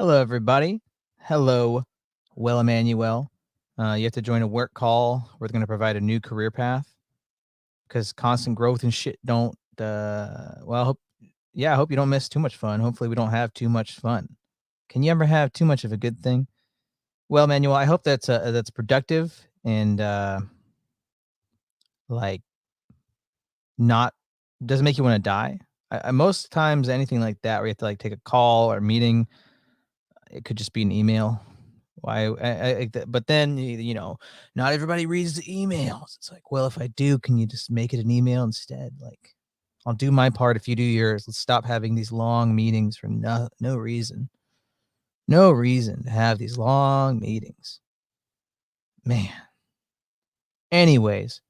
Hello, everybody. Hello, Will Emmanuel. You have to join a work call. We're going to provide a new career path because constant growth and shit don't. I hope you don't miss too much fun. Hopefully, we don't have too much fun. Can you ever have too much of a good thing? Well, Emmanuel, I hope that's productive and like not doesn't make you want to die. Most times, anything like that, where you have to like take a call or a meeting, it could just be an email. But then not everybody reads the emails. It's like, well, if I do, can you just make it an email instead? Like, I'll do my part if you do yours. Let's stop having these long meetings for no reason. No reason to have these long meetings. Man. Anyways,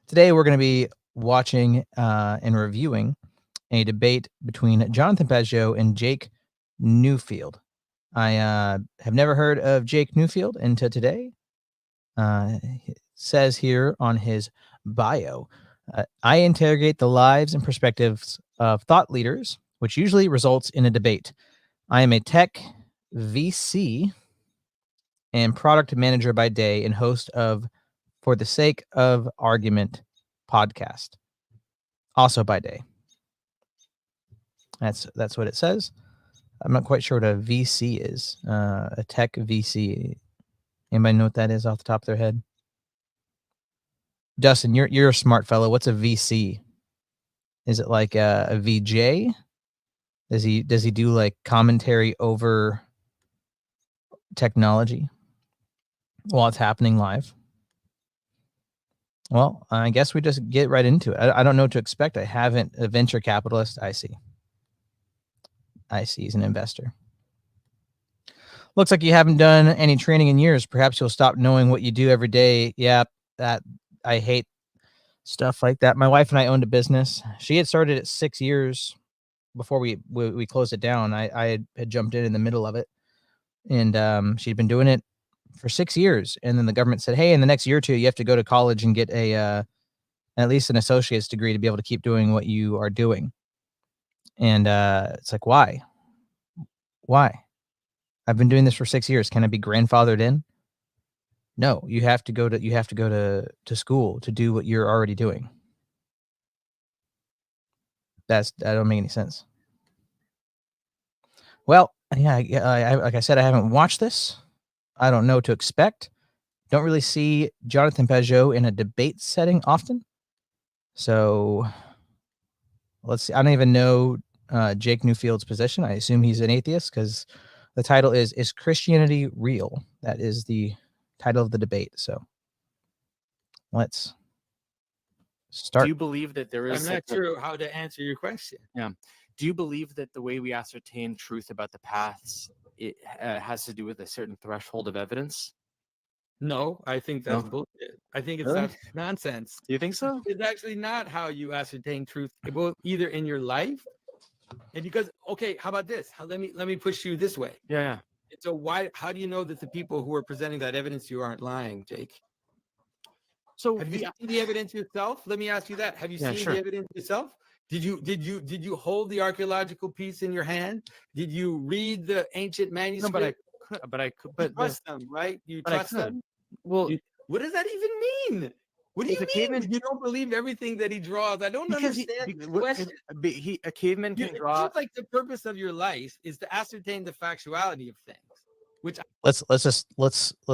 today we're going to be watching and reviewing a debate between Jonathan Pageau and Jake Newfield. I have never heard of Jake Newfield until today. It says here on his bio, I interrogate the lives and perspectives of thought leaders, which usually results in a debate. I am a tech VC and product manager by day and host of For the Sake of Argument podcast, also by day. That's what it says. I'm not quite sure what a VC is. A tech VC. Anybody know what that is off the top of their head? Dustin, you're a smart fellow. What's a VC? Is it like a VJ? Does he do like commentary over technology while it's happening live? Well, I guess we just get right into it. I don't know what to expect. I haven't a venture capitalist. I see. He's an investor. Looks like you haven't done any training in years. Perhaps you'll stop knowing what you do every day. Yeah, that I hate stuff like that. My wife and I owned a business. She had started it 6 years before we closed it down. I had jumped in the middle of it, and she'd been doing it for 6 years. And then the government said, "Hey, in the next year or two, you have to go to college and get at least an associate's degree to be able to keep doing what you are doing." And it's like, why? I've been doing this for 6 years. Can I be grandfathered in? No, you have to go to school to do what you're already doing. That don't make any sense. Well, yeah, like I said, I haven't watched this. I don't know what to expect. Don't really see Jonathan Pageau in a debate setting often. So let's see. I don't even know Jake Newfield's position. I assume he's an atheist because the title is Christianity Real? That is the title of the debate. So let's start. Do you believe that there is... I'm not sure how to answer your question. Yeah. Do you believe that the way we ascertain truth about the paths, it has to do with a certain threshold of evidence? No, I think that's No? bullshit. I think it's Really? that's nonsense. Do you think so? It's actually not how you ascertain truth, both either in your life and because okay, how about this? Let me push you this way. Yeah. So how do you know that the people who are presenting that evidence to you aren't lying, Jake? So have you seen the evidence yourself? Let me ask you that. Have you seen the evidence yourself? Did you hold the archaeological piece in your hand? Did you read the ancient manuscript? No, but I could. You trust them, right? You trust them. Well, what does that even mean? What do you mean? You don't believe everything that he draws? I don't understand the question. A caveman can draw. It's like the purpose of your life is to ascertain the factuality of things. Which let's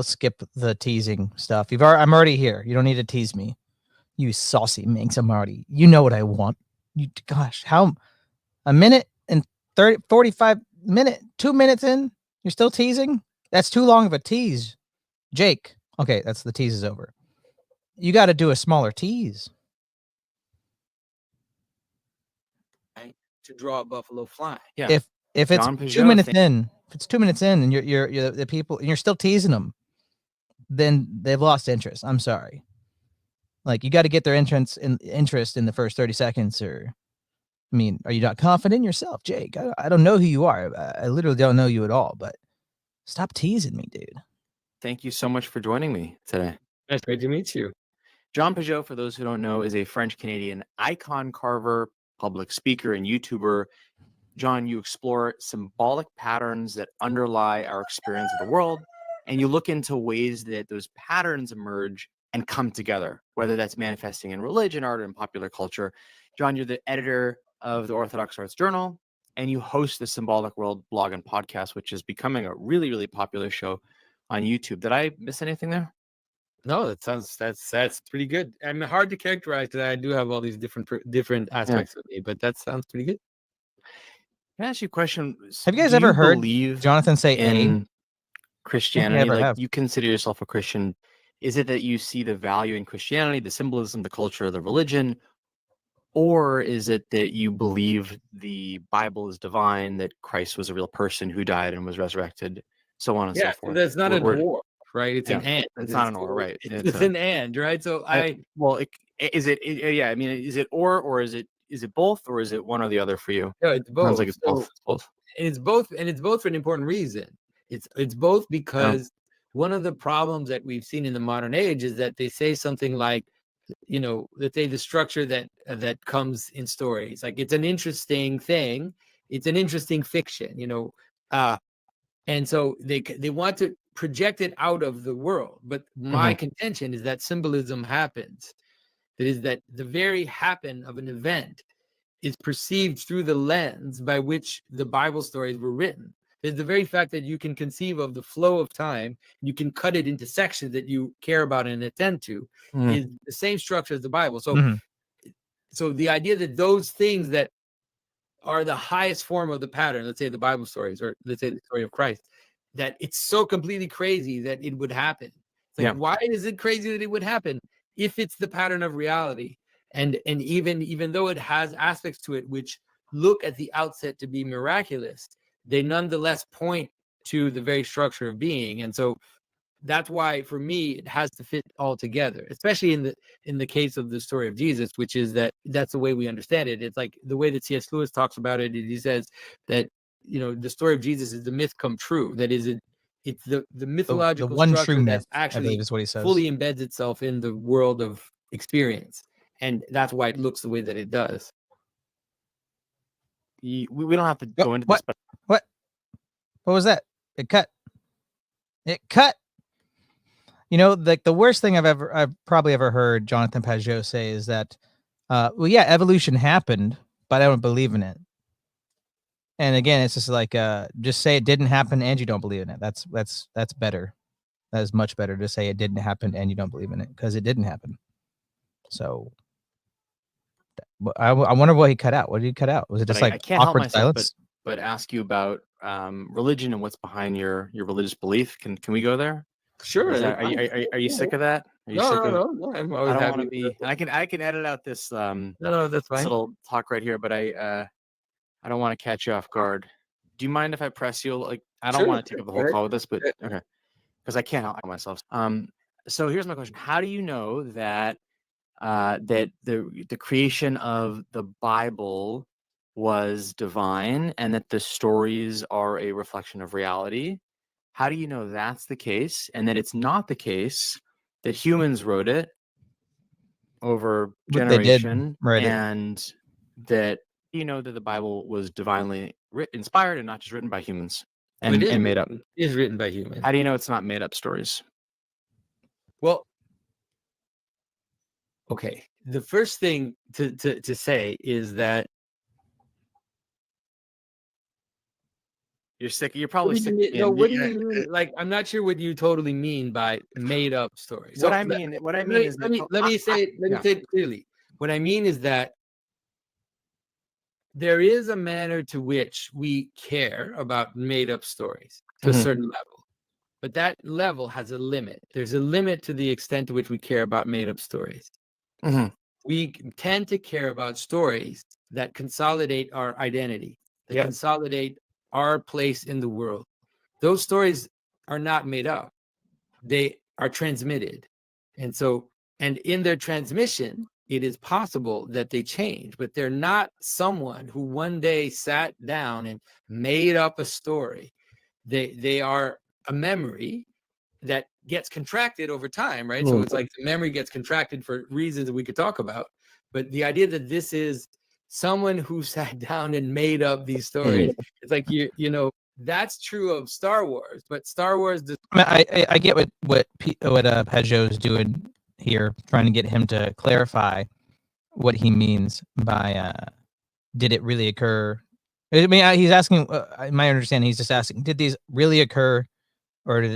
skip the teasing stuff. I'm already here. You don't need to tease me. You saucy minx. I'm already. You know what I want. Gosh, how a minute and 45 minute, 2 minutes in, you're still teasing? That's too long of a tease. Jake. Okay, that's the tease is over. You got to do a smaller tease. To draw a buffalo fly. Yeah. If it's 2 minutes in, if it's 2 minutes in and you're the people and you're still teasing them, then they've lost interest. I'm sorry. Like, you got to get their interest in the first 30 seconds. Or, I mean, are you not confident in yourself, Jake? I don't know who you are. I literally don't know you at all. But stop teasing me, dude. Thank you so much for joining me today. It's great to meet you. John Pageau, for those who don't know, is a French-Canadian icon carver, public speaker, and YouTuber. John, you explore symbolic patterns that underlie our experience of the world, and you look into ways that those patterns emerge and come together, whether that's manifesting in religion, art, and popular culture. John, you're the editor of the Orthodox Arts Journal, and you host the Symbolic World blog and podcast, which is becoming a really, really popular show on YouTube. Did I miss anything there? No, that's pretty good. I mean, hard to characterize because I do have all these different aspects of me, but that sounds pretty good. Can I ask you a question? Have you guys ever heard Jonathan say in Christianity? Like, have. you consider yourself a Christian. Is it that you see the value in Christianity, the symbolism, the culture, the religion? Or is it that you believe the Bible is divine, that Christ was a real person who died and was resurrected, so on and so forth? That's not an or, right? It's an and. It's not an or, right? It's an and, right? So is it? I mean, is it or is it both, or is it one or the other for you? No, it's both. Sounds like it's both. It's both. And it's both for an important reason. It's both because one of the problems that we've seen in the modern age is that they say something like, that the structure that comes in stories, like it's an interesting thing, it's an interesting fiction, and so they want to project it out of the world. But my contention is that symbolism happens. That is, that the very happen of an event is perceived through the lens by which the Bible stories were written. It's the very fact that you can conceive of the flow of time, you can cut it into sections that you care about and attend to, is the same structure as the Bible. So, so the idea that those things that are the highest form of the pattern, let's say the Bible stories, or let's say the story of Christ, that it's so completely crazy that it would happen. It's like, why is it crazy that it would happen if it's the pattern of reality? And even though it has aspects to it which look at the outset to be miraculous, they nonetheless point to the very structure of being. And so that's why, for me, it has to fit all together, especially in the case of the story of Jesus, which is that's the way we understand it. It's like the way that C.S. Lewis talks about it. He says that, the story of Jesus is the myth come true. That is, it's the mythological the one structure true that myth, actually is what he says. Fully embeds itself in the world of experience. And that's why it looks the way that it does. We don't have to go into this, but what was that? It cut. Like the worst thing I've probably ever heard Jonathan Pageau say is that, evolution happened, but I don't believe in it. And again, it's just like, just say it didn't happen and you don't believe in it. That's better. That is much better to say it didn't happen and you don't believe in it, because it didn't happen. So I wonder what he cut out. What did he cut out? Was it just like awkward silence? But ask you about religion and what's behind your religious belief. Can we go there? Sure. Are you sick of that? Are you sick of? No. I'm always I don't want to be. I can edit out this. No, that's fine. This little talk right here, but I don't want to catch you off guard. Do you mind if I press you? Like, I don't want to take up the whole call with this, but okay, because I can't help myself. So here's my question: how do you know that that the creation of the Bible was divine and that the stories are a reflection of reality? How do you know that's the case, and that it's not the case that humans wrote it over generation, and that that the Bible was divinely inspired and not just written by humans and made up? It is written by humans. How do you know it's not made up stories? Well, okay. The first thing to say is that you're sick. You're probably sick. What do you mean? Like, I'm not sure what you totally mean by made up stories. What I mean is, let me say it clearly. What I mean is that there is a manner to which we care about made up stories to a certain level, but that level has a limit. There's a limit to the extent to which we care about made up stories. We tend to care about stories that consolidate our identity, that consolidate our place in the world. Those stories are not made up. They are transmitted. And in their transmission, it is possible that they change, but they're not someone who one day sat down and made up a story. They are a memory that gets contracted over time, right? So it's like the memory gets contracted for reasons that we could talk about. But the idea that this is someone who sat down and made up these stories. It's like you know, that's true of Star Wars, but Star Wars I get what Pageau is doing here, trying to get him to clarify what he means by did it really occur. I mean, he's asking, my understanding, he's just asking, did these really occur, or did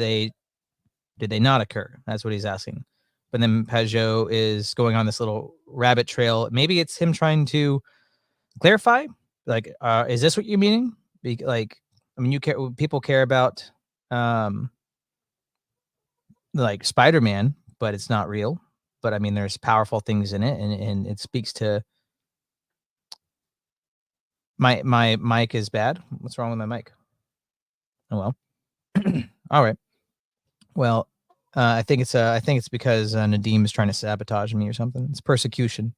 they not occur? That's what he's asking. But then Pageau is going on this little rabbit trail. Maybe it's him trying to clarify, like, is this what you're meaning? Like, I mean, people care about like Spider-Man, but it's not real. But I mean, there's powerful things in it, and it speaks to. My mic is bad. What's wrong with my mic? Oh well. All right. Well, I think it's because Nadim is trying to sabotage me or something. It's persecution.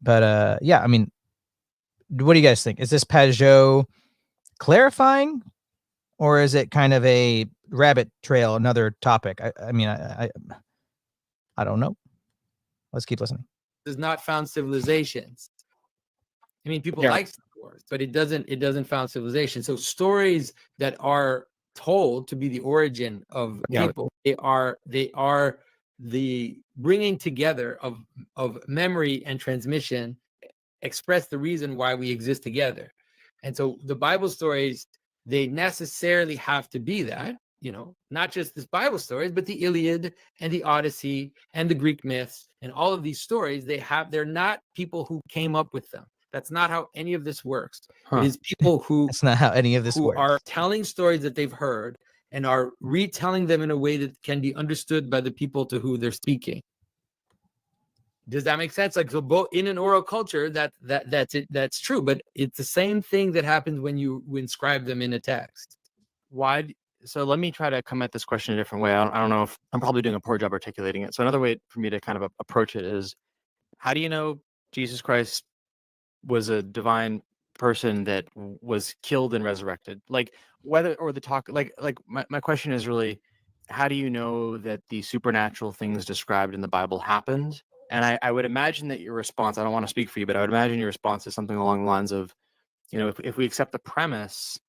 But yeah, I mean, what do you guys think? Is this Pageau clarifying, or is it kind of a rabbit trail, another topic? I mean, I don't know. Let's keep listening. Does not found civilizations. I mean, people like Star Wars, but it doesn't found civilization. So stories that are told to be the origin of people, they are the bringing together of memory and transmission, express the reason why we exist together. And so the Bible stories, they necessarily have to be that, you know, not just this Bible stories, but the Iliad and the Odyssey and the Greek myths and all of these stories, they're not people who came up with them. That's not how any of this works. It is people who That's not how any of this works. Are telling stories that they've heard and are retelling them in a way that can be understood by the people to who they're speaking. Does that make sense? Like, so both in an oral culture, that's it. That's true, but it's the same thing that happens when you inscribe them in a text. So let me try to come at this question a different way. I don't know if I'm probably doing a poor job articulating it. So another way for me to kind of approach it is, how do you know Jesus Christ was a divine person that was killed and resurrected? Like, whether, or the talk, like my question is really, how do you know that the supernatural things described in the Bible happened? And I would imagine that your response, I don't want to speak for you, but I would imagine your response is something along the lines of, you know, if we accept the premise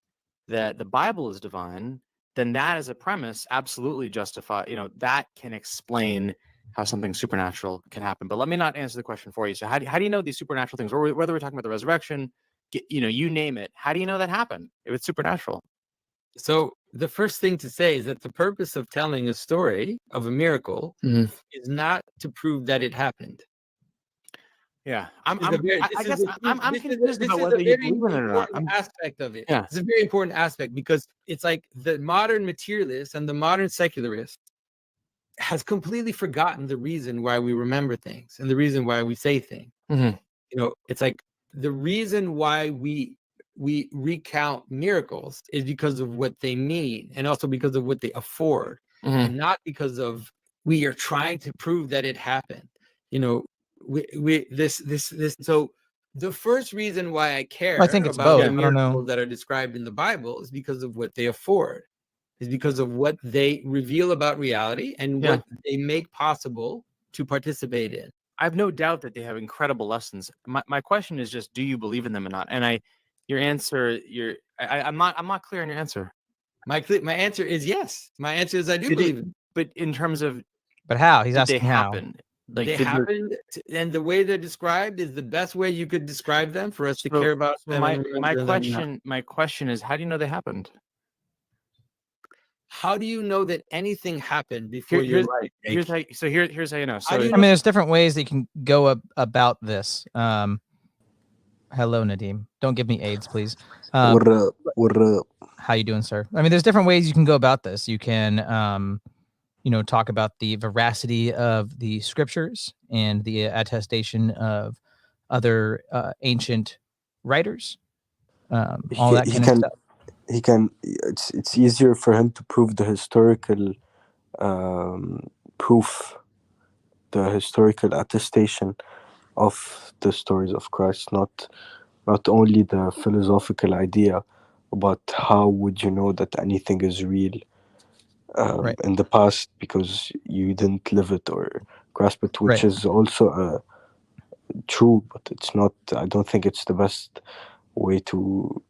that the Bible is divine, then that as a premise absolutely justify, you know, that can explain how something supernatural can happen. But let me not answer the question for you. So how do you know these supernatural things, or whether we're talking about the resurrection, you know, you name it, how do you know that happened if it's supernatural? So the first thing to say is that the purpose of telling a story of a miracle is not to prove that it happened. Yeah, I'm confused about whether you believe in it or not. Aspect of it. Yeah, it's a very important aspect, because it's like the modern materialist and the modern secularist has completely forgotten the reason why we remember things and the reason why we say things. You know, it's like the reason why we recount miracles is because of what they mean, and also because of what they afford, and not because of we are trying to prove that it happened. You know, so the first reason why I care about the miracles that are described in the Bible is because of what they afford, is because of what they reveal about reality and what they make possible to participate in. I have no doubt that they have incredible lessons. My question is just, do you believe in them or not? And your answer, I'm not clear on your answer. My answer is yes. My answer is I do believe it. But in terms of, but how? He's asking they how. Happen? Like, they happened, and the way they're described is the best way you could describe them for us to care about them. My question is, how do you know they happened? How do you know that anything happened before your life? Here's how you know. So I mean, there's different ways that you can go about this. Hello, Nadim. Don't give me AIDS, please. What up? What up? How you doing, sir? I mean, there's different ways you can go about this. You can, you know, talk about the veracity of the scriptures and the attestation of other ancient writers. All that kind of stuff. He can. It's easier for him to prove the historical proof, the historical attestation of the stories of Christ, not only the philosophical idea about how would you know that anything is real in the past because you didn't live it or grasp it, which is also true, but it's not. I don't think it's the best way to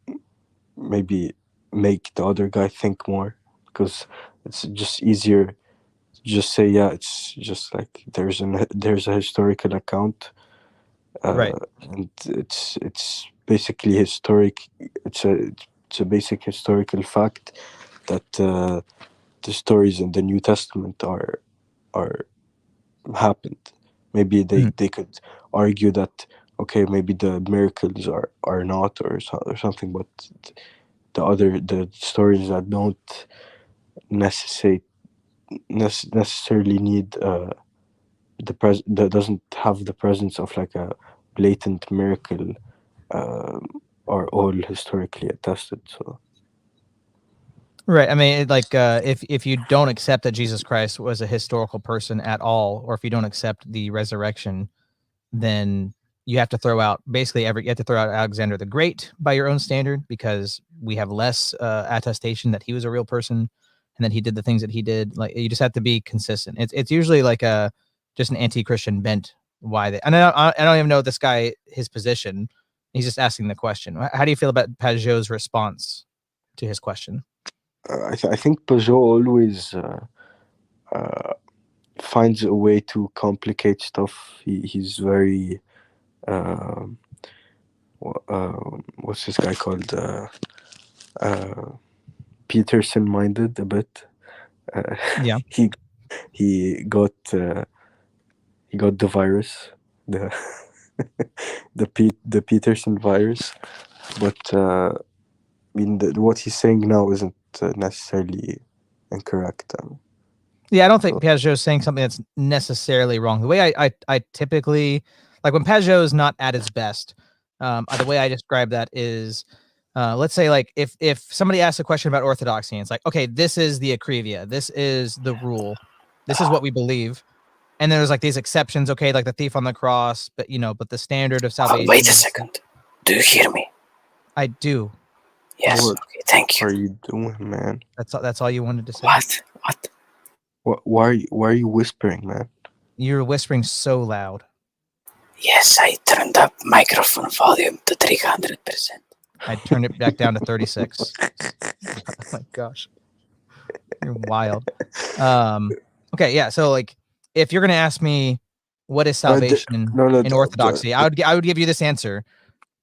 maybe make the other guy think more, because it's just easier to just say, yeah, it's just like there's a historical account, Right. and it's basically historic. It's a basic historical fact that the stories in the New Testament are happened. Maybe they could argue that, okay, maybe the miracles are not, or something, but the stories that don't necessarily need that doesn't have the presence of like a blatant miracle, are all historically attested. So Right. I mean, if you don't accept that Jesus Christ was a historical person at all, or if you don't accept the resurrection, then you have to throw out Alexander the Great by your own standard, because we have less attestation that he was a real person and that he did the things that he did. Like, you just have to be consistent. It's usually like just an anti-Christian bent. I don't even know this guy, his position. He's just asking the question. How do you feel about Pageau's response to his question? I think Pageau always finds a way to complicate stuff. He's very what's this guy called? Peterson minded a bit. Yeah. He got the virus, the the Peterson virus, but I mean, what he's saying now isn't necessarily incorrect. Yeah, I don't think Pageau is saying something that's necessarily wrong. The way I typically, like, when Pageau is not at his best, the way I describe that is, let's say, like, if somebody asks a question about orthodoxy, and it's like, okay, this is the akrivia, this is the rule, this is what we believe, and there's like these exceptions, okay, like the thief on the cross, but the standard of salvation. Wait a second. Do you hear me? I do. Yes. What okay, thank you. are you doing, man? That's all you wanted to say? What? Why are you whispering, man? You're whispering so loud. Yes, I turned up microphone volume to 300%. I turned it back down to 36. Oh my gosh. You're wild. Okay, yeah. So, like, if you're gonna ask me what is salvation in orthodoxy, I would give you this answer,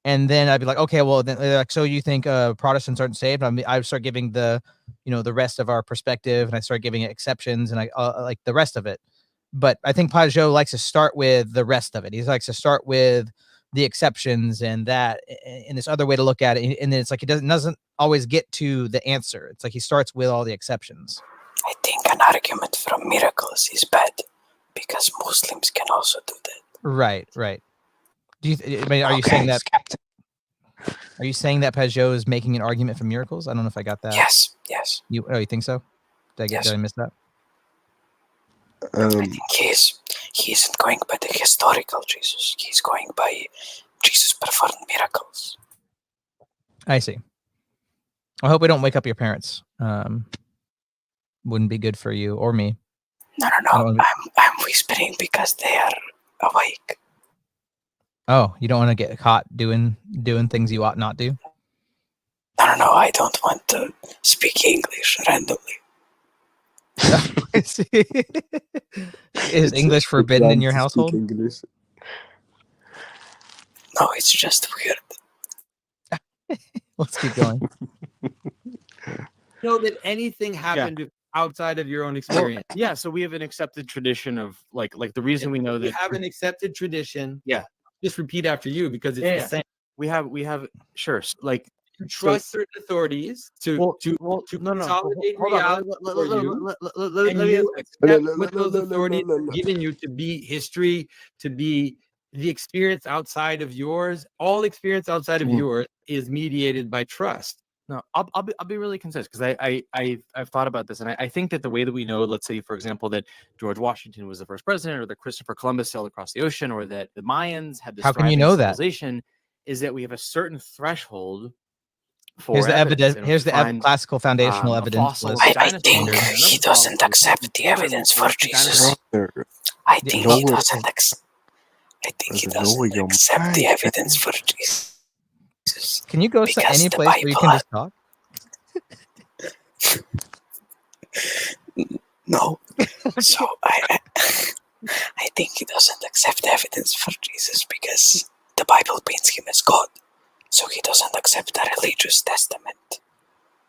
and then I'd be like, okay, well, then, like, so you think Protestants aren't saved? I would start giving the rest of our perspective, and I start giving it exceptions, and I like the rest of it. But I think Pageau likes to start with the rest of it. He likes to start with the exceptions and this other way to look at it, and then it's like he doesn't always get to the answer. It's like he starts with all the exceptions. I think an argument from miracles is bad because Muslims can also do that. Right. Do you? Are you saying that? Are you saying that Pageau is making an argument for miracles? I don't know if I got that. Yes. You think so? Did I miss that? I think he isn't going by the historical Jesus. He's going by Jesus performed miracles. I see. I hope we don't wake up your parents. Wouldn't be good for you or me. No. I'm whispering because they are awake. Oh, you don't want to get caught doing things you ought not do? No. I don't want to speak English randomly. I see. Is English forbidden in your household? English. No, it's just weird. Let's keep going. Know that anything happened outside of your own experience. Yeah, so we have an accepted tradition of like the reason we know that we have an accepted tradition. Yeah. Just repeat after you because it's the same. We have sure, like you trust certain authorities to consolidate reality for you, and you accept what those authorities have given you to be history, to be the experience outside of yours. All experience outside of yours is mediated by trust. No, I'll be really consistent because I've thought about this, and I think that the way that we know, let's say, for example, that George Washington was the first president, or that Christopher Columbus sailed across the ocean, or that the Mayans had this how can you know that civilization, is that we have a certain threshold for here's the evidence. Here's the classical foundational evidence. I think he doesn't accept the evidence for Jesus. I think he doesn't accept. I think he I don't know doesn't your accept the mind. evidence for Jesus. Can you go to Because any the place where you can Bible- just talk? No. So I think he doesn't accept the evidence for Jesus because the Bible paints him as God. So he doesn't accept the religious testament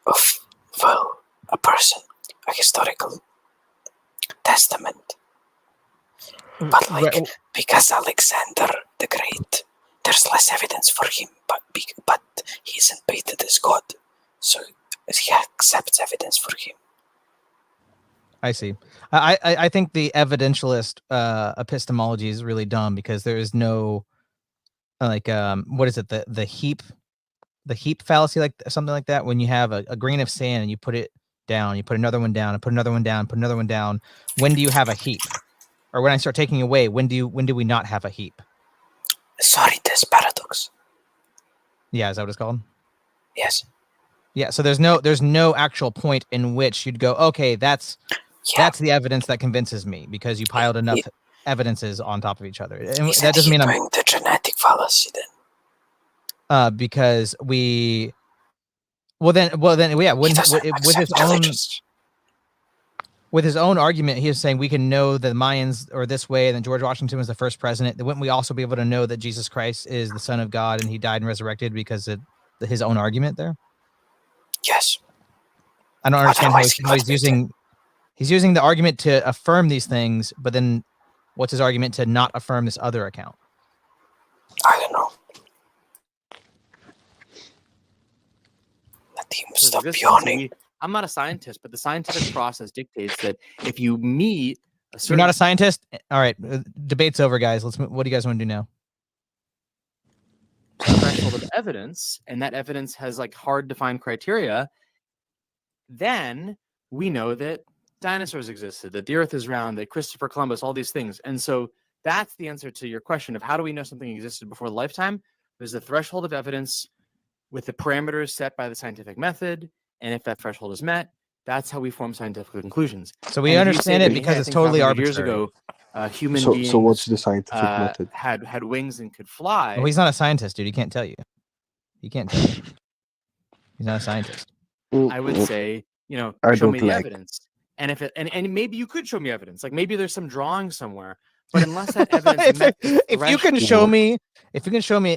of, well, a person, a historical testament. But because Alexander the Great, there's less evidence for him, but he isn't painted as God. So he accepts evidence for him. I see. I think the evidentialist epistemology is really dumb because there is no what is it, the heap fallacy, like something like that. When you have a grain of sand and you put it down, you put another one down, and put another one down, put another one down. When do you have a heap? Or when I start taking away, when do we not have a heap? Sorry, this paradox. Yeah, is that what it's called? Yes. Yeah. So there's no actual point in which you'd go, okay, that's the evidence that convinces me because you piled enough evidences on top of each other. And that doesn't mean I'm doing the genetic fallacy then. Because we. Well then, yeah. With his own argument, he was saying we can know the Mayans are this way, and then George Washington was the first president. Wouldn't we also be able to know that Jesus Christ is the Son of God and he died and resurrected because of his own argument there? Yes. I don't understand how he's using the argument to affirm these things, but then what's his argument to not affirm this other account? I don't know. Let him stop yawning. I'm not a scientist, but the scientific process dictates that if you meet a certain... You're not a scientist? All right, debate's over, guys. What do you guys want to do now? threshold of evidence, and that evidence has like hard defined criteria, then we know that dinosaurs existed, that the earth is round, that Christopher Columbus, all these things. And so that's the answer to your question of how do we know something existed before the lifetime? There's a threshold of evidence with the parameters set by the scientific method. And if that threshold is met, that's how we form scientific conclusions. So we understand it because it's totally arbitrary. Years ago, human beings so what's the scientific method? Had wings and could fly. Well, he's not a scientist, dude. He can't tell you. He can't tell you. He's not a scientist. I would say, show me the evidence. And if and maybe you could show me evidence. Like maybe there's some drawing somewhere. But unless that evidence if you can show me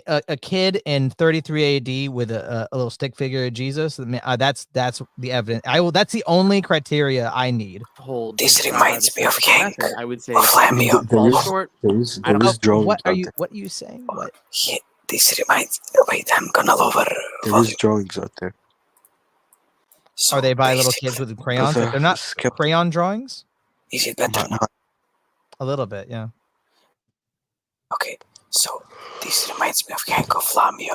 a kid in 33 AD with a little stick figure of Jesus, that's the evidence. That's the only criteria I need. This reminds me of King. I would say there is drawings. What are you saying? What? This reminds. Wait, I'm gonna lower. There is drawings out there. So are they by little kids with crayons? They're not crayon drawings. Is it better now? A little bit, yeah. Okay, so this reminds me of Hank of Lamia,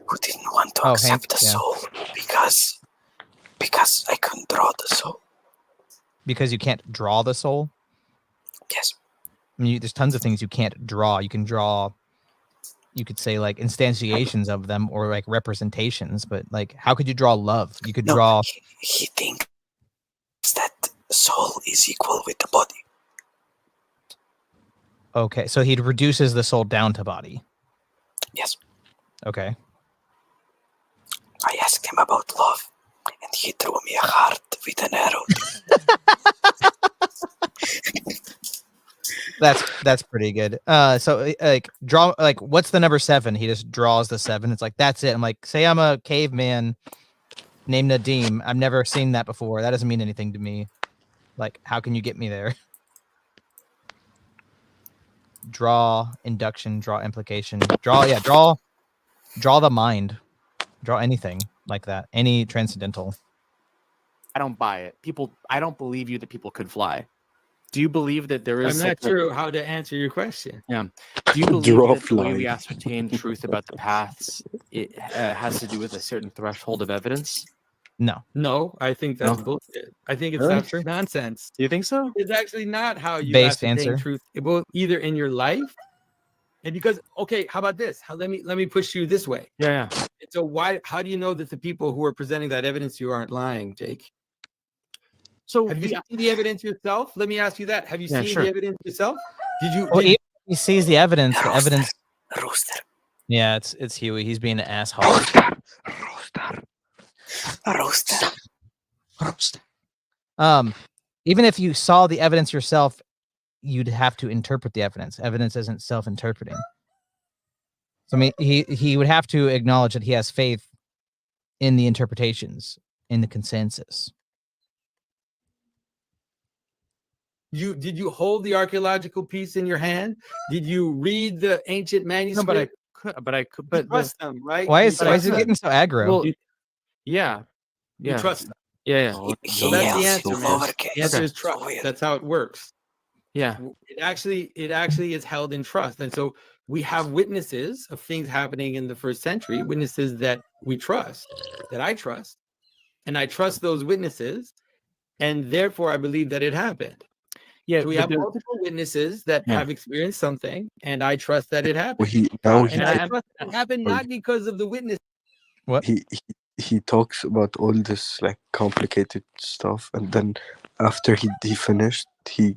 who didn't want to accept the soul because I couldn't draw the soul. Because you can't draw the soul? Yes. I mean, there's tons of things you can't draw. You can draw, you could say like instantiations of them or like representations, but like how could you draw love? You could draw. He thinks that soul is equal with the body. Okay, so he reduces the soul down to body. Yes. Okay. I asked him about love, and he threw me a heart with an arrow. That's pretty good. So like draw like what's the number 7? He just draws the 7. It's like that's it. I'm like, say I'm a caveman named Nadim. I've never seen that before. That doesn't mean anything to me. Like, how can you get me there? Draw induction, draw implication, draw the mind, draw anything like that, any transcendental. I don't buy it. I don't believe you that people could fly. Do you believe that there is? I'm not sure how to answer your question. Yeah. Do you believe that the way we ascertain truth about the paths it has to do with a certain threshold of evidence? No, I think that's bullshit. I think it's nonsense. Do you think so? It's actually not how you based ascertain answer truth, both either in your life and because how about this? Let me push you this way. Yeah. So how do you know that the people who are presenting that evidence to you aren't lying, Jake? So have you seen the evidence yourself? Let me ask you that. Have you seen the evidence yourself? he sees the evidence. The evidence. Rooster. Yeah, it's Huey. He's being an asshole. Rooster. Even if you saw the evidence yourself, you'd have to interpret the evidence. Evidence isn't self-interpreting. So I mean, he would have to acknowledge that he has faith in the interpretations, in the consensus. Did you hold the archaeological piece in your hand? Did you read the ancient No, manuscript? but I could. But Trust them, right? Why You is trust he them. getting so aggro? Well, yeah, You yeah, trust them. yeah. So that's the He answer, yells man. lowercase. The answer is So trust. weird. That's how it works. Yeah. It actually is held in trust. And so we have witnesses of things happening in the first century, witnesses that we trust, that I trust, and I trust those witnesses, and therefore I believe that it happened. Yeah, So we but have multiple witnesses that Yeah. have experienced something, and I trust that it Well, happened. And I trust that it happened not because of the witness. What? he talks about all this like complicated stuff, and then after he finished, he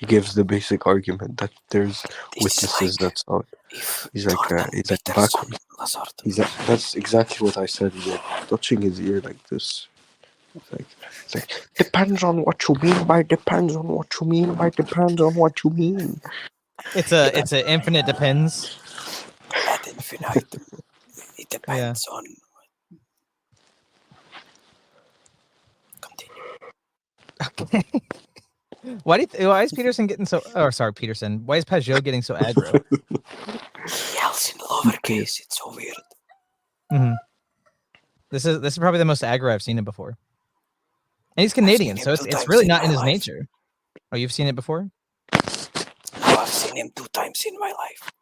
gives the basic argument that there's witnesses. That's all. He's like backwards. That's exactly what I said. He's like touching his ear like this. It's like depends on what you mean by depends on what you mean by depends on what you mean. It's a infinite depends. Ad infinitum. It depends on. Continue. Okay. Why is Peterson getting so? Oh, sorry, Peterson. Why is Pageau getting so aggro? He yells in lowercase. It's so weird. Mm-hmm. This is probably the most aggro I've seen him before. And he's Canadian, so it's really not in his nature. Oh, you've seen it before? No, I've seen him 2 times in my life.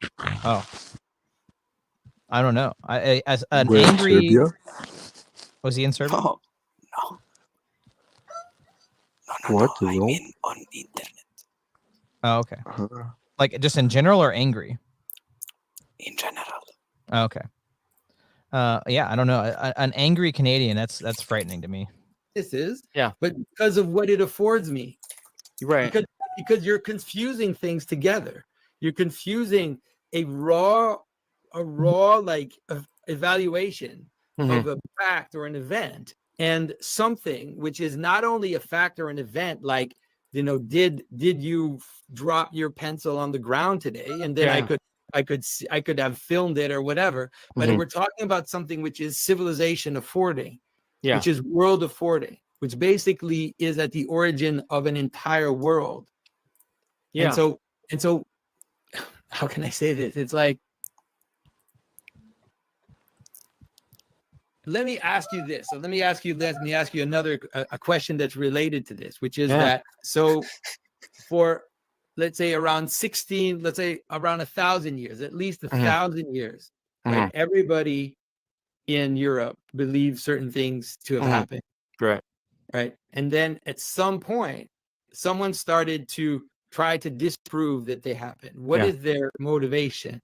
Oh, I don't know. I as an Where, angry. Serbia? Was he in Serbia? No. What? I mean on internet. Oh, okay. Like just in general or angry? In general. Oh, okay. Yeah, I don't know. An angry Canadian, that's frightening to me. This is, Yeah. but because of what it affords me. You're right. Because you're confusing things together. You're confusing a raw like evaluation of a fact or an event and something which is not only a fact or an event, like, you know, did you drop your pencil on the ground today? And then I could have filmed it or whatever. But we're talking about something which is civilization affording, which is world affording, which basically is at the origin of an entire world. Yeah. And so how can I say this? It's like, let me ask you this. So let me ask you another a question that's related to this, which is that, so for, let's say around 1,000 years, at least 1,000 years, right? Everybody in Europe believes certain things to have happened. Right. And then at some point, someone started to try to disprove that they happened. What is their motivation?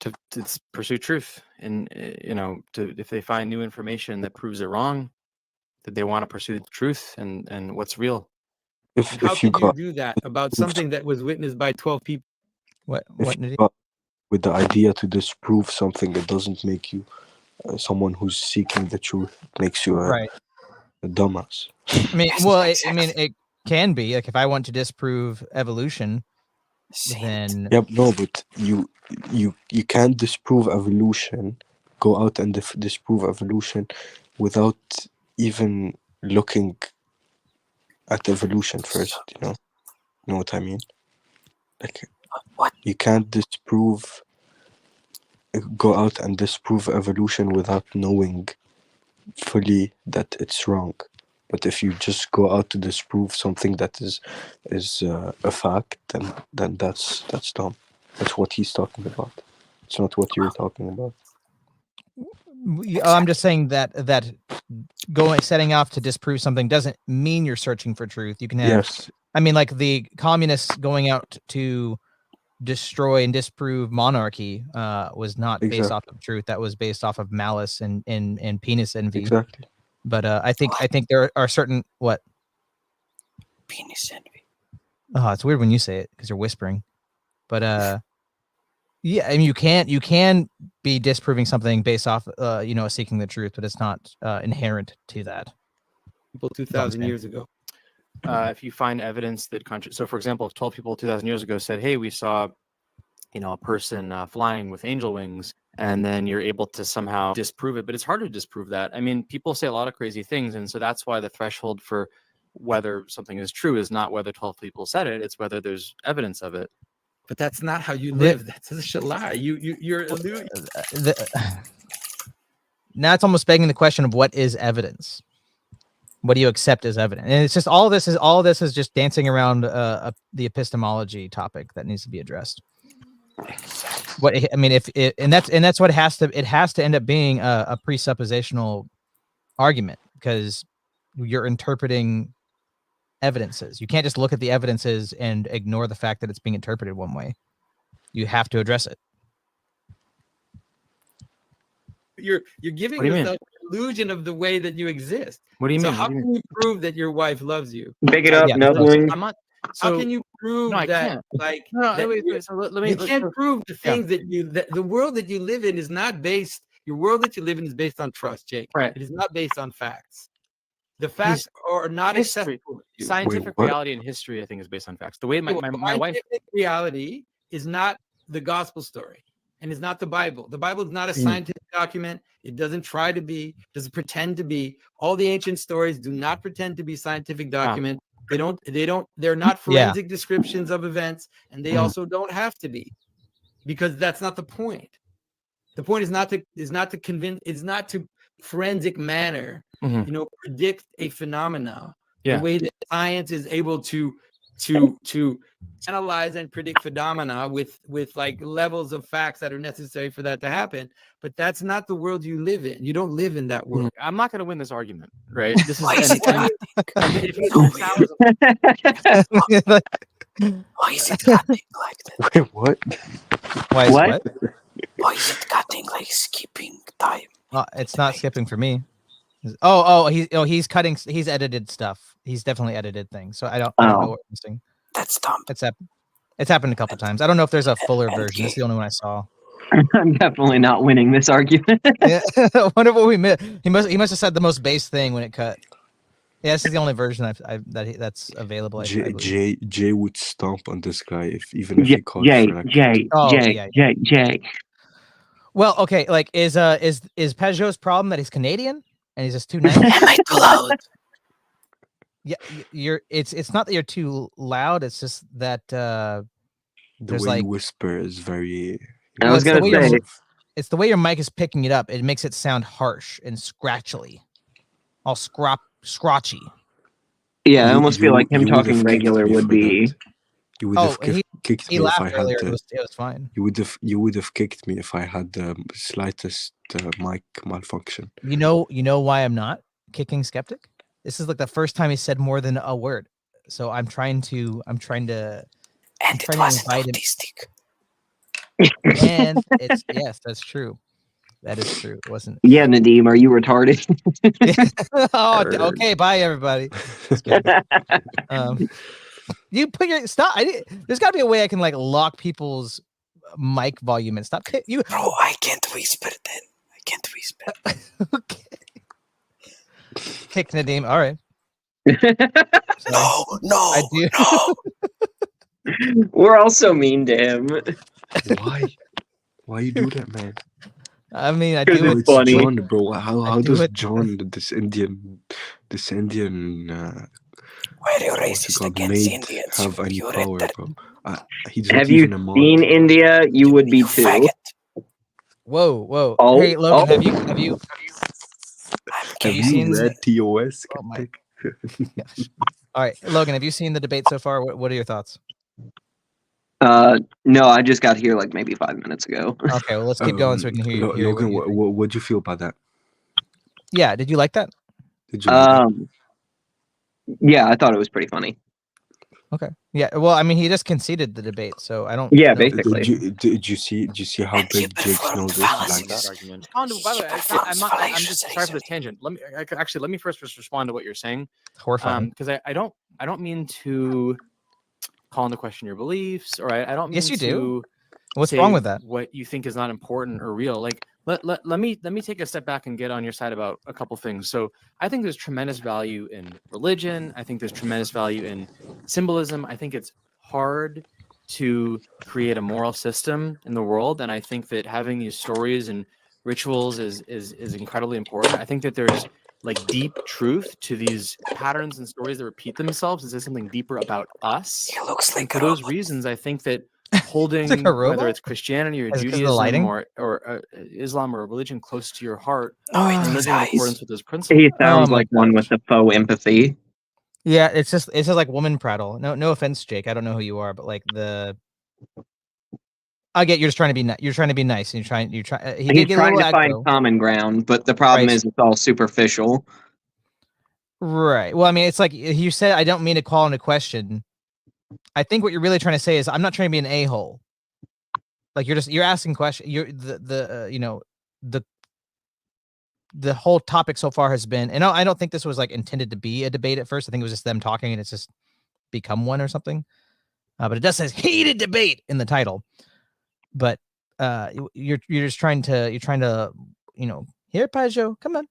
To pursue truth, and you know, if they find new information that proves it wrong, that they want to pursue the truth and what's real. How could you do that about something that was witnessed by 12 people? What with the idea to disprove something, it doesn't make you someone who's seeking the truth. It makes you a dumbass. I mean, well, it can be like if I want to disprove evolution, then but you can't disprove evolution. Go out and disprove evolution without even looking at evolution first. You know what I mean? Like, you can't go out and disprove evolution without knowing fully that it's wrong. But if you just go out to disprove something that is a fact, then that's dumb. That's what he's talking about. It's not what you're talking about. I'm just saying that setting off to disprove something doesn't mean you're searching for truth. You can have, I mean, like the communists going out to destroy and disprove monarchy was not based off of truth. That was based off of malice and penis envy. Exactly. But I think there are certain penis envy. Oh, it's weird when you say it because you're whispering. But Yeah, I mean, you can be disproving something based off, seeking the truth, but it's not inherent to that. People 2,000 years ago. If you find evidence that so for example, if 12 people 2,000 years ago said, hey, we saw a person flying with angel wings, and then you're able to somehow disprove it, but it's hard to disprove that. I mean, people say a lot of crazy things, and so that's why the threshold for whether something is true is not whether 12 people said it, it's whether there's evidence of it. But that's not how you live. That's such a lie. You're alluding. Now it's almost begging the question of what is evidence. What do you accept as evidence? And it's just all this is just dancing around the epistemology topic that needs to be addressed. What I mean, that's what it has to end up being a presuppositional argument, because you're interpreting evidences. You can't just look at the evidences and ignore the fact that it's being interpreted one way. You have to address it. You're giving yourself an illusion of the way that you exist. What do you mean? How can you prove that your wife loves you? Pick it up, nubbling. I'm not. How can you prove that? Can't. Like, no, that wait, so let me. You can't prove the things that the world that you live in is not based. Your world that you live in is based on trust, Jake. Right. It is not based on facts. The facts are not accessible. Scientific reality and history, I think, is based on facts. The way my wife. Scientific reality is not the gospel story, and it's not the Bible. The Bible is not a scientific document. It doesn't try to be. Doesn't pretend to be. All the ancient stories do not pretend to be scientific documents. They're not forensic descriptions of events, and they also don't have to be, because that's not the point. The point is not to convince, it's not to forensic manner, predict a phenomena the way that science is able to analyze and predict phenomena with like levels of facts that are necessary for that to happen. But that's not the world you live in. You don't live in that world. I'm not going to win this argument, right? This is Why is it cutting like that? Wait, what? Why is What? Why is it cutting like skipping time? It's not skipping for me. He's cutting. He's edited stuff. He's definitely edited things. So I don't know what we're missing. That's dumb. It's happened a couple times. I don't know if there's a fuller version. It's the only one I saw. I'm definitely not winning this argument. Yeah. I wonder what we missed. He must have said the most base thing when it cut. Yeah, this is the only version that's available. Jay would stomp on this guy even if he called Jay, for like... Jay. Well, okay, like is Pageau's problem that he's Canadian and he's just too nice? Am I too loud? Yeah, it's not that you're too loud. It's just that the way you whisper is very. I was gonna say it's the way your mic is picking it up. It makes it sound harsh and scratchily, all scratchy. Yeah, I almost feel like him talking regular would be. You would have kicked me if I had earlier. It was fine. You would have kicked me if I had the slightest mic malfunction. You know why I'm not kicking Skeptic? This is like the first time he said more than a word. So I'm trying to And it wasn't autistic. And it's yes, that's true. That is true. It wasn't. Yeah, Nadeem, are you retarded? Okay. Bye, everybody. You put your stop. There's got to be a way I can like lock people's mic volume and stop. You, bro. I can't whisper then. I can't whisper. Okay. Kick Nadeem. All right. No. I do. No. We're all so mean to him. Why you do that, man? I mean, I do it. It's funny. John, bro. How does John, this Indian Why are you racist against Indians? Have any power, bro? Have you seen India? You would be too. Faggot. Whoa. Oh, hey, Logan, have you seen read TOS? Oh my gosh. All right, Logan, have you seen the debate so far? What are your thoughts? No, I just got here like maybe 5 minutes ago. Okay, well, let's keep going so we can hear you. Logan, what'd you feel about that? Yeah, did you like that? Did you like that? Yeah, I thought it was pretty funny. Okay. Yeah. Well, I mean, he just conceded the debate, so I don't. Yeah, know. basically. Did you see how big Jake's nose is? Like that? By the way, I'm just sorry for this tangent. Let me first just respond to what you're saying. Horrifying. Because I don't mean to call into question your beliefs, or I don't mean Yes, you do. What's wrong with that? What you think is not important or real. Like let me take a step back and get on your side about a couple things. So I think there's tremendous value in religion. I think there's tremendous value in symbolism. I think it's hard to create a moral system in the world, and I think that having these stories and rituals is incredibly important. I think that there's like deep truth to these patterns and stories that repeat themselves. Is there something deeper about us? He looks like for those reasons, I think that holding like whether it's Christianity or Judaism or Islam or a religion close to your heart and living in accordance with those principles. He sounds like one with the faux empathy. Yeah, it's just like woman prattle. No offense, Jake. I don't know who you are, but like I get you're just trying to be you're trying to be nice, and He's trying to find common ground, but the problem is it's all superficial. Right. Well, I mean, it's like you said, I don't mean to call into question. I think what you're really trying to say is I'm not trying to be an a-hole. Like you're asking questions. You're the whole topic so far has been, and I don't think this was like intended to be a debate at first. I think it was just them talking, and it's just become one or something. But it does say heated debate in the title. But you're just trying to here, Pageau, come on.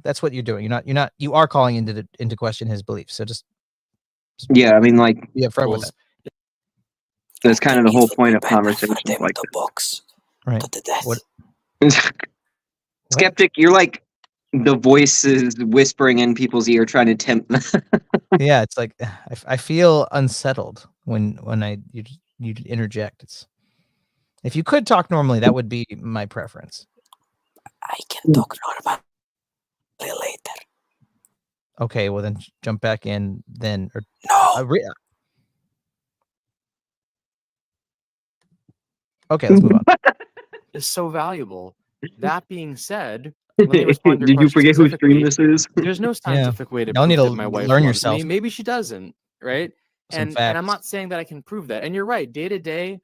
That's what you're doing. You are calling into question his beliefs. So just yeah, I mean, like, be upfront with it. That's kind of the whole point of conversations like the box, right? To the death. What? Skeptic, you're like the voices whispering in people's ear, trying to tempt them. Yeah, it's like I feel unsettled when you interject. It's if you could talk normally, that would be my preference. I can talk normally later. Okay, well then jump back in then. Or no. Okay, let's move on. It's so valuable. That being said, let me respond to your Did you forget whose stream this is? There's no scientific way to Y'all prove need to that my wife learn loves yourself. me. Maybe she doesn't, right? And I'm not saying that I can prove that. And you're right. Day to day,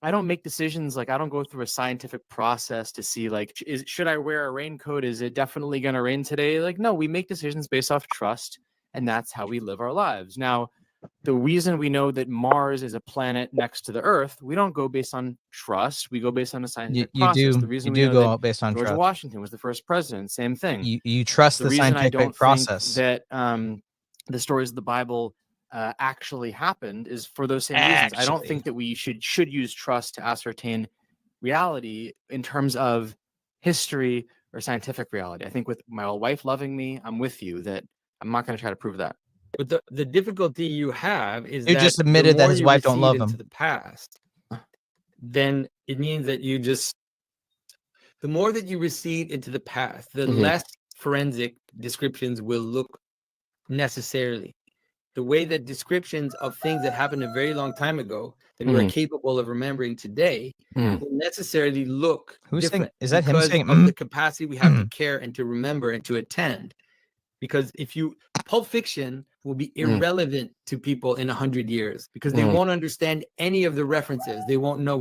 I don't make decisions like I don't go through a scientific process to see like should I wear a raincoat? Is it definitely going to rain today? Like no, we make decisions based off trust, and that's how we live our lives. Now, the reason we know that Mars is a planet next to the Earth, we don't go based on trust. We go based on a scientific process. The reason you do go based on George trust. Washington was the first president. Same thing. You trust the scientific process. Think that the stories of the Bible actually happened is for those same reasons. I don't think that we should use trust to ascertain reality in terms of history or scientific reality. I think with my wife loving me, I'm with you that I'm not going to try to prove that. But the difficulty you have is you just admitted that his wife don't love him. Into the past, then it means that the more that you recede into the past, the less forensic descriptions will look necessarily. The way that descriptions of things that happened a very long time ago that we're capable of remembering today will necessarily look different. Is that him saying of the capacity we have to care and to remember and to attend? Because Pulp Fiction will be irrelevant to people in 100 years because they won't understand any of the references. They won't know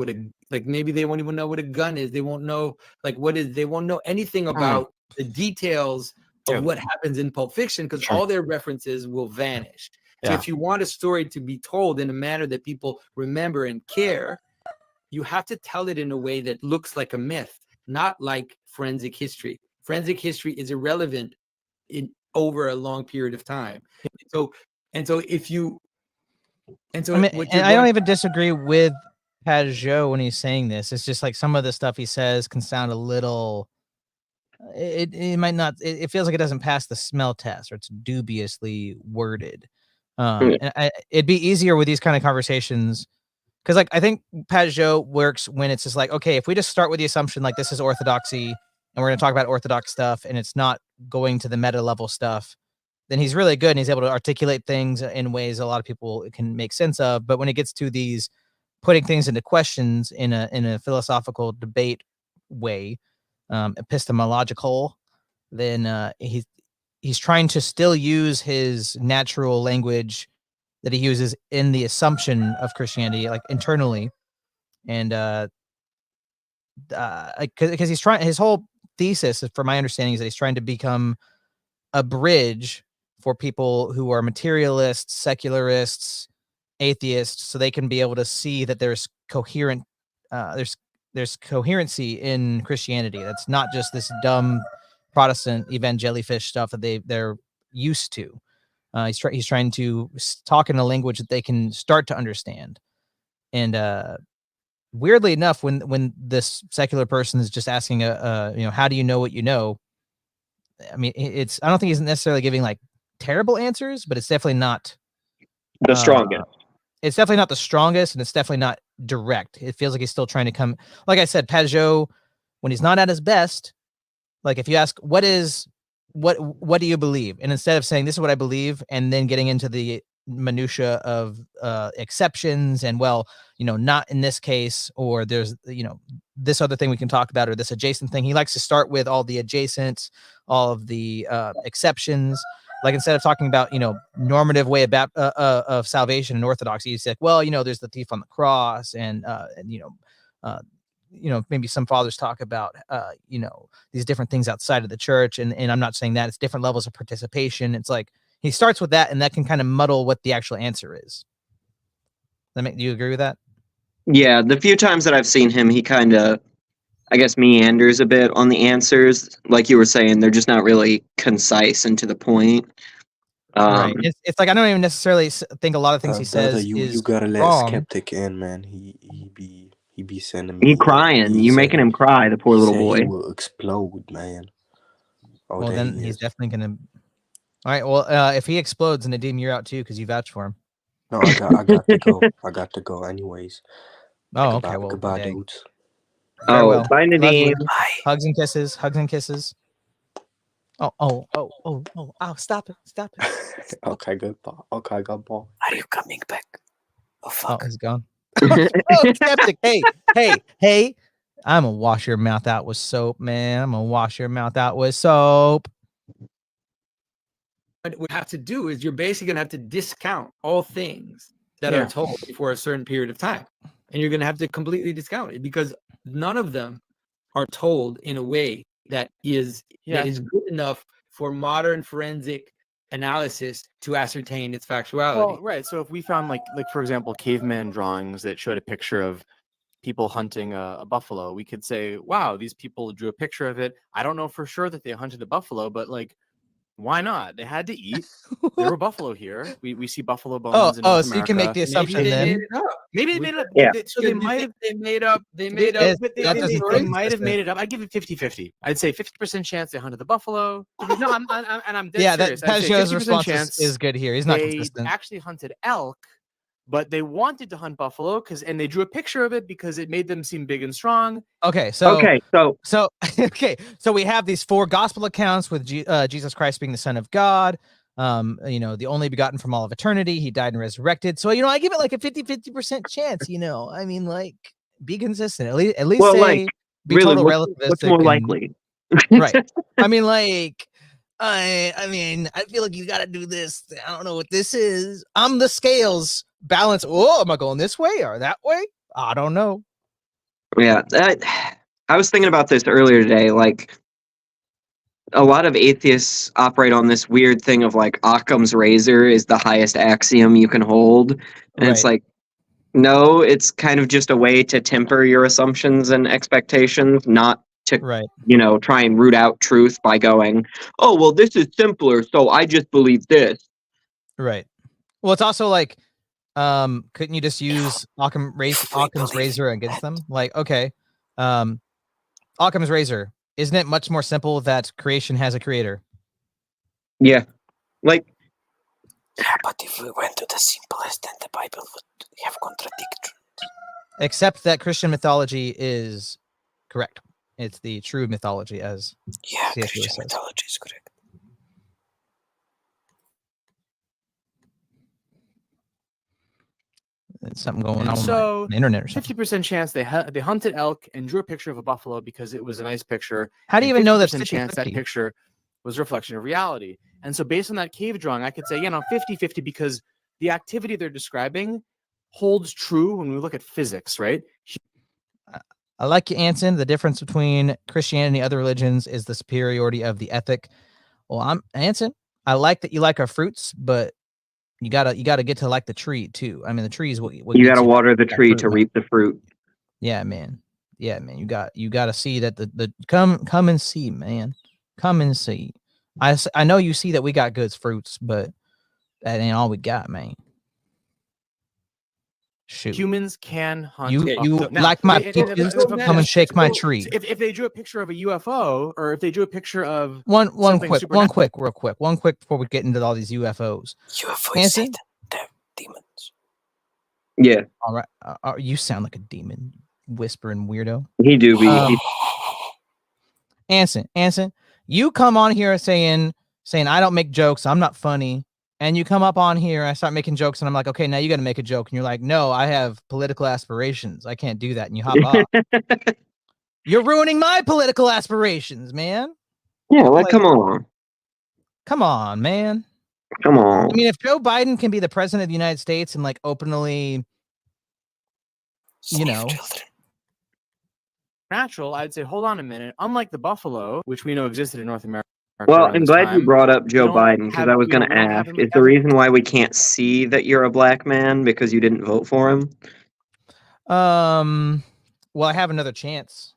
maybe they won't even know what a gun is. They won't know they won't know anything about the details of what happens in Pulp Fiction because all their references will vanish. So if you want a story to be told in a manner that people remember and care, you have to tell it in a way that looks like a myth, not like forensic history. Forensic history is irrelevant over a long period of time. I don't even disagree with Pageau when he's saying this. It's just like some of the stuff he says can sound a little. It might not. It feels like it doesn't pass the smell test, or it's dubiously worded. And it'd be easier with these kind of conversations because, like, I think Pageau works when it's just like, okay, if we just start with the assumption like this is orthodoxy, and we're going to talk about orthodox stuff, and it's not going to the meta level stuff, then he's really good and he's able to articulate things in ways a lot of people can make sense of. But when it gets to these putting things into questions in a philosophical debate way, epistemological, then he's trying to still use his natural language that he uses in the assumption of Christianity, like internally, and because he's trying. His whole thesis, from my understanding, is that he's trying to become a bridge for people who are materialists, secularists, atheists, so they can be able to see that there's coherent. There's coherency in Christianity. That's not just this dumb Protestant evangelifish stuff that they're used to. He's trying to talk in a language that they can start to understand. And weirdly enough, when this secular person is just asking how do you know what you know? I mean, I don't think he's necessarily giving like terrible answers, but it's definitely not the strongest. It's definitely not the strongest, and it's definitely not direct. It feels like he's still trying to come. Like I said, Pageau, when he's not at his best, like if you ask what do you believe, and instead of saying this is what I believe, and then getting into the minutia of exceptions and not in this case, or there's this other thing we can talk about, or this adjacent thing. He likes to start with all the adjacents, all of the exceptions. Like instead of talking about normative way of salvation in Orthodoxy, he's like, there's the thief on the cross, and maybe some fathers talk about these different things outside of the church, and I'm not saying that. It's different levels of participation. It's like he starts with that, and that can kind of muddle what the actual answer is. Do you agree with that? Yeah, the few times that I've seen him, he kind of, I guess, meanders a bit on the answers. Like you were saying, they're just not really concise and to the point. Right. It's like I don't even necessarily think a lot of things he says you gotta let wrong. skeptic in, man. He be sending He me. crying. You making him cry, the poor little boy. He will explode, man. Oh, well, then he's definitely gonna. All right. Well, if he explodes, and Nadim, you're out too because you vouched for him. No, I got to go. I got to go anyways. Oh, goodbye, okay. Well, goodbye, dang. dudes. Farewell. Bye, Nadim. Bye. Hugs and kisses. Hugs and kisses. Oh! Stop it! Okay, goodbye. Okay, goodbye. Are you coming back? Oh fuck! Oh, he's gone. Oh, skeptic! Hey! I'm gonna wash your mouth out with soap, man. I'm gonna wash your mouth out with soap. What we have to do is you're basically going to have to discount all things that are told for a certain period of time. And you're going to have to completely discount it because none of them are told in a way that is good enough for modern forensic analysis to ascertain its factuality. Well, right. So if we found like for example, caveman drawings that showed a picture of people hunting a buffalo, we could say, wow, these people drew a picture of it. I don't know for sure that they hunted a buffalo, but like, why not? They had to eat. There were buffalo here. We see buffalo bones in North so you can make the assumption Maybe then. Maybe they made it up. Yeah. So they might have made up. They might have made it up. I give it 50-50. I'd say 50% chance they hunted the buffalo. No, I'm dead serious. That Pageau's response is good here. He's not consistent. They actually hunted elk, but they wanted to hunt buffalo and they drew a picture of it because it made them seem big and strong. So we have these 4 gospel accounts with Jesus Christ being the Son of God, the only begotten from all of eternity. He died and resurrected. So I give it like a 50% chance. I mean, like, be consistent. At least well, say like, be really, total relativistic. What's more likely? Right. I mean, like. I feel like you got to do this. I don't know what this is. I'm the scales balance. Oh, am I going this way or that way? I don't know. Yeah, I was thinking about this earlier today. Like, a lot of atheists operate on this weird thing of like Occam's razor is the highest axiom you can hold, and it's like, no, it's kind of just a way to temper your assumptions and expectations, not to try and root out truth by going, oh, well, this is simpler, so I just believe this. Right. Well, it's also like, couldn't you just use Occam's razor against them? Like, okay, Occam's razor, isn't it much more simple that creation has a creator? Yeah. Like, but if we went to the simplest, then the Bible would have contradictions. Except that Christian mythology is correct. It's the true mythology, as Christian mythology is correct. There's something going on on the internet or something. 50% chance they hunted elk and drew a picture of a buffalo because it was a nice picture. How do you even know that's 50% chance that picture was a reflection of reality? And so based on that cave drawing, I could say, 50-50 because the activity they're describing holds true when we look at physics, right? I like you, Anson. The difference between Christianity and other religions is the superiority of the ethic. Well, I'm Anson. I like that you like our fruits, but you gotta get to like the tree too. I mean, the tree is what You gets got to water the that tree fruit, to man. reap the fruit. Yeah, man. Yeah, man. You got to see that the come and see, man. Come and see. I know you see that we got good fruits, but that ain't all we got, man. Shoot. Humans can hunt. You buffalo. Now, like my and peaches? that's Come and shake my tree. So if they drew a picture of a UFO, or if they drew a picture of One something quick supernatural- one quick before we get into all these UFOs. UFO Hanson? is Satan. They're demons. Yeah, All right, you sound like a demon, whispering weirdo. he do be. Anson, you come on here saying I don't make jokes, I'm not funny, and you come up on here and I start making jokes, and I'm like, okay, now you got to make a joke, and you're like, no, I have political aspirations, I can't do that, and you hop off. You're ruining my political aspirations, man. Yeah, Like- come on. Come on, man. Come on. I mean, if Joe Biden can be the president of the United States and like openly, Slave know. children. natural, I'd say, hold on a minute. Unlike the buffalo, which we know existed in North America. Well, around I'm this glad you time, brought up Joe don't Biden, because have- I was you know, going to we don't have ask, him is the ever- reason why we can't see that you're a black man because you didn't vote for him? Well, I have another chance.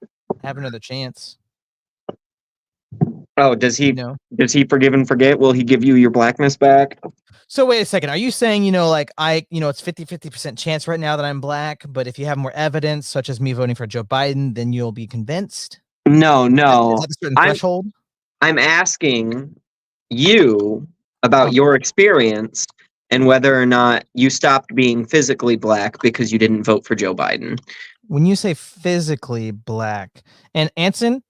Oh, does he You know. does he forgive and forget? Will he give you your blackness back? So wait a second. Are you saying, like it's 50% chance right now that I'm black, but if you have more evidence, such as me voting for Joe Biden, then you'll be convinced? No. Is that a certain I'm- threshold? I'm asking you about Okay. your experience and whether or not you stopped being physically black because you didn't vote for Joe Biden. When you say physically black, and Anson,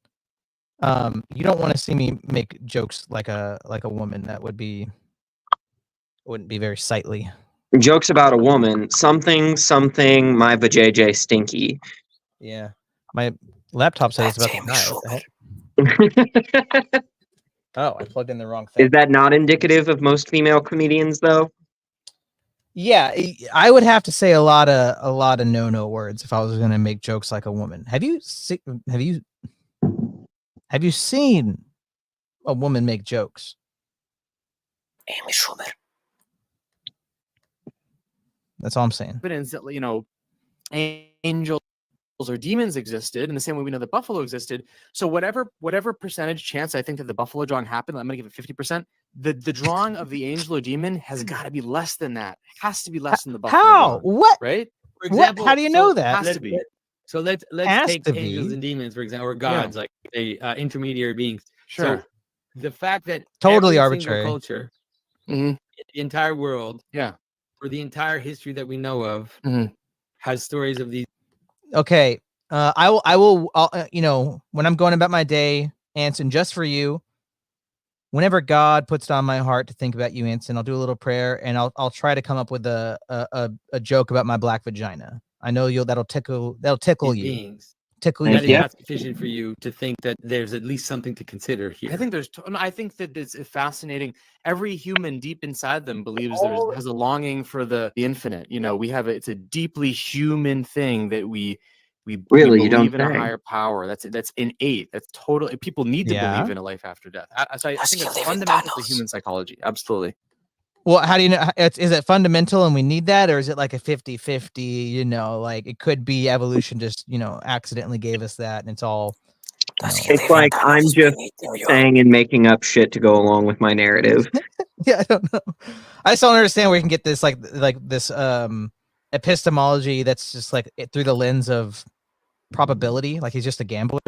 you don't want to see me make jokes like a woman. That wouldn't be very sightly. Jokes about a woman, something, my vajayjay stinky. Yeah, my laptop says it's That's about to Amy die. What the heck? Schumer. Oh, I plugged in the wrong thing. Is that not indicative of most female comedians, though? Yeah, I would have to say a lot of no words if I was going to make jokes like a woman. Have you seen a woman make jokes? Amy Schumer. That's all I'm saying. evidence that angels or demons existed in the same way we know the buffalo existed. So whatever percentage chance I think that the buffalo drawing happened, I'm gonna give it 50%. The drawing of the angel or demon has got to be less than that. It has to be less than the buffalo. How? drawing, What? right? For example, How do you know that? Has to be. So let's Has take to angels be. and demons, for example, or gods, like intermediary beings. Sure. So the fact that Totally every single arbitrary. culture, Mhm. the entire world, Yeah. for the entire history that we know of, Mhm. has stories of these. Okay. I'll, when I'm going about my day, Anson, just for you, whenever God puts it on my heart to think about you, Anson, I'll do a little prayer and I'll try to come up with a joke about my black vagina. I know that'll tickle These you. beings. Tickle That you. is not sufficient for you to think that there's at least something to consider here. I think I think that it's fascinating. Every human deep inside them believes has a longing for the infinite. It's a deeply human thing that we Really, you believe don't in a say. higher power. That's innate. That's totally, people need to believe in a life after death. So I Does think he it's live in fundamental to tunnels? human psychology. Absolutely. Well, how do you know? Is it fundamental and we need that? Or is it like a 50-50, like it could be evolution just, accidentally gave us that and it's all. Does he It's live in like I'm tunnels just beneath New York? saying and making up shit to go along with my narrative. Yeah, I don't know. I just don't understand where you can get this like this epistemology that's just like through the lens of probability, like he's just a gambler.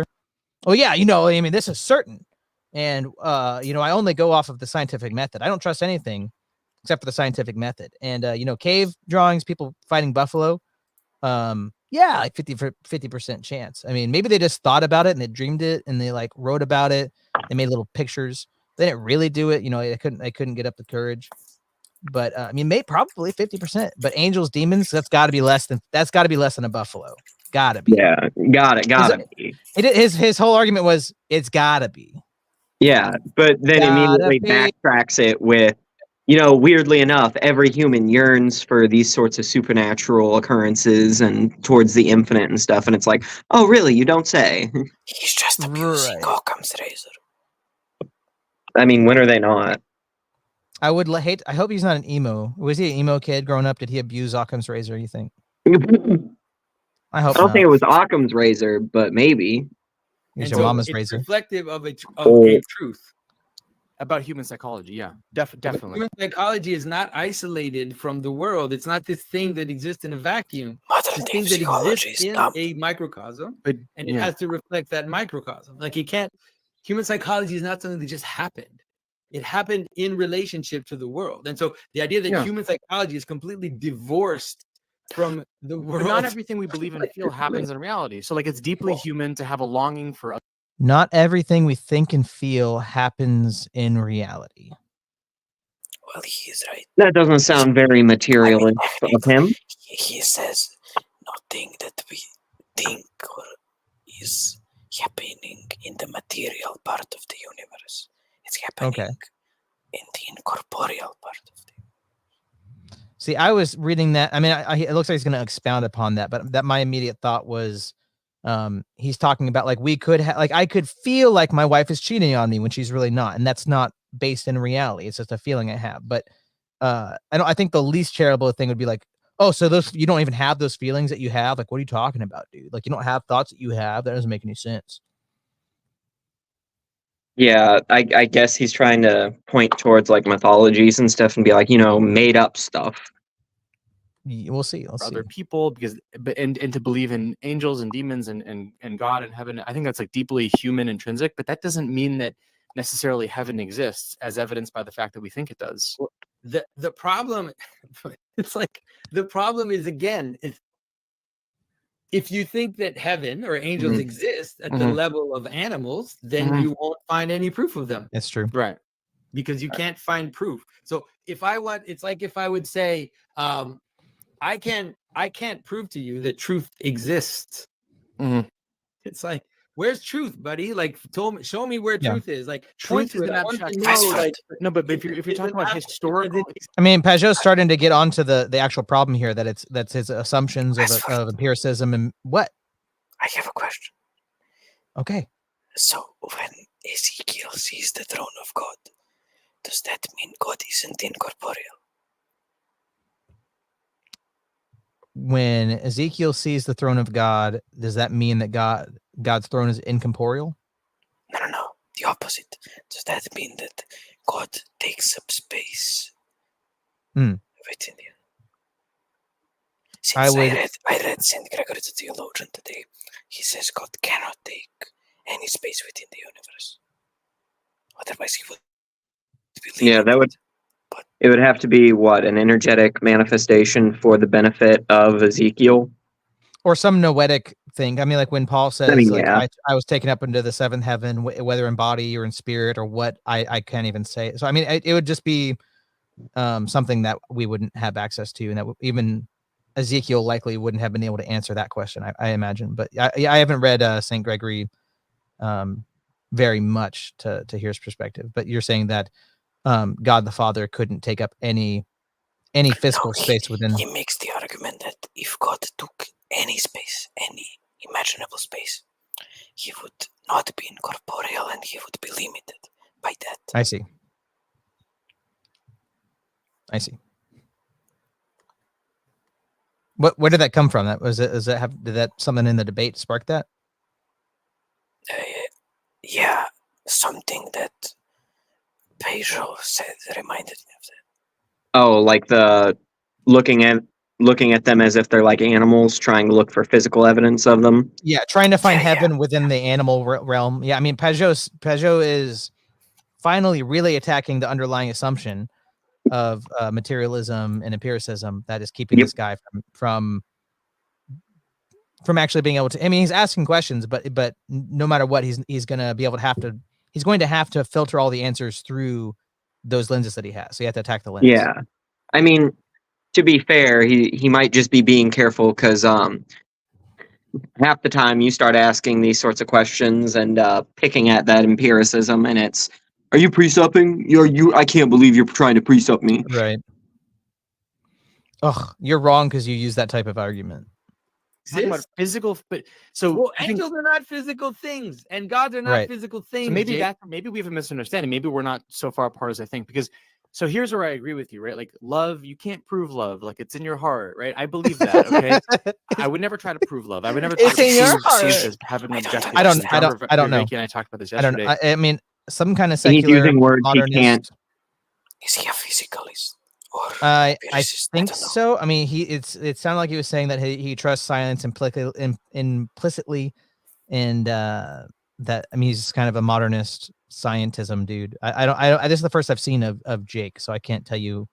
Oh yeah, I mean, this is certain. And I only go off of the scientific method. I don't trust anything except for the scientific method. And cave drawings, people fighting buffalo. Yeah, like 50% chance. I mean, maybe they just thought about it and they dreamed it and they like wrote about it. They made little pictures. They didn't really do it. They couldn't get up the courage. But I mean, probably 50%. But angels, demons, that's got to be less than a buffalo. Gotta be. Yeah, gotta be. His whole argument was it's gotta be. Yeah, but then immediately backtracks it with, weirdly enough, every human yearns for these sorts of supernatural occurrences and towards the infinite and stuff. And it's like, oh, really? You don't say. He's just abusing Right. Occam's razor. I mean, when are they not? I would hate. I hope he's not an emo. Was he an emo kid growing up? Did he abuse Occam's razor? You think? I hope I don't not. think it was Occam's razor, but maybe. He's And your so mama's it's razor. reflective of a Oh. truth. About human psychology. Yeah, definitely. Human psychology is not isolated from the world. It's not this thing that exists in a vacuum. Modern It's day thing that psychology exists is in dumb. a microcosm, But and it yeah. has to reflect that microcosm. Like you can't. Human psychology is not something that just happened. It happened in relationship to the world, and so the idea that Yeah. human psychology is completely divorced from the world. But not everything we believe and feel happens in reality. So like it's deeply human to have a longing for Not everything we think and feel happens in reality. Well, he is right. That doesn't sound very materialist of him. He says nothing that we think or is happening in the material part of the universe. It's happening in the incorporeal part of the See, I was reading that. I mean, it looks like he's going to expound upon that, but that my immediate thought was, he's talking about like we could like I could feel like my wife is cheating on me when she's really not, and that's not based in reality. It's just a feeling I have. But I think the least charitable thing would be like, oh, so those you don't even have those feelings that you have. Like, what are you talking about, dude? Like, you don't have thoughts that you have. That doesn't make any sense. Yeah, I guess he's trying to point towards like mythologies and stuff and be like, made up stuff. We'll see. Let's other see. people and to believe in angels and demons and God and heaven. I think that's like deeply human intrinsic, but that doesn't mean that necessarily heaven exists as evidenced by the fact that we think it does. Well, the problem, it's like the problem is again, if you think that heaven or angels exist at the level of animals, then you won't find any proof of them. It's true, right? Because you can't find proof. So it's like if I would say, I can't prove to you that truth exists. It's like, where's truth, buddy? Like, show me where truth is. Like, Truth is an abstract concept. No, but if you're talking about historical, I mean, Pageau's starting to get onto the actual problem here. That's his assumptions of empiricism and what. I have a question. Okay. So when Ezekiel sees the throne of God, does that mean God isn't incorporeal? When Ezekiel sees the throne of God, does that mean that God's throne is incorporeal? No. The opposite. Does that mean that God takes up space within the? Since I read Saint Gregory the Theologian today, he says God cannot take any space within the universe. Otherwise, he would be Yeah, that would. It would have to be what, an energetic manifestation for the benefit of Ezekiel, or some noetic thing. I mean, like when Paul says, I was taken up into the seventh heaven, whether in body or in spirit or what, I can't even say. So I mean, it would just be something that we wouldn't have access to, and that even Ezekiel likely wouldn't have been able to answer that question, I imagine. But I haven't read Saint Gregory very much to hear his perspective. But you're saying that God the Father couldn't take up any physical space within. He makes the argument that if God took any space, any imaginable space, he would not be incorporeal and he would be limited by that. I see. Where did that come from? Did that something in the debate spark that? Yeah, something that Pageau said reminded me of that. Oh, like the looking at them as if they're like animals, trying to look for physical evidence of them. Yeah, trying to find heaven within the animal realm. Yeah, I mean, Pageau is finally really attacking the underlying assumption of materialism and empiricism that is keeping this guy from actually being able to. I mean, he's asking questions, but no matter what, he's going to be able to he's going to have to filter all the answers through those lenses that he has. So you have to attack the lens. Yeah, I mean, to be fair, he might just be being careful because half the time you start asking these sorts of questions and picking at that empiricism, and it's, are you presupping? I can't believe you're trying to presupp me. Right. Ugh, you're wrong because you use that type of argument. Talking about physical, but so angels are not physical things, and gods are not physical things. So maybe we have a misunderstanding. Maybe we're not so far apart as I think, because So here's where I agree with you, right? Like love, you can't prove love. Like it's in your heart, right? I believe that. Okay. I would never try to prove love. I would never try It's to in your prove heart. truth as having an objective. I don't know. Vervaeke and I talked about this I don't. yesterday. I mean, some kind of He's secular using words he modernist. can't. Is he a physicalist? Or I empiricist? think don't know. so. I mean, it sounded like he was saying that he trusts science implicitly, and that I mean he's kind of a modernist scientism dude. This is the first I've seen of Jake, so I can't tell you.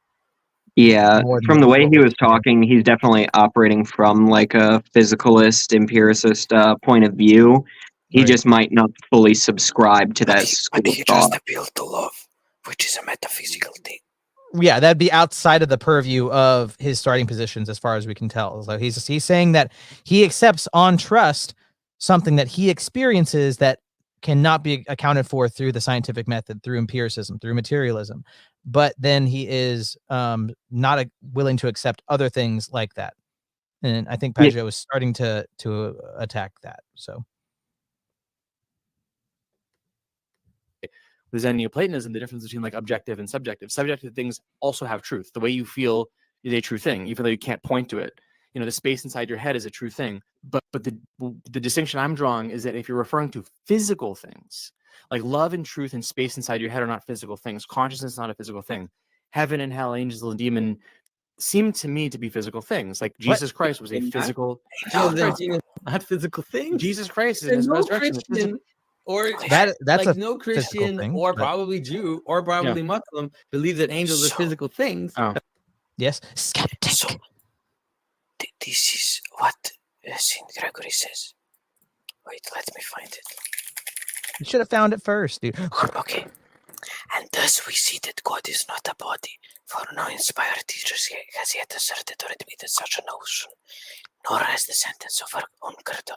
Yeah, More than from the what way he was was there. talking, he's definitely operating from like a physicalist, empiricist point of view. He Right. just might not fully subscribe to that school But of he thought. just appealed to love, which is a metaphysical thing. Yeah, that'd be outside of the purview of his starting positions, as far as we can tell. So he's saying that he accepts on trust something that he experiences that cannot be accounted for through the scientific method, through empiricism, through materialism. But then he is not willing to accept other things like that. And I think Pageau is starting to attack that. So With Zen Neoplatonism, the difference between like objective and subjective. Subjective things also have truth. The way you feel is a true thing, even though you can't point to it. You know, the space inside your head is a true thing. But the distinction I'm drawing is that if you're referring to physical things, like love and truth and space inside your head are not physical things. Consciousness is not a physical thing. Heaven and hell, angels and demon seem to me to be physical things. Like Jesus Christ was a physical. Not physical things. Jesus Christ is in And his no resurrection. Christian or that's like a no physical Christian thing, or but- probably Jew or probably Muslim believe that angels are So- physical things. Oh, yes, skeptic. So, this is what St. Gregory says. Wait, let me find it. You should have found it first, dude. Okay. And thus we see that God is not a body, for no inspired teacher has yet asserted or admitted such a notion, nor has the sentence of our own court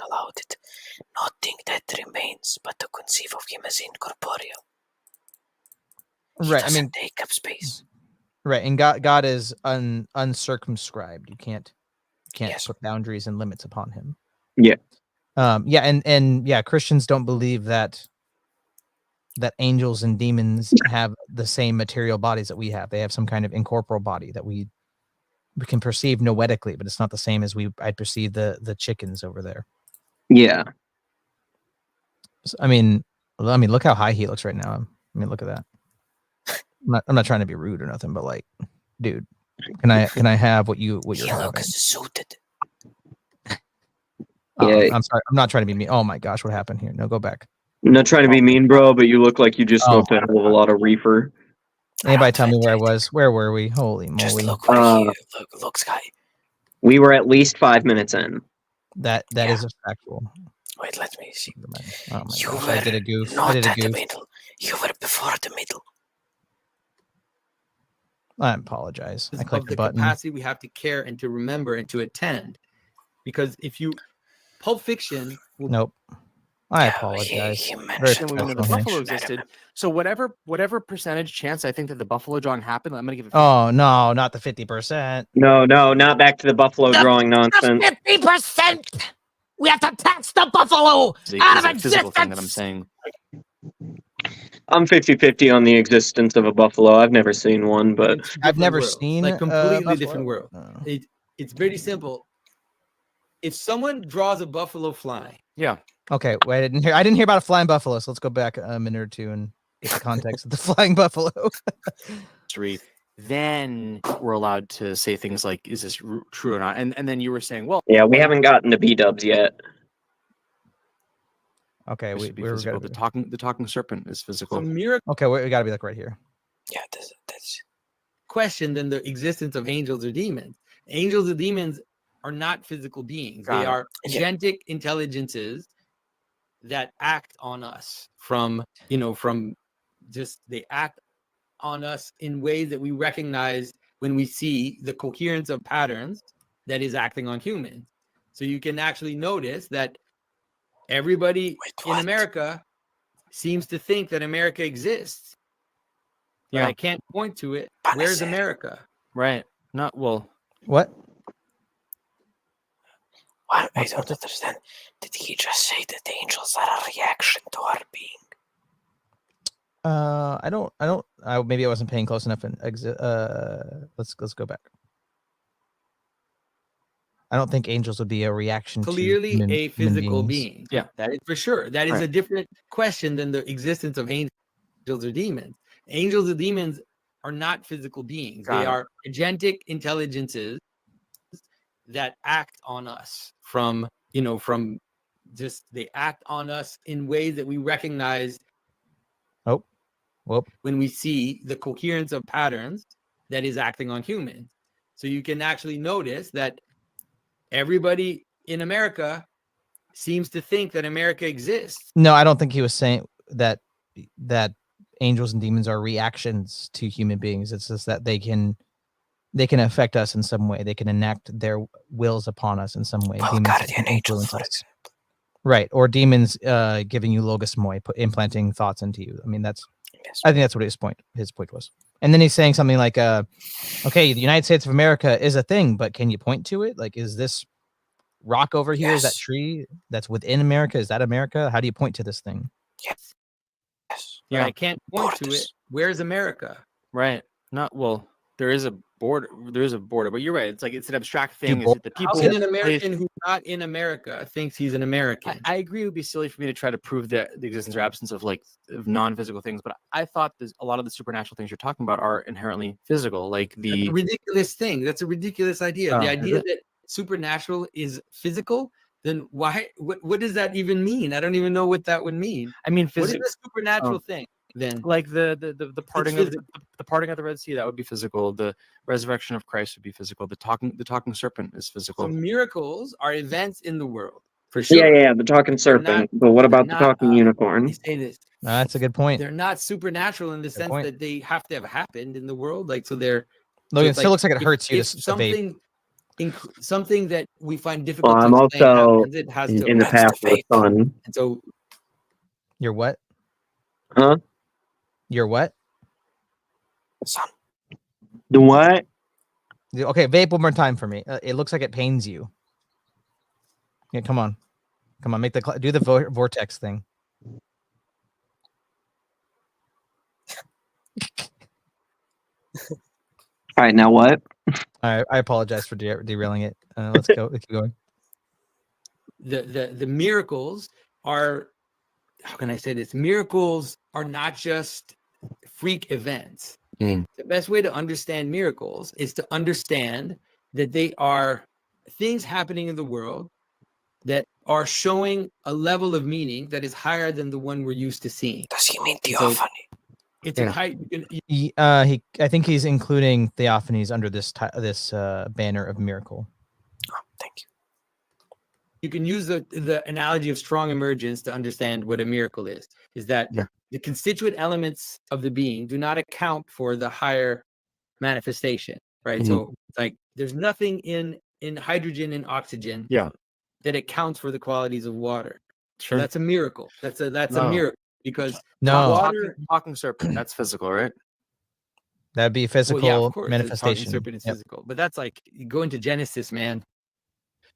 allowed it. Nothing that remains but to conceive of him as incorporeal. He Right, I doesn't mean, take up space. right, and God is uncircumscribed. You can't Yes. put boundaries and limits upon him. Yeah. Yeah, and yeah, Christians don't believe that angels and demons have the same material bodies that we have. They have some kind of incorporeal body that we can perceive noetically, but it's not the same as I'd perceive the chickens over there. Yeah. I mean, look how high he looks right now. I mean, look at that. I'm not trying to be rude or nothing, but like, dude, can I have what you're He having? looks suited. Yeah. I'm sorry. I'm not trying to be mean. Oh my gosh, what happened here? No, go back. I'm not trying to be mean, bro, but you look like you just Oh. smoked a hell of a lot of reefer. Anybody tell me where I was? Where were we? Holy moly! Just look where he looks, guy. We were at least 5 minutes in. That Yeah. is a factual. Wait, let me see. Oh my You gosh, were I did a goof. not I did a at the goof. middle. You were before the middle. I apologize. I Of clicked the the button. capacity we have to care and to remember and to attend. Because if you Pulp Fiction will Nope. I Yeah, apologize. He Very mentioned then we know the professional. buffalo existed. So whatever percentage chance I think that the buffalo drawing happened, I'm gonna give it. Oh no, not the 50%. No, not back to the buffalo drawing nonsense. 50%! We have to tax the buffalo out of It's a physical thing that I'm existence! saying. I'm 50-50 on the existence of a buffalo. I've never seen one, but it's I've different never worlds, seen like completely buffalo. different world. Oh. It's very simple. If someone draws a buffalo flying, Yeah. Okay, wait. I didn't hear about a flying buffalo. So let's go back a minute or two and get the context of the flying buffalo. History, then we're allowed to say things like, "Is this true or not?" And then you were saying, "Well, yeah, we haven't gotten to B-dubs yet. Okay, it we should be we're physical." gonna, The talking serpent is so physical. miracle okay, we gotta be like right here. Yeah, that's question than the existence of angels or demons. Angels or demons are not physical beings. Got They it. are Yeah. agentic intelligences that act on us from just they act on us in ways that we recognize when we see the coherence of patterns that is acting on humans. So you can actually notice that everybody Wait, in what? America seems to think that America exists. But Yeah. I can't point to it. Panacea. Where's America? Right. Not well. What? Well, I don't understand. Did he just say that the angels are a reaction to our being? I don't. Maybe I wasn't paying close enough. And let's go back. I don't think angels would be a reaction Clearly to a physical beings. being. Yeah. That is for sure. That is a different question than the existence of angels or demons. Angels or demons are not physical beings. They are agentic intelligences that act on us from just they act on us in ways that we recognize when we see the coherence of patterns that is acting on humans. So you can actually notice that everybody in America seems to think that America exists. No, I don't think he was saying that angels and demons are reactions to human beings. It's just that they can affect us in some way. They can enact their wills upon us in some way. Well, guardian angel, for example. Right, or demons giving you logos moi, implanting thoughts into you. I mean, I think that's what his point was. And then he's saying something like, okay, the United States of America is a thing, but can you point to it? Like, is this rock over here? Is that tree that's within America? Is that America? How do you point to this thing? Yes. Yeah, I can't point to it. Where's America? Right. There is a border. But you're right. It's like it's an abstract thing. Is it the people? How can an American who's not in America thinks he's an American? I agree. It would be silly for me to try to prove the existence or absence of non-physical things. But I thought a lot of the supernatural things you're talking about are inherently physical. Like That's a ridiculous thing. That's a ridiculous idea. The idea that supernatural is physical. Then why? What does that even mean? I don't even know what that would mean. I mean, what is a supernatural thing? Then like the parting of the parting of the Red Sea, that would be physical. The resurrection of Christ would be physical. The talking serpent is physical. So miracles are events in the world for sure. Yeah, the talking serpent. But what about the talking unicorn? Let me say this. That's a good point. They're not supernatural in the sense that they have to have happened in the world. Like, so they're. Logan, it still looks like it hurts you. Something that we find difficult. Well, I'm also in the path of the sun. And so, you're what? Huh? You're what? Son. The what? Okay, vape one more time for me. It looks like it pains you. Yeah, come on, make do the vortex thing. All right, now what? I apologize for derailing it. Let's go. Let's keep going. The miracles are, how can I say this? Miracles are not just freak events. The best way to understand miracles is to understand that they are things happening in the world that are showing a level of meaning that is higher than the one we're used to seeing. Does he mean theophany? It's a high. I think he's including theophanies under this banner of miracle. Oh, thank you. You can use the analogy of strong emergence to understand what a miracle is. Is that the constituent elements of the being do not account for the higher manifestation, right? So like there's nothing in hydrogen and oxygen that accounts for the qualities of water. Sure. So that's a miracle. That's a miracle because talking serpent, that's physical, right? That'd be physical manifestation. Talking serpent is physical, but that's like you go into Genesis, man.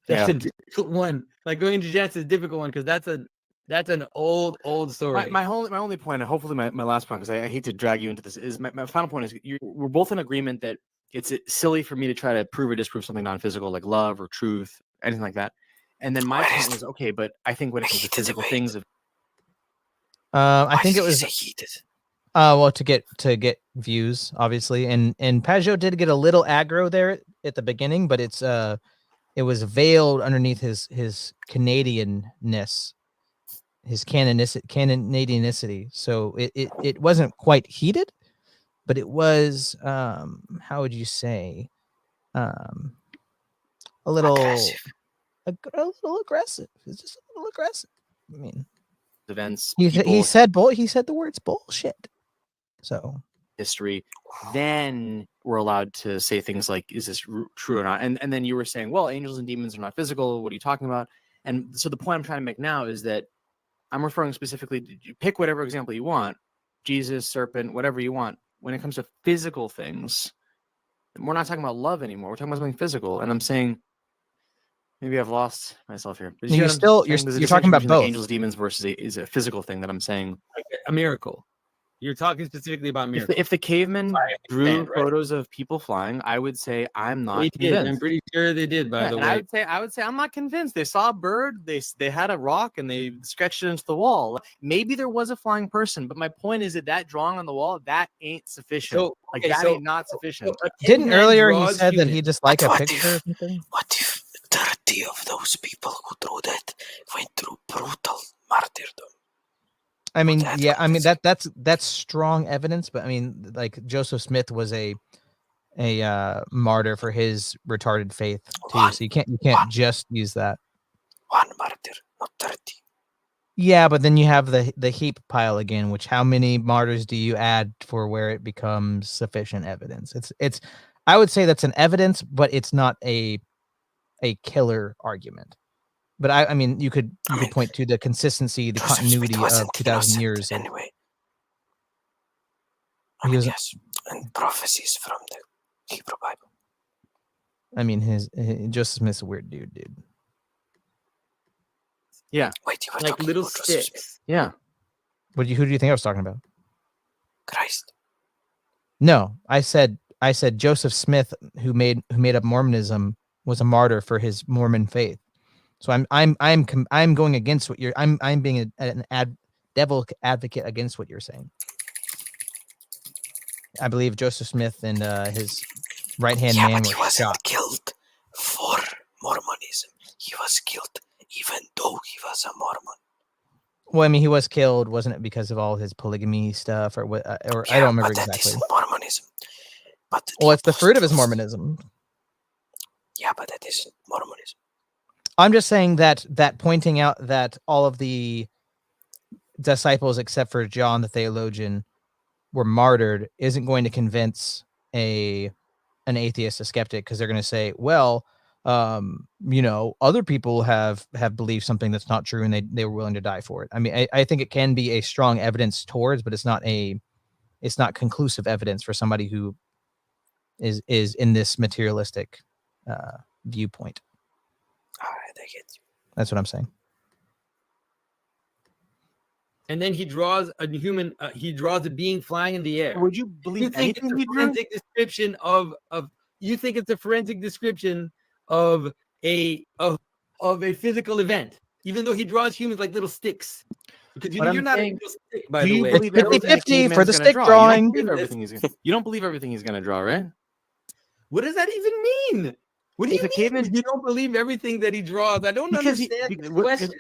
That's a difficult one. Like going into Genesis is a difficult one because that's an old story. My only point, and hopefully my last point, because I hate to drag you into this, is my final point is we're both in agreement that it's silly for me to try to prove or disprove something non-physical like love or truth, anything like that. And then my point was, okay, but I think when it comes to physical things, I think it was heated. Well, to get views, obviously, and Pageau did get a little aggro there at the beginning, but it was veiled underneath his Canadianness, his Canadianicity. So it wasn't quite heated, but it was how would you say a little aggressive. A little aggressive. It's just a little aggressive. I mean, events. He said the words bullshit. So history. Then we're allowed to say things like, "Is this true or not?" And then you were saying, "Well, angels and demons are not physical. What are you talking about?" And so the point I'm trying to make now is that I'm referring specifically. You pick whatever example you want, Jesus, serpent, whatever you want. When it comes to physical things, we're not talking about love anymore. We're talking about something physical. And I'm saying, maybe I've lost myself here. But you're talking about both angels, demons versus is a physical thing that I'm saying. Like a miracle. You're talking specifically about miracles. If the cavemen drew understand, right? photos of people flying, I would say I'm not They did. convinced. I'm pretty sure they did. By Yeah, the and way, I would say I'm not convinced. They saw a bird, they had a rock, and they sketched it into the wall. Maybe there was a flying person, but my point is that drawing on the wall, that ain't sufficient. So, Like okay, that so- ain't not sufficient. a Didn't caveman earlier he draws said that he humans. just like a What picture or if- something? What if 30 of those people who drew that went through brutal martyrdom? I mean, that's yeah, what I mean this- that's strong evidence, but I mean, like Joseph Smith was a martyr for his retarded faith too, One. so you can't just use that. One martyr, not 30. Yeah, but then you have the heap pile again, which how many martyrs do you add for where it becomes sufficient evidence? It's I would say that's an evidence, but it's not a killer argument. But I mean, you could point to the consistency, the Joseph continuity Smith wasn't of 2,000 innocent years. anyway. He was- Yes, and prophecies from the Hebrew Bible. I mean, his Joseph Smith's a weird dude. Wait, you were like talking little about Joseph Smith? sticks. Yeah. Who do you think I was talking about? Christ. No, I said Joseph Smith, who made up Mormonism, was a martyr for his Mormon faith. So I'm going against what you're. I'm being an devil advocate against what you're saying. I believe Joseph Smith and his right hand Yeah, man but were he wasn't shot. killed for Mormonism. He was killed even though he was a Mormon. Well, I mean, he was killed, wasn't it, because of all his polygamy stuff, or what? Or I Yeah, don't remember but that exactly. isn't Mormonism. But Well, it's the fruit of his apostles- Mormonism. Yeah, but that isn't Mormonism. I'm just saying that pointing out that all of the disciples, except for John the theologian, were martyred isn't going to convince an atheist, a skeptic, because they're going to say, well, other people have believed something that's not true, and they were willing to die for it. I mean, I think it can be a strong evidence towards, but it's not conclusive evidence for somebody who is in this materialistic viewpoint. All right, I get you. That's what I'm saying. And then he draws a human. He draws a being flying in the air. Would you You believe think it's anything a he drew? forensic description of? You think it's a forensic description of a physical event, even though he draws humans like little sticks. Because But I'm you're not a saying, little stick, by Do the you way. believe It's everything 50-50 a caveman's for the gonna stick draw? drawing. You don't believe everything he's gonna draw, right? What does that even mean? What do If you a mean? caveman- You don't believe everything that he draws? I don't understand the question.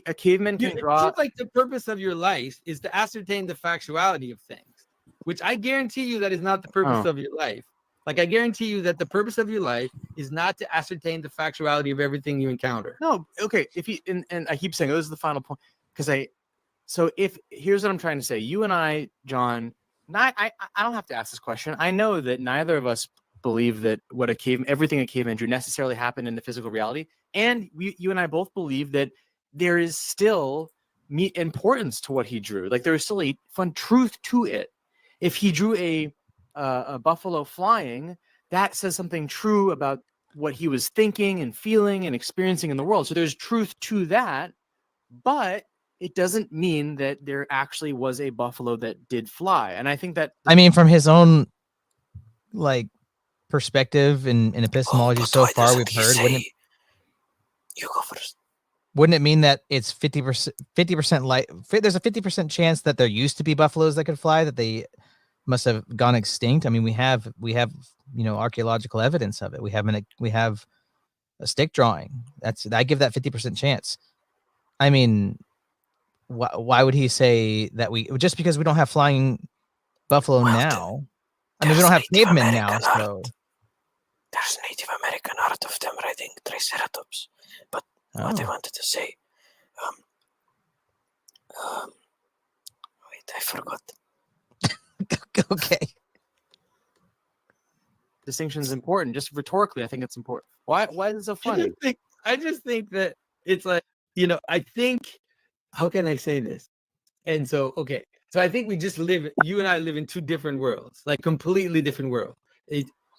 A caveman can It draw. seems like the purpose of your life is to ascertain the factuality of things, which I guarantee you that is not the purpose Oh. of your life. Like I guarantee you that the purpose of your life is not to ascertain the factuality of everything you encounter. No, okay. If you and I keep saying this is the final point because here's what I'm trying to say. You and I, John, I don't have to ask this question. I know that neither of us believe that everything a caveman drew necessarily happened in the physical reality, and you and I both believe that there is still importance to what he drew. Like there is still a fun truth to it. If he drew a buffalo flying, that says something true about what he was thinking and feeling and experiencing in the world. So there's truth to that, but it doesn't mean that there actually was a buffalo that did fly. And I think that I mean, from his own perspective in epistemology but so why far doesn't we've he heard, say- You go first. wouldn't it mean that it's 50% there's a 50% chance that there used to be buffaloes that could fly, that they must have gone extinct? I mean, we have archaeological evidence of it. We have a stick drawing. I give that 50% chance. I mean, why would he say that just because we don't have flying buffalo Well, now? I mean, we there's don't have Native cavemen now, American so art. There's Native American art of them riding Triceratops. But what I wanted to say, wait, I forgot. okay. distinction is important. Just rhetorically, I think it's important. Why is it so funny? I just think that it's like, I think, how can I say this? And so, okay. So I think you and I live in two different worlds, like completely different worlds.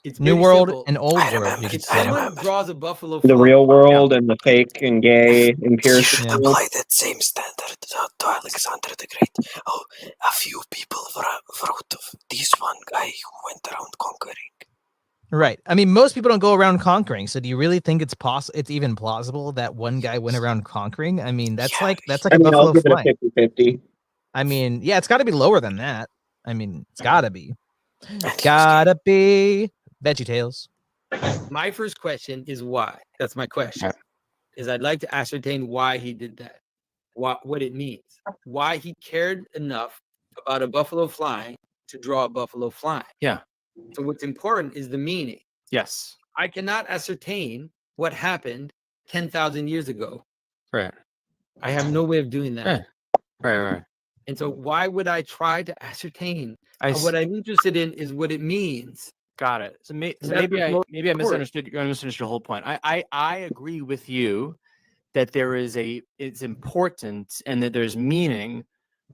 It's New very World simple. and Old I World. remember You could If say. someone draws a buffalo The fly, real world and the fake and gay You empirical should Yeah. world. apply that same standard to Alexander the Great. Oh, a few people wrote of this one guy who went around conquering. Right. I mean, most people don't go around conquering. So do you really think it's possible? It's even plausible that one guy went around conquering? I mean, that's Yeah, like I a mean, I'll buffalo give it a flying. 50-50. I mean, yeah, it's got to be lower than that. I mean, it's got to be. and he was Gotta be. Veggie Tales. my first question is why. That's my question. Is I'd like to ascertain why he did that, what it means, why he cared enough about a buffalo flying to draw a buffalo flying. Yeah. So what's important is the meaning. Yes. I cannot ascertain what happened 10,000 years ago. Right. I have no way of doing that. Right. And so why would I try to ascertain? I What I'm interested in is what it means. got it. So, And that's maybe what's I most maybe I important. misunderstood your whole point. I agree with you that it's important and that there's meaning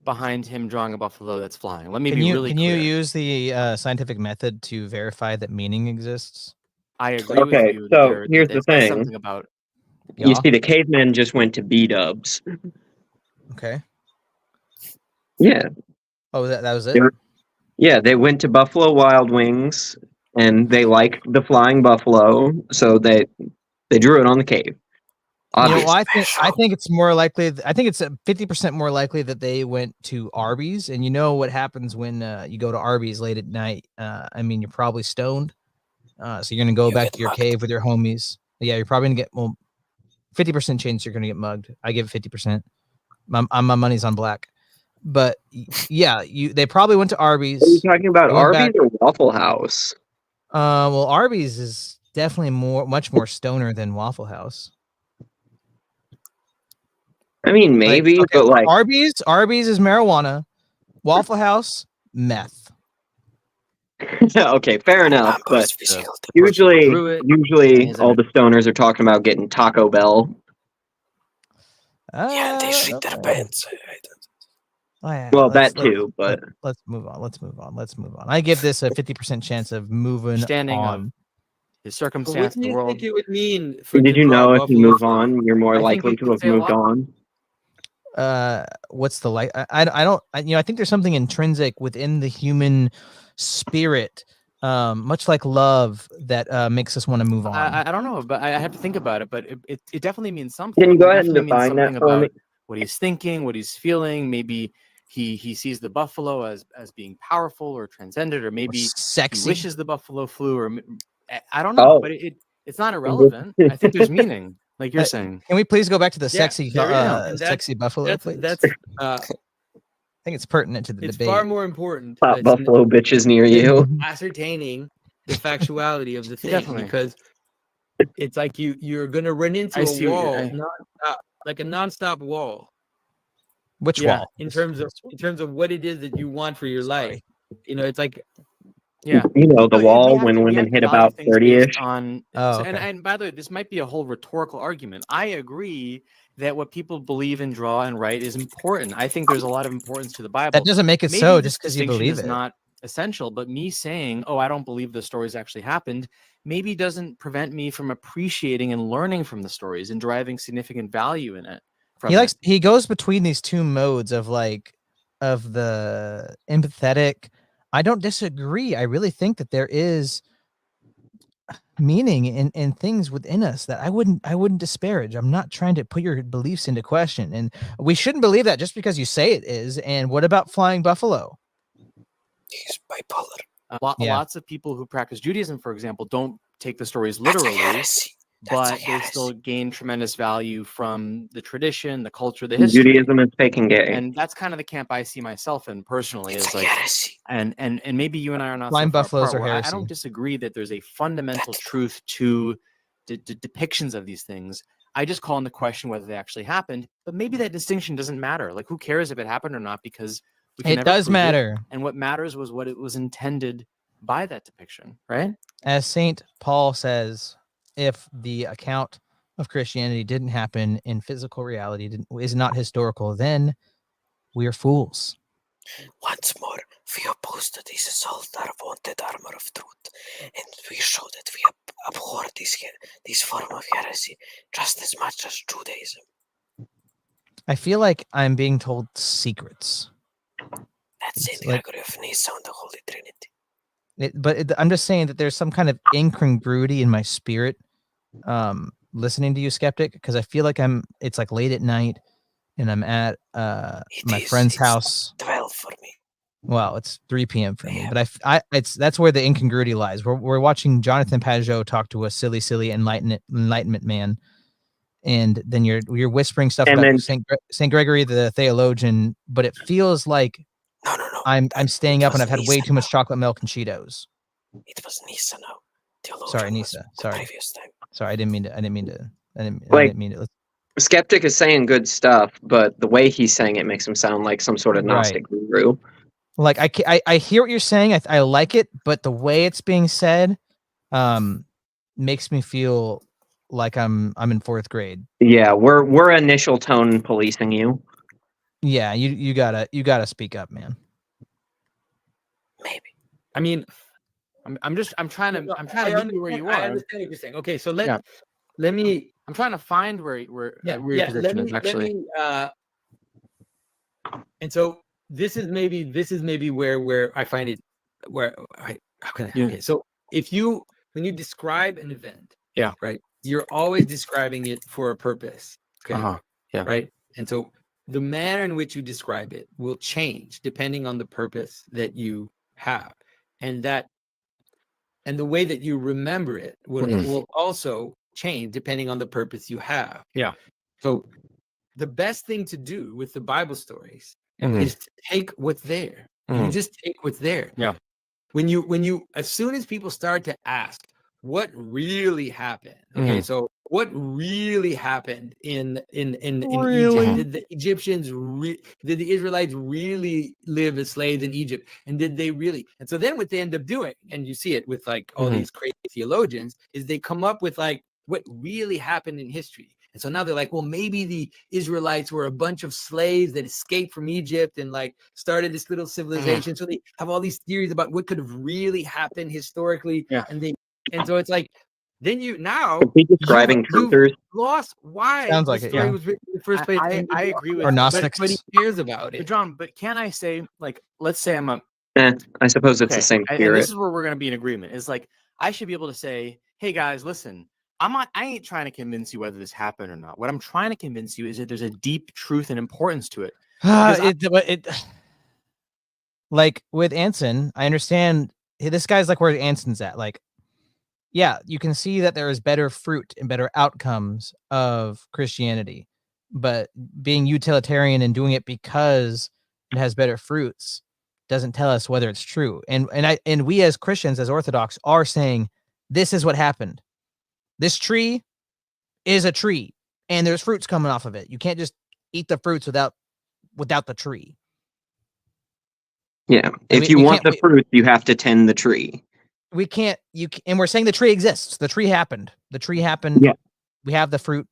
behind him drawing a buffalo that's flying. Let me Can be you really can clear. you use the scientific method to verify that meaning exists? I agree with Okay, you. so here's that the it says thing. something about You Yeah. see, the cavemen just went to B-dubs. Okay. Yeah. Oh, that was it. They were- Yeah, they went to Buffalo Wild Wings, and they liked the flying buffalo, so they drew it on the cave. Obviously. Well, I think it's more likely. I think it's 50% more likely that they went to Arby's, and you know what happens when you go to Arby's late at night. I mean, you're probably stoned, so you're gonna go You back get to your mugged. cave with your homies. Yeah, you're probably gonna get 50% chance you're gonna get mugged. I give it 50%. My money's on black, but yeah, they probably went to Arby's. Are you talking about They went Arby's back. or Waffle House? Well, Arby's is definitely much more stoner than Waffle House. I mean, maybe, okay, but like, Arby's is marijuana. Waffle House, meth. okay, fair enough. Remember But physical usually Isn't all it? the stoners are talking about getting Taco Bell. Yeah, they shit their pants. Oh, yeah, Well, that too, but let's move on. Let's move on. I give this a 50% chance of moving understanding on. of his But circumstance, what do the you world. think it would mean did to you draw know a if you buffalo move fly? on, you're more I think likely it to could have say a moved lot. on? What's the like? I don't. I think there's something intrinsic within the human spirit, much like love, that makes us want to move on. I don't know, but I have to think about it. But it definitely means something. Can you It go ahead and definitely means define that something for me? about what he's thinking, what he's feeling. Maybe he sees the buffalo as being powerful or transcendent, or maybe he Sexy. wishes the buffalo flew, or I don't know. Oh. But it's not irrelevant. I think there's meaning, like you're saying. Can we please go back to the Yeah, sexy, there is, and sexy buffalo? Please? that's I think it's pertinent to the it's debate. far more important Top buffalo bitches near you. ascertaining the factuality of the thing, Definitely. because it's like you're gonna run into I a see what wall, you're- like a nonstop wall, Which Yeah. wall? in terms of what it is that you want for your life. You know, it's like Yeah. You know, the No, wall we have when to- we women have to hit value about things 30-ish. based on. Oh, So- okay. and by the way, this might be a whole rhetorical argument. I agree that what people believe and draw and write is important. I think there's a lot of importance to the Bible. That doesn't make it Maybe so this just because you distinction believe is it. not essential, but me saying, "Oh, I don't believe the stories actually happened," maybe doesn't prevent me from appreciating and learning from the stories and deriving significant value in it. He goes between these two modes of the empathetic. I don't disagree. I really think that there is meaning in things within us that I wouldn't disparage. I'm not trying to put your beliefs into question, and we shouldn't believe that just because you say it is. And what about flying buffalo? He's bipolar. Lots of people who practice Judaism, for example, don't take the stories That's a literally, heresy. That's a but they heresy. still gain tremendous value from the tradition, the culture, the history. Judaism is fake and gay. And that's kind of the camp I see myself in personally. It's Is a like, heresy. and maybe you and I are not Flying so far buffaloes apart, are where I heresy. don't disagree that there's a fundamental truth to depictions of these things. I just call into question whether they actually happened. But maybe that distinction doesn't matter. Like, who cares if it happened or not? Because we can It never does prove it. matter. And what matters was what it was intended by that depiction, right? As Saint Paul says, if the account of Christianity didn't happen in physical reality, is not historical, then we are fools. Once more, We oppose to this assault our wanted armor of truth, and we show that we abhor this form of heresy just as much as Judaism. I feel like I'm being told secrets. That's Saint like- Gregory of Nyssa and the Holy Trinity. I'm just saying that there's some kind of incongruity in my spirit listening to you, Skeptic, because I feel like it's like late at night and I'm at my friend's house. 12 for me. Well, it's 3 p.m. for me, Yeah. but that's where the incongruity lies. We're watching Jonathan Pageau talk to a silly enlightenment man, and then you're whispering stuff And about then- Saint Gregory the theologian, but it feels like No. I'm staying it up and was I've had Nyssa way too much now. chocolate milk and Cheetos. It was Nyssa now. Theologian Sorry, was Nyssa. the Sorry. previous time. Sorry, I didn't mean to. I didn't mean to. Skeptic is saying good stuff, but the way he's saying it makes him sound like some sort of Gnostic guru. Like I hear what you're saying. I like it, but the way it's being said, makes me feel like I'm in 4th grade. Yeah, we're initial tone policing you. Yeah, you gotta speak up, man. Maybe. I mean, I'm trying to meet you where you I are. understand what you're saying. Okay, so Yeah. let me I'm trying to find where your position is actually. And so this is maybe where I find it okay. So when you describe an event, Yeah. right, you're always describing it for a purpose. Okay. Yeah. Right. And so the manner in which you describe it will change depending on the purpose that you have. And the way that you remember it will also change depending on the purpose you have. Yeah. So the best thing to do with the Bible stories Mhm. is to take what's there. You Mhm. just take what's there. Yeah. When you as soon as people start to ask what really happened, okay, so what really happened in Egypt? Did the Egyptians did the Israelites really live as slaves in Egypt? And did they really? And so then what they end up doing, and you see it with like all these crazy theologians, is they come up with like what really happened in history. And so now they're like, well, maybe the Israelites were a bunch of slaves that escaped from Egypt and like started this little civilization. So they have all these theories about what could have really happened historically. Yeah. And so it's like, then Is he describing you've truthers? lost why Sounds like the it, story yeah. was written in the first place. I agree with Or that. Gnostics. But he cares about But it. John, but can I say, like, let's say I'm a I suppose it's the same and spirit. this is where we're going to be in agreement. Is like I should be able to say, "Hey guys, listen, I ain't trying to convince you whether this happened or not. What I'm trying to convince you is that there's a deep truth and importance to it." Like with Anson, I understand this guy's like where Anson's at. Like, yeah, you can see that there is better fruit and better outcomes of Christianity, but being utilitarian and doing it because it has better fruits doesn't tell us whether it's true. And we as Christians, as Orthodox, are saying this is what happened. This tree is a tree, and there's fruits coming off of it. You can't just eat the fruits without the tree. Yeah. If you want the fruit, you have to tend the tree. We can't. And we're saying the tree exists. The tree happened. Yeah. We have the fruit,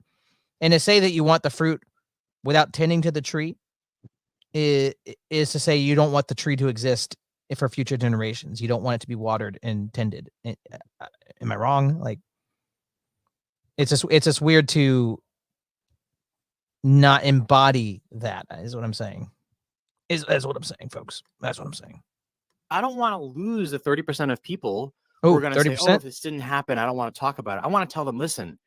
and to say that you want the fruit without tending to the tree is to say you don't want the tree to exist for future generations. You don't want it to be watered and tended. Am I wrong? Like, it's just weird to not embody that. Is what I'm saying. Is what I'm saying, folks. That's what I'm saying. I don't want to lose the 30% of people who are going to say, "Oh, if this didn't happen, I don't want to talk about it." I want to tell them, "Listen,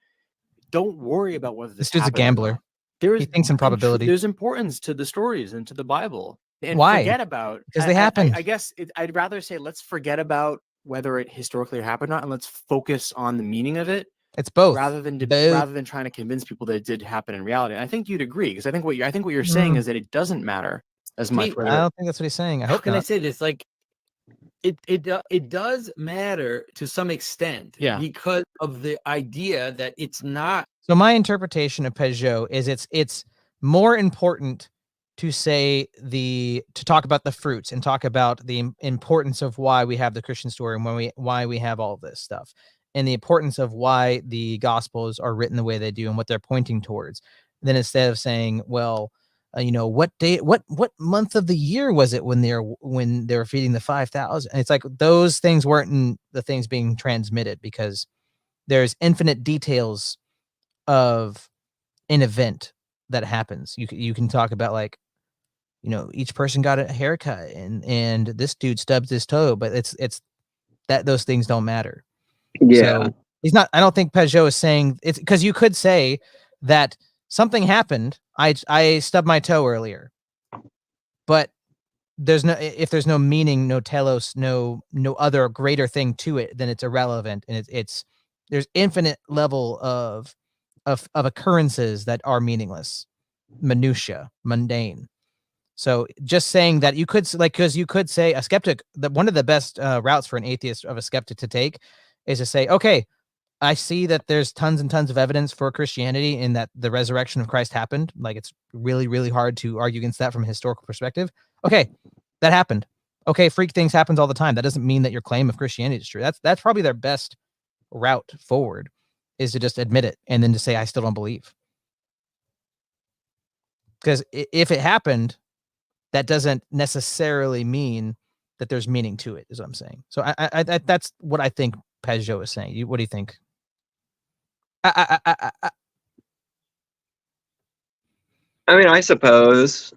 don't worry about whether this dude's a gambler. He thinks in probability. There's importance to the stories and to the Bible. And why? Forget about because they happened. I guess I'd rather say let's forget about whether it historically happened or not, and let's focus on the meaning of it. It's both, rather than trying to convince people that it did happen in reality. And I think you'd agree, because I think what you're saying is that it doesn't matter as much. I don't think that's what he's saying. How can I say this? Like, it does matter to some extent, because of the idea that it's not. So my interpretation of Pageau is it's more important to talk about the fruits and talk about the importance of why we have the Christian story and why we have all of this stuff, and the importance of why the Gospels are written the way they do and what they're pointing towards. Then instead of saying, well, what day, what month of the year was it when they were feeding the 5,000? And it's like those things weren't in the things being transmitted, because there's infinite details of an event that happens. You can talk about, like, each person got a haircut, and this dude stubbed his toe, but it's that those things don't matter. Yeah. So I don't think Pageau is saying it's, because you could say that something happened. I stubbed my toe earlier, but if there's no meaning, no telos, no other greater thing to it, then it's irrelevant. And there's infinite level of occurrences that are meaningless, minutia, mundane. So just saying that, you could, like, because you could say a skeptic, that one of the best routes for an atheist of a skeptic to take is to say, okay, I see that there's tons and tons of evidence for Christianity in that the resurrection of Christ happened. Like, it's really, really hard to argue against that from a historical perspective. Okay, that happened. Okay, freak things happens all the time. That doesn't mean that your claim of Christianity is true. That's probably their best route forward, is to just admit it and then to say, I still don't believe. Because if it happened, that doesn't necessarily mean that there's meaning to it, is what I'm saying. So I that's what I think Pageau is saying. What do you think? I mean, I suppose.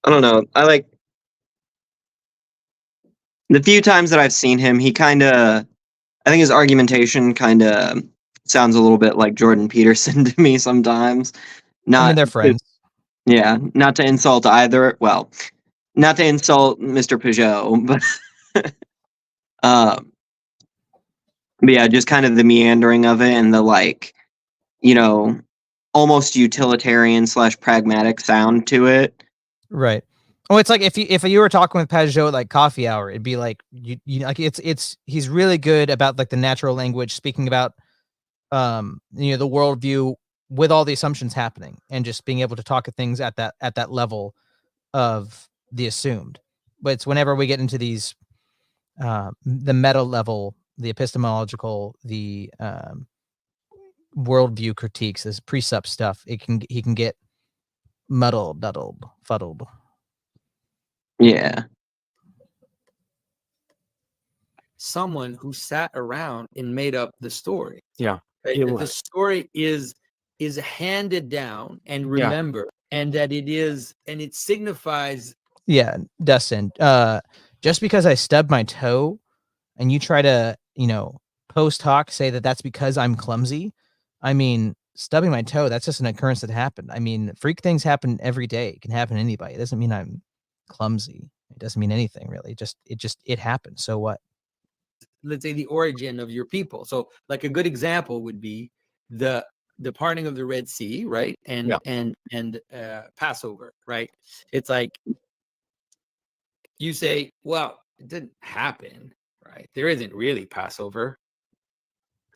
I don't know. I the few times that I've seen him, I think his argumentation kind of sounds a little bit like Jordan Peterson to me sometimes. I mean, they're friends. Yeah, not to insult either. Well, not to insult Mr. Pageau, but yeah, just kind of the meandering of it and the, like, almost utilitarian / pragmatic sound to it. Right. Oh, it's like if you were talking with Pageau at, like, coffee hour, it'd be like, like, he's really good about, like, the natural language, speaking about the worldview with all the assumptions happening, and just being able to talk at things at that level of the assumed. But it's whenever we get into these the meta level, the epistemological, the worldview critiques, this precept stuff, he can get muddled, fuddled. Yeah. Someone who sat around and made up the story. Yeah. Right? That the story is handed down and remembered, and that it signifies. Yeah, Dustin. Just because I stubbed my toe, and you try to, post hoc say that that's because I'm clumsy. I mean, stubbing my toe, that's just an occurrence that happened. I mean, freak things happen every day. It can happen to anybody. It doesn't mean I'm clumsy. It doesn't mean anything, really. It happened. So what? Let's say the origin of your people. So, like, a good example would be the parting of the Red Sea, right? And Passover, right? It's like, you say, well, it didn't happen, right? There isn't really Passover.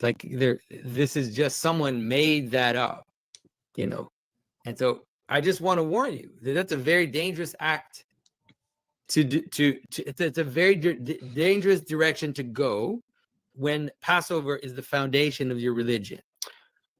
Like, this is just someone made that up, And so I just want to warn you that that's a very dangerous act it's a very dangerous direction to go when Passover is the foundation of your religion.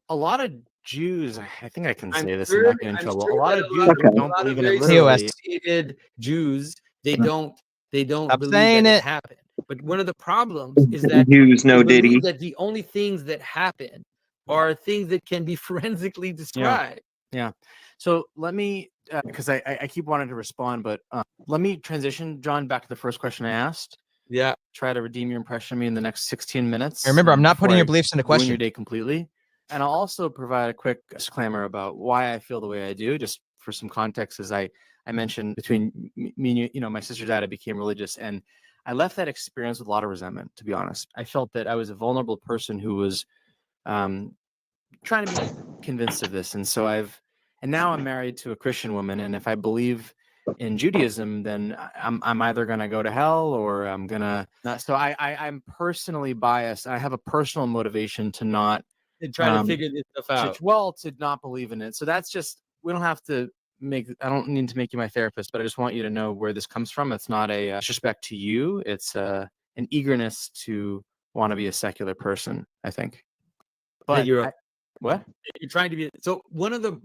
A lot of Jews, I think I can say this and not get in trouble. A lot of Jews don't believe in it literally. literally. Jews, they don't Stop believe saying that it it happened. But one of the problems is that Jews no they believe diddy. that the only things that happen are things that can be forensically described. Yeah. So let me, because I keep wanting to respond, but let me transition, John, back to the first question I asked. Yeah. Try to redeem your impression of me in the next 16 minutes. Remember, I'm not putting your beliefs into question. Ruin your day completely. And I'll also provide a quick disclaimer about why I feel the way I do, just for some context. As I mentioned, between me and my sister dad, I became religious, and I left that experience with a lot of resentment, to be honest. I felt that I was a vulnerable person who was trying to be convinced of this. And so and now I'm married to a Christian woman. And if I believe in Judaism, then I'm either going to go to hell or I'm going to not. So I'm personally biased. I have a personal motivation to not try to figure this stuff out. To not believe in it. So that's just, we don't have to I don't need to make you my therapist, but I just want you to know where this comes from. It's not a disrespect to you. It's an eagerness to want to be a secular person, I think. But you're what? You're trying to be. So one of the,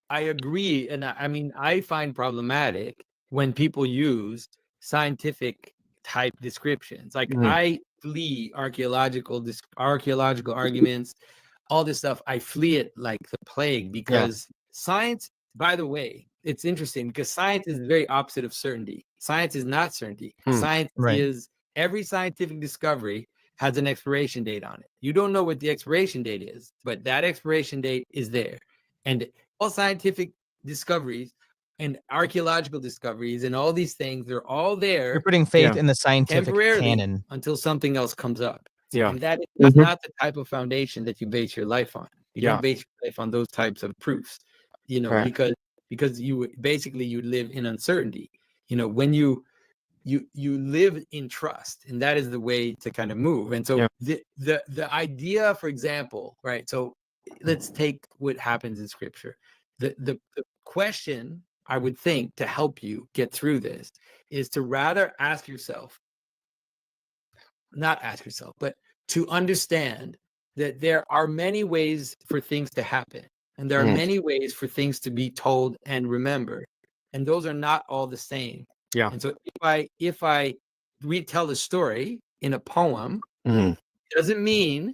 I agree, and I mean I find problematic when people use scientific type descriptions. Like I flee archaeological arguments, all this stuff. I flee it like the plague because science. By the way, it's interesting because science is the very opposite of certainty. Science is not certainty. Science is every scientific discovery has an expiration date on it. You don't know what the expiration date is, but that expiration date is there. And all scientific discoveries and archaeological discoveries and all these things, they're all there. You're putting faith in the scientific canon until something else comes up. Yeah. And that is not the type of foundation that you base your life on. You don't base your life on those types of proofs, you know, because you basically you live in uncertainty. You know, when you live in trust, and that is the way to kind of move. And so the idea, for example, right? So let's take what happens in scripture. The question I would think to help you get through this is to rather ask yourself, not ask yourself, but to understand that there are many ways for things to happen. And there are many ways for things to be told and remembered. And those are not all the same. Yeah. And so if I retell a story in a poem, it doesn't mean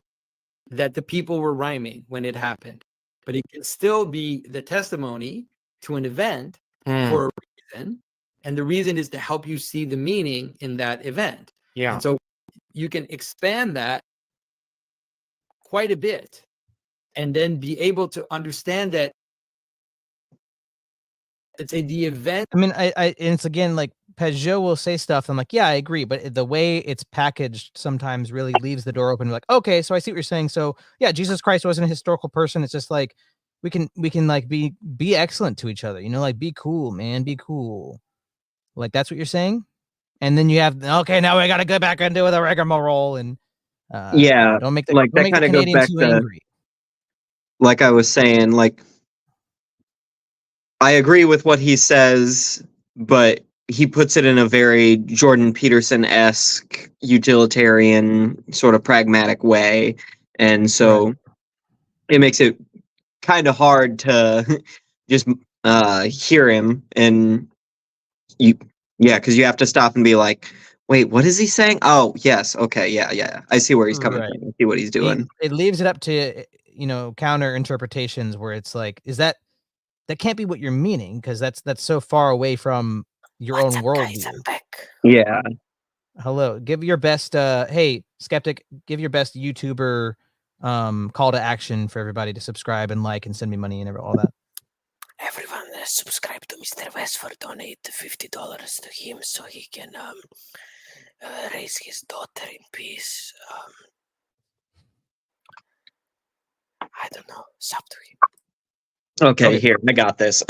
that the people were rhyming when it happened, but it can still be the testimony to an event for a reason. And the reason is to help you see the meaning in that event. Yeah. And so you can expand that quite a bit and then be able to understand that it's the event. I mean, I and it's again like Pageau will say stuff. I'm like, yeah, I agree, but the way it's packaged sometimes really leaves the door open. Like, okay, so I see what you're saying. So yeah, Jesus Christ wasn't a historical person. It's just like we can like be excellent to each other. You know, like be cool, man, be cool. Like that's what you're saying. And then you have now we got to go back and do with a rigmarole and don't make the Canadians too angry. Like I was saying, like I agree with what he says, but he puts it in a very Jordan Peterson-esque, utilitarian, sort of pragmatic way. And so it makes it kind of hard to just hear him. And because you have to stop and be like, wait, what is he saying? Oh, yes. Okay. Yeah. I see where he's coming from. I see what he's doing. It leaves it up to, counter interpretations where it's like, that can't be what you're meaning because that's so far away from your own worldview. Yeah. Hello. Give your best, hey, skeptic, give your best YouTuber call to action for everybody to subscribe and like and send me money and all that. Everyone subscribe to Mr. Westford, donate $50 to him so he can raise his daughter in peace. I don't know. It's up to him. Okay, here, I got this.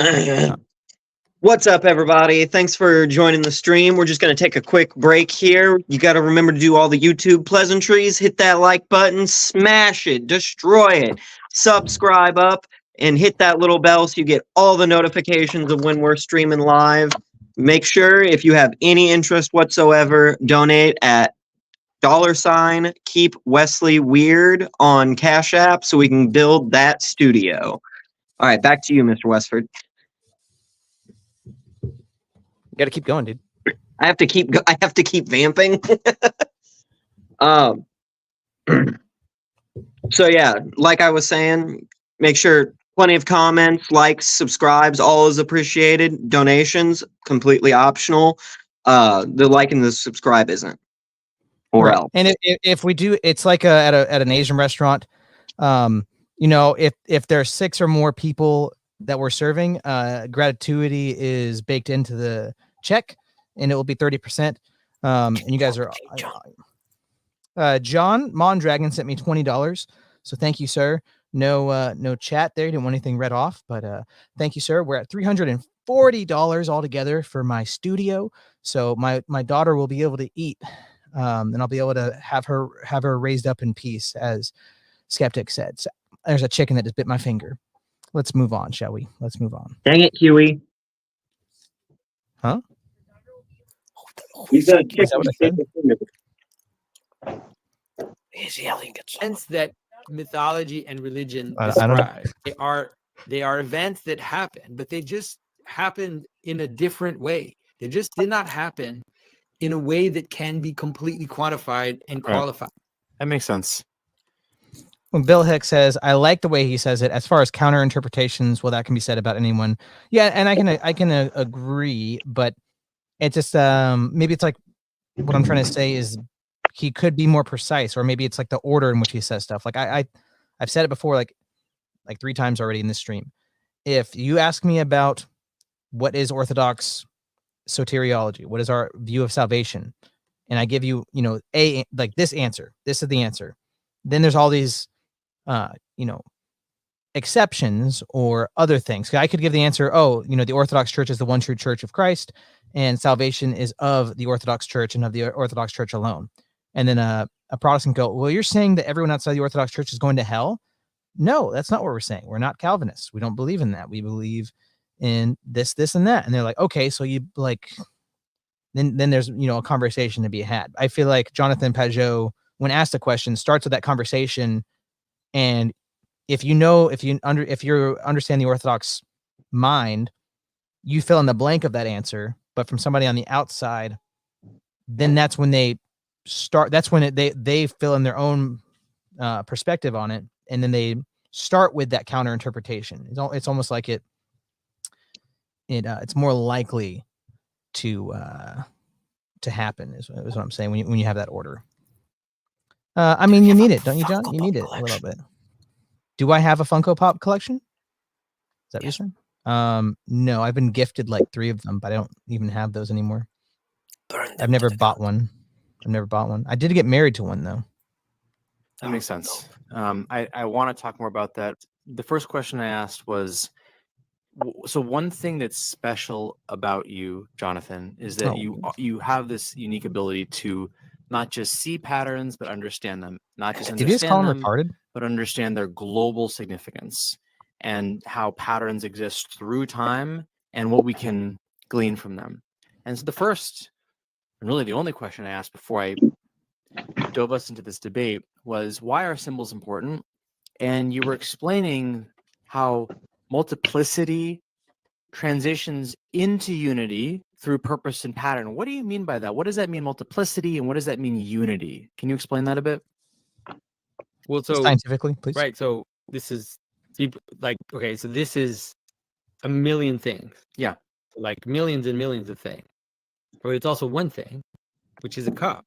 What's up, everybody? Thanks for joining the stream. We're just going to take a quick break here. You got to remember to do all the YouTube pleasantries. Hit that like button, smash it, destroy it, subscribe up, and hit that little bell so you get all the notifications of when we're streaming live. Make sure, if you have any interest whatsoever, donate at $ keep Wesley weird on Cash App so we can build that studio. All right, back to you, Mr. Westford. You got to keep going, dude. I have to keep vamping. So yeah, like I was saying, make sure plenty of comments, likes, subscribes, all is appreciated. Donations completely optional. The like and the subscribe isn't. Or else. And if we do, it's like at an Asian restaurant. If there's 6 or more people that we're serving, gratuity is baked into the check, and it will be 30%. And you guys are John Mondragon sent me $20, so thank you, sir. No chat there. Didn't want anything read off, but thank you, sir. We're at $340 altogether for my studio, so my daughter will be able to eat, and I'll be able to have her raised up in peace, as Skeptic said. So there's a chicken that just bit my finger. Let's move on, shall we? Let's move on. Dang it, Huey. Huh? He's a chicken. Is that what I said? He's yelling at Sense that mythology and religion I don't know. describe. They are They are events that happen, but they just happened in a different way. They just did not happen in a way that can be completely quantified and qualified. That makes sense. When Bill Hicks says, I like the way he says it. As far as counter interpretations, well, that can be said about anyone. Yeah, and I can agree, but it's just maybe it's like what I'm trying to say is he could be more precise, or maybe it's like the order in which he says stuff. Like I've said it before, like 3 times already in this stream. If you ask me about what is Orthodox soteriology, what is our view of salvation, and I give you, like this answer, this is the answer, then there's all these exceptions or other things. I could give the answer, the Orthodox Church is the one true church of Christ, and salvation is of the Orthodox Church and of the Orthodox Church alone. And then a Protestant go, well, you're saying that everyone outside the Orthodox Church is going to hell? No, that's not what we're saying. We're not Calvinists. We don't believe in that. We believe in this, and that. And they're like, okay, so you like, then there's, a conversation to be had. I feel like Jonathan Pageau, when asked a question, starts with that conversation. And if you understand the Orthodox mind, you fill in the blank of that answer. But from somebody on the outside, then that's when they start. That's when they fill in their own perspective on it, and then they start with that counter interpretation. It's almost like it's more likely to happen is what I'm saying when you have that order. I mean, you need it, don't you, John? You need it a little bit. Do I have a Funko Pop collection? Is that what you're saying? No, I've been gifted like 3 of them, but I don't even have those anymore. I've never bought one. I did get married to one though. That makes sense. I want to talk more about that. The first question I asked was, so one thing that's special about you, Jonathan, is that you have this unique ability to not just see patterns, but understand them. Not just Did you just call him retarded? But understand their global significance and how patterns exist through time and what we can glean from them. And so the first, and really the only question I asked before I dove us into this debate was, why are symbols important? And you were explaining how multiplicity transitions into unity through purpose and pattern. What do you mean by that? What does that mean, multiplicity, and what does that mean, unity? Can you explain that a bit? Well, so scientifically, please. Right. So this is like, okay, so this is a million things. Yeah. Like millions and millions of things. But it's also one thing, which is a cup.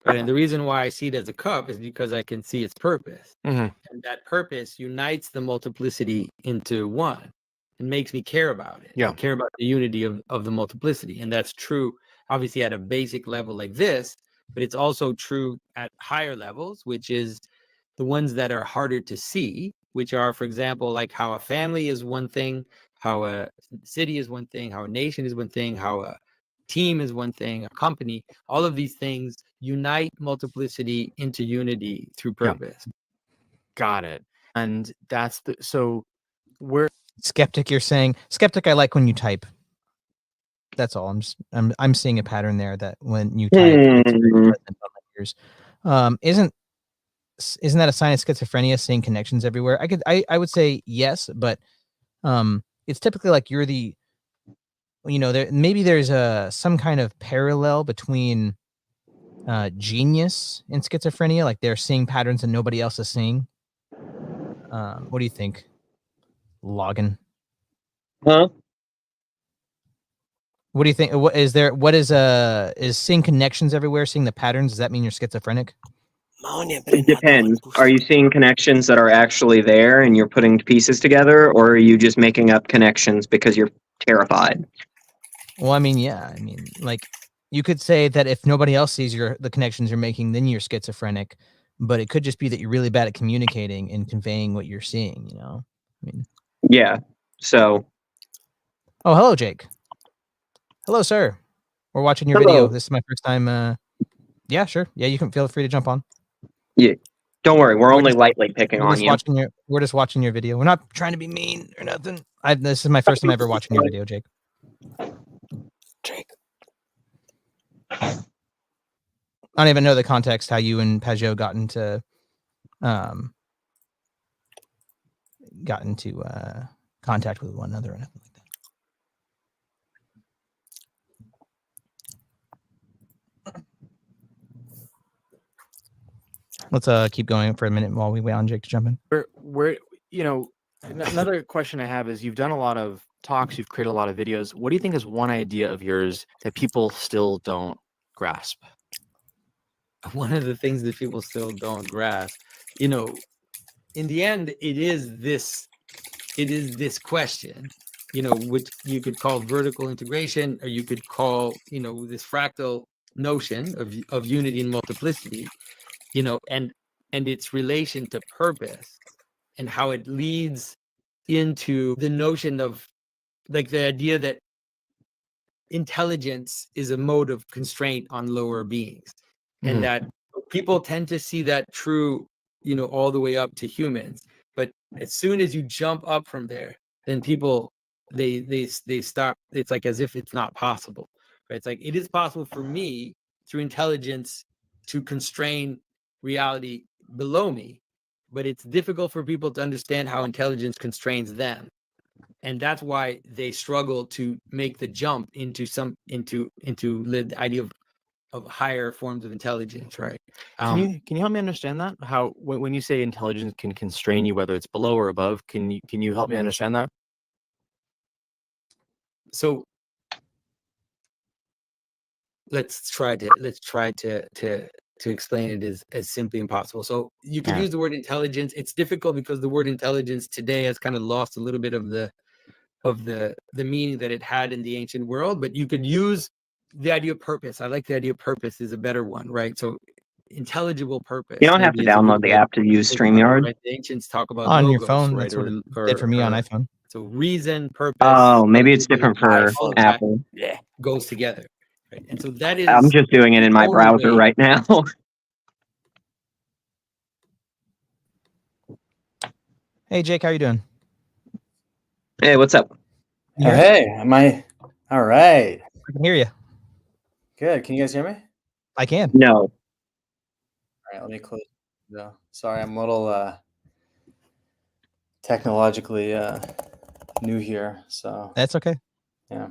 Right? And the reason why I see it as a cup is because I can see its purpose. Mm-hmm. And that purpose unites the multiplicity into one and makes me care about it. Yeah. I care about the unity of the multiplicity. And that's true, obviously, at a basic level like this, but it's also true at higher levels, which is the ones that are harder to see, which are, for example, like how a family is one thing, how a city is one thing, how a nation is one thing, how a team is one thing, a company. All of these things unite multiplicity into unity through purpose. Yeah. Got it. And that's so we're Skeptic, you're saying skeptic. I like when you type. That's all. I'm seeing a pattern there that when you type, it's very present on my ears. Isn't that a sign of schizophrenia, seeing connections everywhere? I would say yes, but it's typically like you're the, maybe there's some kind of parallel between genius and schizophrenia, like they're seeing patterns that nobody else is seeing. What do you think, Logan? Huh? What do you think? Is seeing connections everywhere, seeing the patterns, does that mean you're schizophrenic? It depends. Are you seeing connections that are actually there and you're putting pieces together, or are you just making up connections because you're terrified? Well, I mean, yeah. I mean, like, you could say that if nobody else sees the connections you're making, then you're schizophrenic. But it could just be that you're really bad at communicating and conveying what you're seeing, I mean. Yeah. So. Oh, hello, Jake. Hello, sir. We're watching your video. This is my first time. Yeah, sure. Yeah, you can feel free to jump on. Yeah. Don't worry. We're only lightly picking on you. We're just watching your video. We're not trying to be mean or nothing. This is my first time ever watching your video, Jake. I don't even know the context how you and Pageau got into got into contact with one another or anything like that. Let's keep going for a minute while we wait on Jake to jump in. Where another question I have is, you've done a lot of talks, you've created a lot of videos. What do you think is one idea of yours that people still don't grasp? One of the things that people still don't grasp, in the end, it is this question, which you could call vertical integration, or you could call, this fractal notion of unity and multiplicity, and its relation to purpose, and how it leads into the notion of, like, the idea that intelligence is a mode of constraint on lower beings, and that people tend to see that true, all the way up to humans. But as soon as you jump up from there, then people they stop. It's like as if it's not possible, right? It's like, it is possible for me through intelligence to constrain reality below me, but it's difficult for people to understand how intelligence constrains them. And that's why they struggle to make the jump into the idea of higher forms of intelligence, right? Can you help me understand that? How when you say intelligence can constrain you, whether it's below or above, can you help me understand that? So let's try to explain it as simply as possible. So you could use the word intelligence. It's difficult because the word intelligence today has kind of lost a little bit of the meaning that it had in the ancient world, but you could use the idea of purpose. I like the idea of purpose is a better one, right? So intelligible purpose. You don't have to download the app to use StreamYard. Right? The ancients talk about On logos, your phone, right? that's what it did for me on iPhone. So reason, purpose. Oh, maybe it's different for Apple. Yeah, goes together. Right? And so that is. I'm just doing it in my browser right now. Hey, Jake, how you doing? Hey, what's up? Oh, hey, am I all right? I can hear you. Good. Can you guys hear me? I can. No. All right, let me close. No, sorry, I'm a little technologically new here, so That's okay. yeah.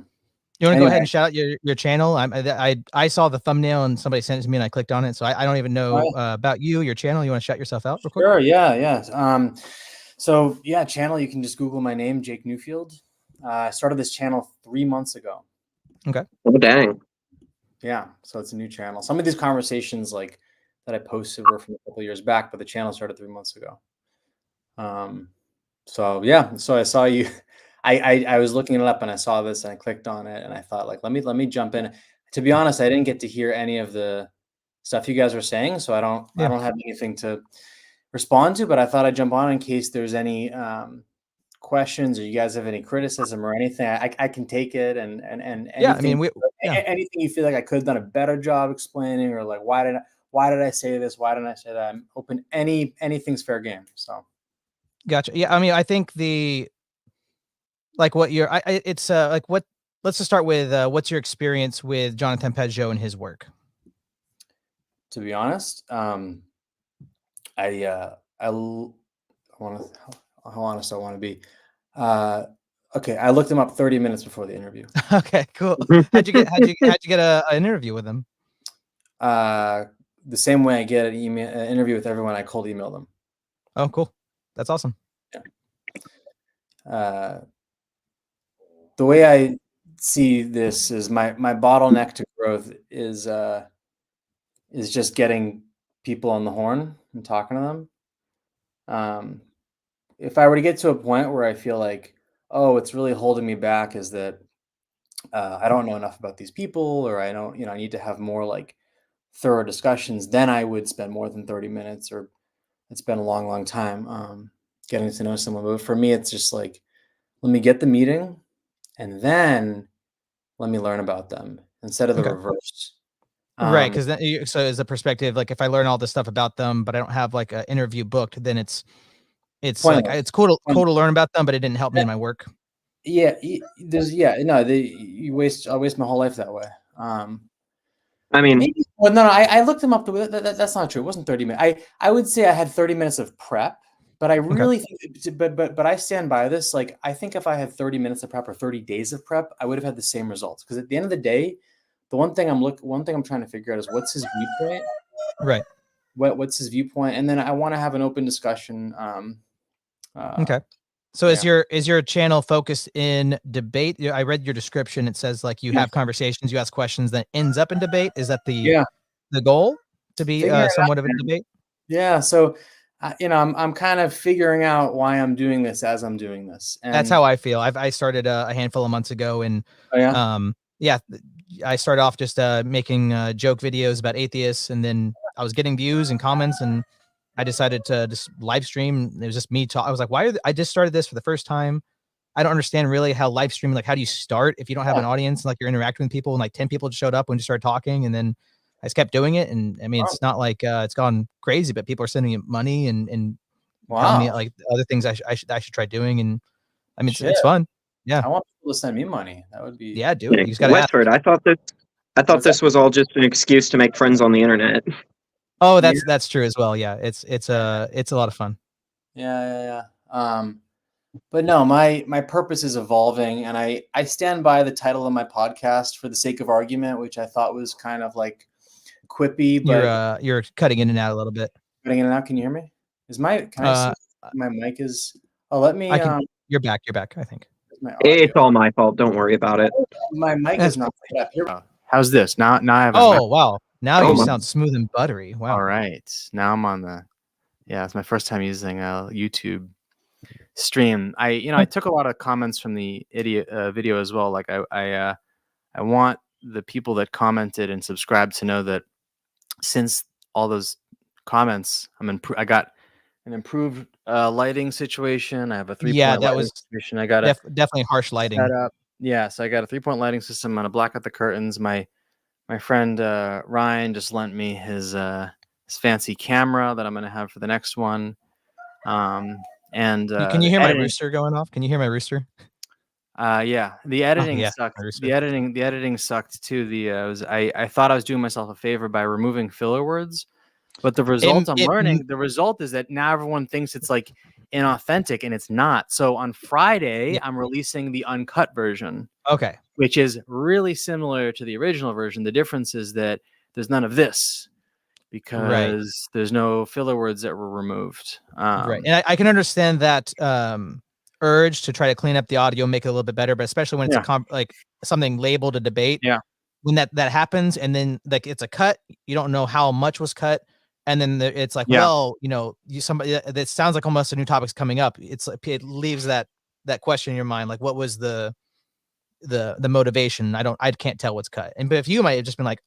You want to go ahead and shout out your channel? I saw the thumbnail and somebody sent it to me and I clicked on it, so I don't even know about your channel. You want to shout yourself out real quick? Sure. Yeah. So yeah, channel. You can just Google my name, Jake Newfield. I started this channel 3 months ago. Okay. Oh, dang. Yeah, so it's a new channel. Some of these conversations like that I posted were from a couple years back, but the channel started 3 months ago. So yeah, so I saw you. I was looking it up and I saw this and I clicked on it and I thought, like, let me jump in. To be honest, I didn't get to hear any of the stuff you guys were saying, so I don't have anything to respond to, but I thought I'd jump on in case there's any questions or you guys have any criticism or anything. I can take it and yeah, I mean, anything you feel like I could have done a better job explaining, or like why did I say this? Why didn't I say that? I'm open. Anything's fair game. So gotcha. Yeah, I mean, I think let's just start with what's your experience with Jonathan Pageau and his work? To be honest, how honest I want to be. Okay, I looked him up 30 minutes before the interview. Okay, cool. How'd you get an interview with him? The same way I get an interview with everyone, I cold email them. Oh, cool. That's awesome. Yeah. The way I see this is my bottleneck to growth is just getting people on the horn and talking to them. If I were to get to a point where I feel like, oh, it's really holding me back, is that I don't know enough about these people, or I don't, I need to have more like thorough discussions, then I would spend more than 30 minutes, or it's been a long, long time getting to know someone. But for me, it's just like, let me get the meeting and then let me learn about them instead of the reverse. Right, because so as a perspective, like if I learn all this stuff about them, but I don't have like an interview booked, then it's like it's cool to learn about them, but it didn't help me in my work. Yeah, I'll waste my whole life that way. I mean, no, I looked them up. That's not true. It wasn't 30 minutes. I would say I had 30 minutes of prep, But I really think, but I stand by this. Like, I think if I had 30 minutes of prep or 30 days of prep, I would have had the same results. Because at the end of the day, the one thing I'm trying to figure out is what's his viewpoint. Right. What's his viewpoint, and then I want to have an open discussion. Okay. So is your channel focused in debate? I read your description. It says like you have conversations, you ask questions, that ends up in debate. Is that the goal to be somewhat of a debate? Yeah. So, I'm kind of figuring out why I'm doing this as I'm doing this. And that's how I feel. I started a handful of months ago, and I started off just making joke videos about atheists, and then I was getting views and comments, and I decided to just live stream. It was just me talk. I was like, I just started this for the first time. I don't understand really how live streaming, like how do you start if you don't have an audience, like you're interacting with people, and like 10 people showed up when you started talking, and then I just kept doing it. And I mean, it's not like it's gone crazy, but people are sending me money and telling me like other things I should try doing. And I mean, it's fun. Yeah. I want people to send me money. That would be do it. You just gotta Westford, I thought this was all just an excuse to make friends on the internet. Oh, that's true as well. Yeah, it's a lot of fun. Yeah. But no, my purpose is evolving, and I stand by the title of my podcast, For the Sake of Argument, which I thought was kind of like quippy, but you're cutting in and out a little bit. Cutting in and out. Can you hear me? My mic is? Oh, let me. You're back. I think. It's all my fault. Don't worry about it. My mic is not set up. Here. How's this? Now I have. Wow! Now you sound smooth and buttery. Wow. All right. Now I'm on the. Yeah, it's my first time using YouTube stream. I took a lot of comments from the idiot video as well. Like I want the people that commented and subscribed to know that since all those comments, I got an improved lighting situation. I have a 3-point lighting situation. I got definitely harsh lighting. Yeah, so I got a 3-point lighting system. I'm gonna black out the curtains. My friend Ryan just lent me his fancy camera that I'm gonna have for the next one. And can you hear my rooster going off? Can you hear my rooster? Yeah, the editing sucked. The editing sucked too. I thought I was doing myself a favor by removing filler words, but the result the result is that now everyone thinks it's like inauthentic, and it's not. So on Friday, I'm releasing the uncut version. Okay. Which is really similar to the original version. The difference is that there's none of this because there's no filler words that were removed. Right. And I can understand that urge to try to clean up the audio, make it a little bit better, but especially when it's like something labeled a debate. Yeah. When that happens, and then like it's a cut, you don't know how much was cut. And then it's like, well, somebody that sounds like almost a new topic's coming up. It leaves that question in your mind, like what was the motivation? I can't tell what's cut. But if you might have just been like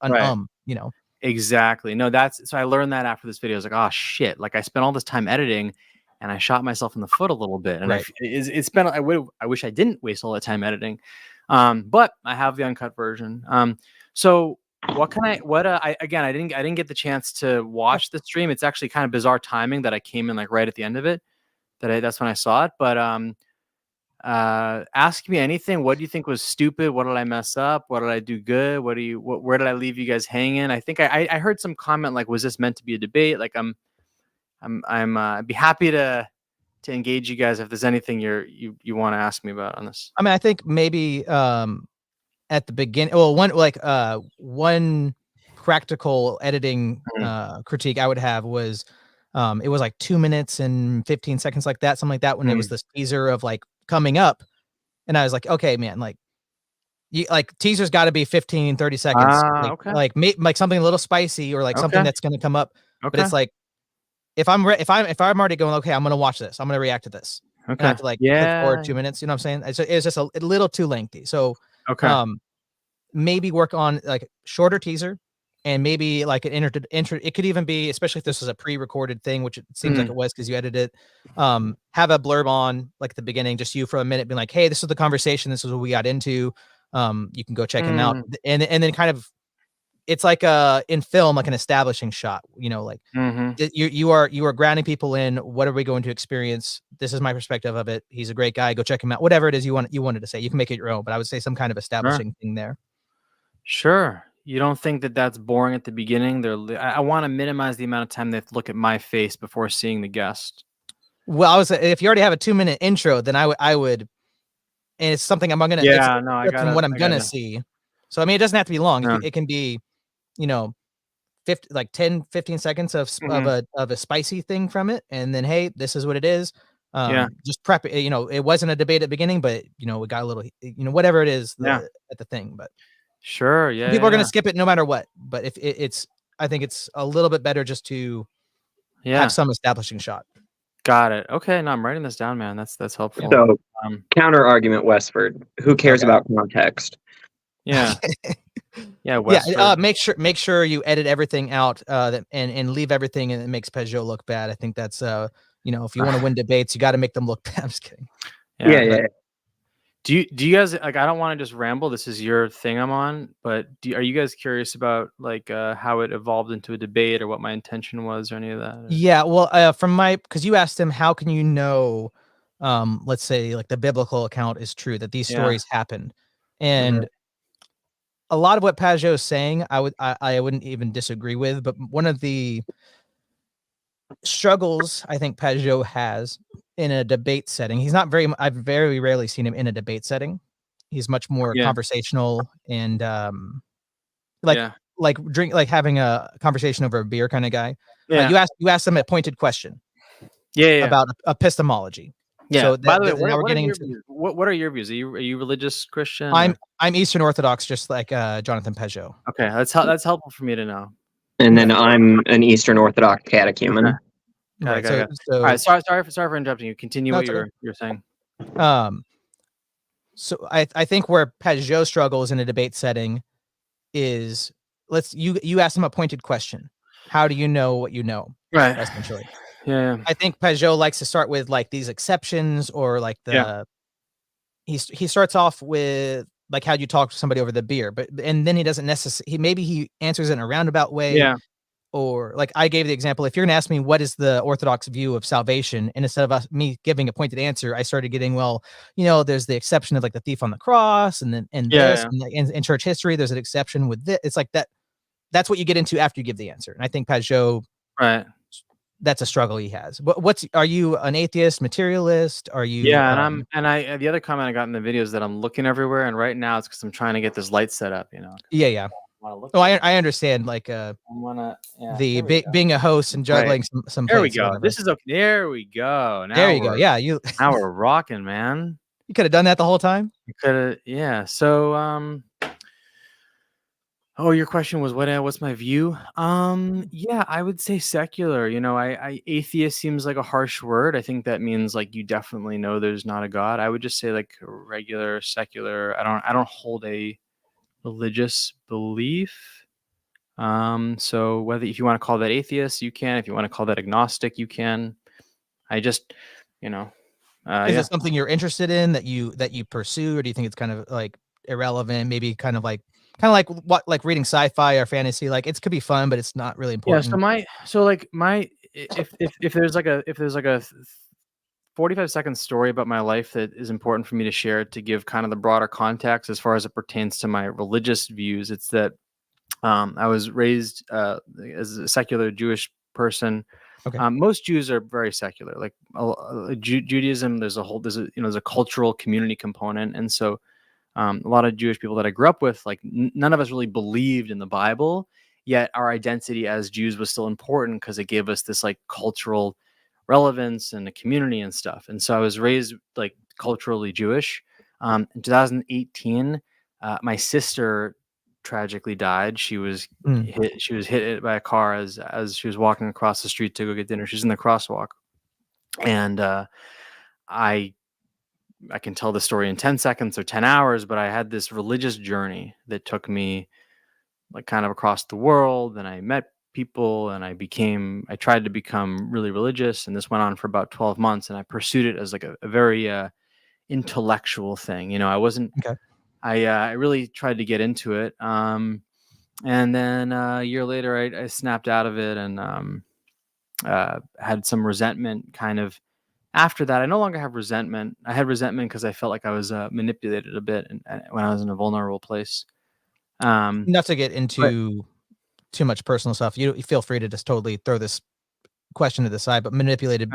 Exactly. No, so I learned that after this video. I was like, oh shit. Like I spent all this time editing and I shot myself in the foot a little bit. And I wish I didn't waste all that time editing. But I have the uncut version. So I didn't get the chance to watch the stream. It's actually kind of bizarre timing that I came in like right at the end of it. That's when I saw it. But ask me anything. What do you think was stupid? What did I mess up? What did I do good? Where did I leave you guys hanging? I think I heard some comment like, was this meant to be a debate? Like I'd be happy to engage you guys if there's anything you want to ask me about on this. I mean, I think maybe at the beginning, one practical editing critique I would have was it was like 2 minutes and 15 seconds like that, something like that, when it was this teaser of like coming up, and I was like, okay, man, like teaser's got to be 15 30 seconds, like something a little spicy, or like something that's going to come up. But it's like if I'm already going, okay, I'm going to watch this, I'm going to react to this, I have to like click forward 2 minutes, you know what I'm saying? It's just a little too lengthy. So maybe work on like shorter teaser, and maybe like an intro. It could even be, especially if this is a pre-recorded thing, which it seems like it was because you edited it. Have a blurb on like at the beginning, just you for a minute, being like, "Hey, this is the conversation. This is what we got into. You can go check him out." And then kind of, it's like in film, like an establishing shot. Like you are grounding people in what are we going to experience. This is my perspective of it. He's a great guy. Go check him out. Whatever it is you wanted to say, you can make it your own. But I would say some kind of establishing thing there. Sure. You don't think that that's boring at the beginning? I want to minimize the amount of time they have to look at my face before seeing the guest. Well, if you already have a 2-minute intro, then I would, and it's something I'm gonna. Yeah, it's no, I from what I'm gonna gotta. see. So I mean, it doesn't have to be long. No. It can be, 10, 15 seconds of a spicy thing from it, and then hey, this is what it is. Just prep it. It wasn't a debate at the beginning, but it got a little, whatever it is at the thing. But sure, yeah, people are gonna skip it no matter what. But if it's, I think it's a little bit better just to have some establishing shot. Got it. Okay, no, I'm writing this down, man. That's helpful. So, counter argument, Westford. Who cares about context? Yeah. Yeah, Westford. Yeah. Make sure you edit everything out, and leave everything, and it makes Pageau look bad. I think that's if you want to win debates, you got to make them look bad. I'm just kidding. Yeah. Do you guys, like, I don't want to just ramble. This is your thing I'm on, but are you guys curious about like how it evolved into a debate or what my intention was or any of that? Or? Yeah, well, because you asked him, how can you know, let's say like the biblical account is true, that these stories happened, and a lot of what Pageau is saying, I wouldn't even disagree with, but one of the struggles I think Pageau has in a debate setting, I've very rarely seen him in a debate setting. He's much more conversational and like having a conversation over a beer kind of guy. You ask them a pointed question about epistemology. Yeah. So by the way, what are your views? Are you religious Christian? I'm Eastern Orthodox, just like Jonathan Pageau. Okay, that's helpful for me to know. And then I'm an Eastern Orthodox catechumen. Okay. Got it. All right. Sorry for interrupting you. Continue what you're saying. So I think where Pageau struggles in a debate setting is, you ask him a pointed question. How do you know what you know? Right. Essentially. Yeah. I think Pageau likes to start with like these exceptions, or like he starts off with like how you talk to somebody over the beer, and then he doesn't necessarily, maybe he answers it in a roundabout way. Yeah. Or like I gave the example, if you're gonna ask me what is the Orthodox view of salvation, and instead of me giving a pointed answer, I started getting, there's the exception of like the thief on the cross, and then and in church history, there's an exception with this. It's like that. That's what you get into after you give the answer. And I think Pageau, that's a struggle he has. But are you an atheist, materialist? Are you? Yeah, and the other comment I got in the video is that I'm looking everywhere, and right now it's because I'm trying to get this light set up. Yeah. Oh, I understand. Like being a host and juggling some. There we go. This is okay. There we go. Now there you go. Yeah, now we're rocking, man. You could have done that the whole time. You could have. Yeah. So your question was what's my view? Yeah, I would say secular. Atheist seems like a harsh word. I think that means like you definitely know there's not a God. I would just say like regular, secular. I don't hold a religious belief. So if you want to call that atheist, you can. If you want to call that agnostic, you can. I just, is it something you're interested in that you pursue, or do you think it's kind of like irrelevant? Maybe kind of like what reading sci-fi or fantasy. Like it could be fun, but it's not really important. Yeah. If there's like a 45-second story about my life that is important for me to share to give kind of the broader context as far as it pertains to my religious views, it's that I was raised as a secular Jewish person. Okay. Most Jews are very secular. Like Judaism, there's a cultural community component, and so a lot of Jewish people that I grew up with, like none of us really believed in the Bible, yet our identity as Jews was still important because it gave us this like cultural relevance and a community and stuff. And so I was raised like culturally Jewish. In 2018, my sister tragically died. She was hit by a car as she was walking across the street to go get dinner. She's in the crosswalk, and I can tell the story in 10 seconds or 10 hours, but I had this religious journey that took me like kind of across the world, and I met people, and I tried to become really religious, and this went on for about 12 months, and I pursued it as like a very intellectual thing. I wasn't, I really tried to get into it. And then a year later, I snapped out of it and had some resentment kind of after that. I no longer have resentment. I had resentment because I felt like I was manipulated a bit when I was in a vulnerable place. Not to get into too much personal stuff. You feel free to just totally throw this question to the side, but manipulated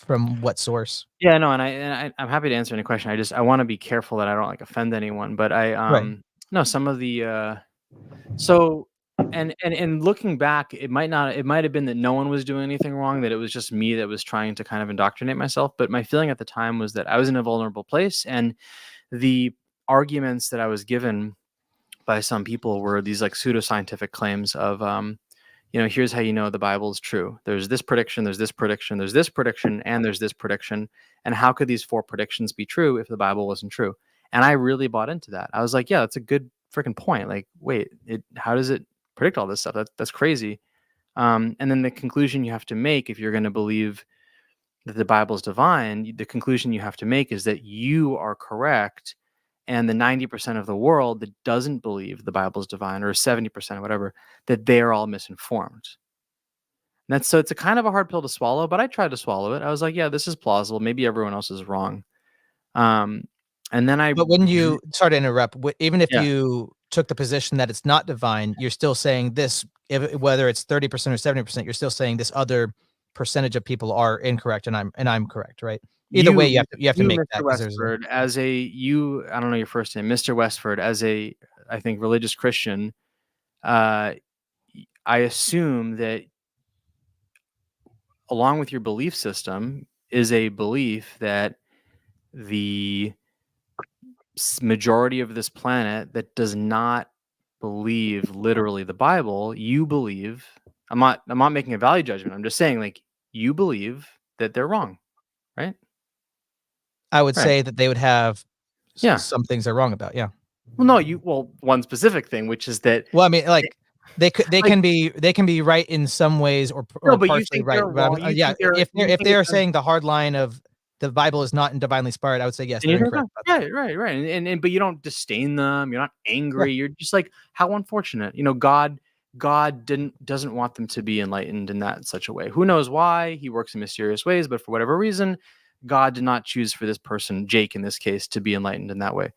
From what source? Yeah, no, I'm happy to answer any question. I want to be careful that I don't like offend anyone, but Right. no, some of the so and looking back, it might have been that no one was doing anything wrong, that it was just me that was trying to kind of indoctrinate myself. But my feeling at the time was that I was in a vulnerable place, and the arguments that I was given by some people were these like pseudoscientific claims of here's how you know the Bible is true. There's this prediction, there's this prediction, there's this prediction, and there's this prediction. And how could these 4 predictions be true if the Bible wasn't true? And I really bought into that. I was like, yeah, that's a good freaking point. Like, wait, how does it predict all this stuff? That's crazy. And then the conclusion you have to make, if you're going to believe that the Bible is divine, the conclusion you have to make is that you are correct, and the 90% of the world that doesn't believe the Bible is divine, or 70% or whatever, that they're all misinformed. And so it's a kind of a hard pill to swallow, but I tried to swallow it. I was like, yeah, this is plausible. Maybe everyone else is wrong. And then But when you, sorry to interrupt, even if Yeah. you took the position that it's not divine, you're still saying this, whether it's 30% or 70%, you're still saying this other percentage of people are incorrect, and I'm correct, right? Either way, you have to make that. Mr. Westford, I don't know your first name, Mr. Westford, as a, I think, religious Christian, I assume that along with your belief system is a belief that the majority of this planet that does not believe literally the Bible, you believe, I'm not making a value judgment. I'm just saying, like, you believe that they're wrong, right? I would Right. say that they would have Yeah. some things they're wrong about. Yeah. Well, no, one specific thing, which is that. Well, I mean, like they can be right in some ways, or No, but you partially think right. they're wrong. You Yeah, think they're- if you they think are it's- saying the hard line of the Bible is not divinely inspired, I would say yes, they're incorrect. Right. And but you don't disdain them. You're not angry. You're just like, how unfortunate. God doesn't want them to be enlightened in that such a way. Who knows why? He works in mysterious ways, but for whatever reason, God did not choose for this person, Jake in this case, to be enlightened in that way.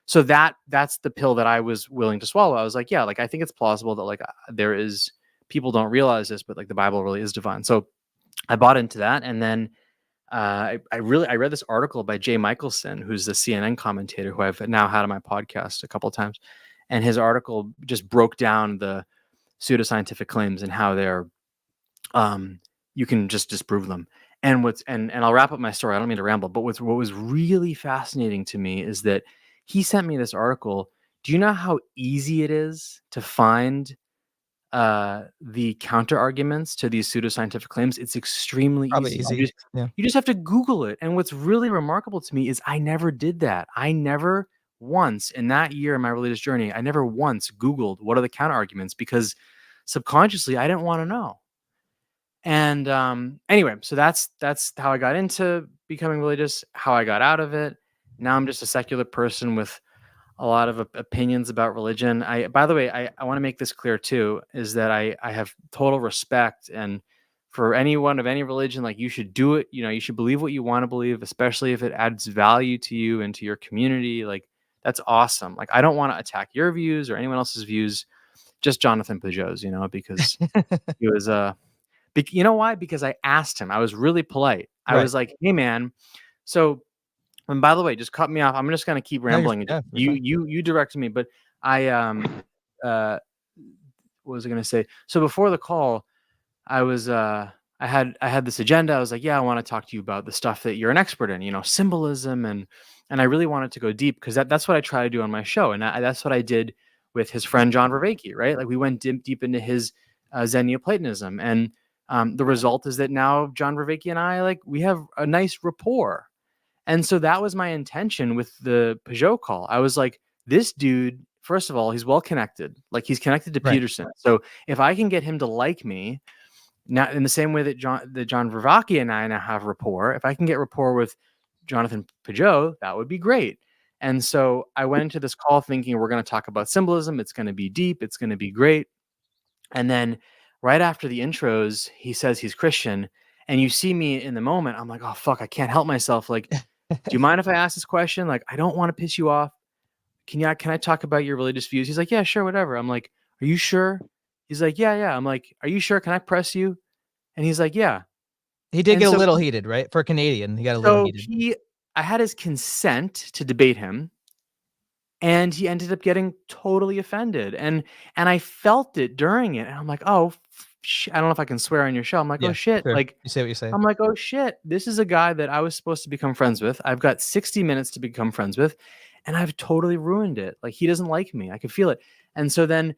So that's the pill that I was willing to swallow. I was like, yeah, like I think it's plausible that like there is, people don't realize this, but like the Bible really is divine. So I bought into that, and then I read this article by Jay Michelson, who's the CNN commentator who I've now had on my podcast a couple of times, and his article just broke down the pseudoscientific claims and how they're you can just disprove them. And I'll wrap up my story. I don't mean to ramble, but what was really fascinating to me is that he sent me this article. Do you know how easy it is to find the counter arguments to these pseudoscientific claims? It's extremely easy. You just have to Google it. And what's really remarkable to me is I never did that. I never once in that year in my religious journey, I never once Googled what are the counter arguments, because subconsciously I didn't want to know. And anyway, so that's how I got into becoming religious, how I got out of it. Now I'm just a secular person with a lot of opinions about religion. By the way, I want to make this clear too, is that I have total respect, and for anyone of any religion, like, you should do it. You should believe what you want to believe, especially if it adds value to you and to your community. Like, that's awesome. Like, I don't want to attack your views or anyone else's views, just Jonathan Pageau's, because he was, you know why? Because I asked him, I was really polite. I was like, hey man, so, and by the way, just cut me off. I'm just going to keep rambling. You directed me, but what was I going to say? So before the call, I was, I had this agenda. I was like, yeah, I want to talk to you about the stuff that you're an expert in, symbolism. And I really wanted to go deep, because that's what I try to do on my show. And that's what I did with his friend, John Vervaeke, right? Like, we went deep into his Zen Neoplatonism. And the result is that now John Vervaeke and I, like, we have a nice rapport. And so that was my intention with the Pageau call. I was like, this dude, first of all, he's well connected. Like, he's connected to Peterson. So if I can get him to like me, now in the same way that John Vervaeke and I now have rapport, if I can get rapport with Jonathan Pageau, that would be great. And so I went into this call thinking we're going to talk about symbolism. It's going to be deep. It's going to be great. And then right after the intros, he says he's Christian. And you see me in the moment, I'm like, oh, fuck, I can't help myself. Like, do you mind if I ask this question? Like, I don't want to piss you off. Can I talk about your religious views? He's like, yeah, sure, whatever. I'm like, are you sure? He's like, yeah. I'm like, are you sure? Can I press you? And he's like, yeah. He did And get a so little heated, right? For a Canadian, he got a little So heated. I had his consent to debate him, and he ended up getting totally offended, and I felt it during it, and I'm like, "Oh, I don't know if I can swear on your show." I'm like, "Oh Yeah, shit!" sure. Like, You say what you say. I'm like, "Oh shit! This is a guy that I was supposed to become friends with. I've got 60 minutes to become friends with, and I've totally ruined it. Like, he doesn't like me. I could feel it." And so then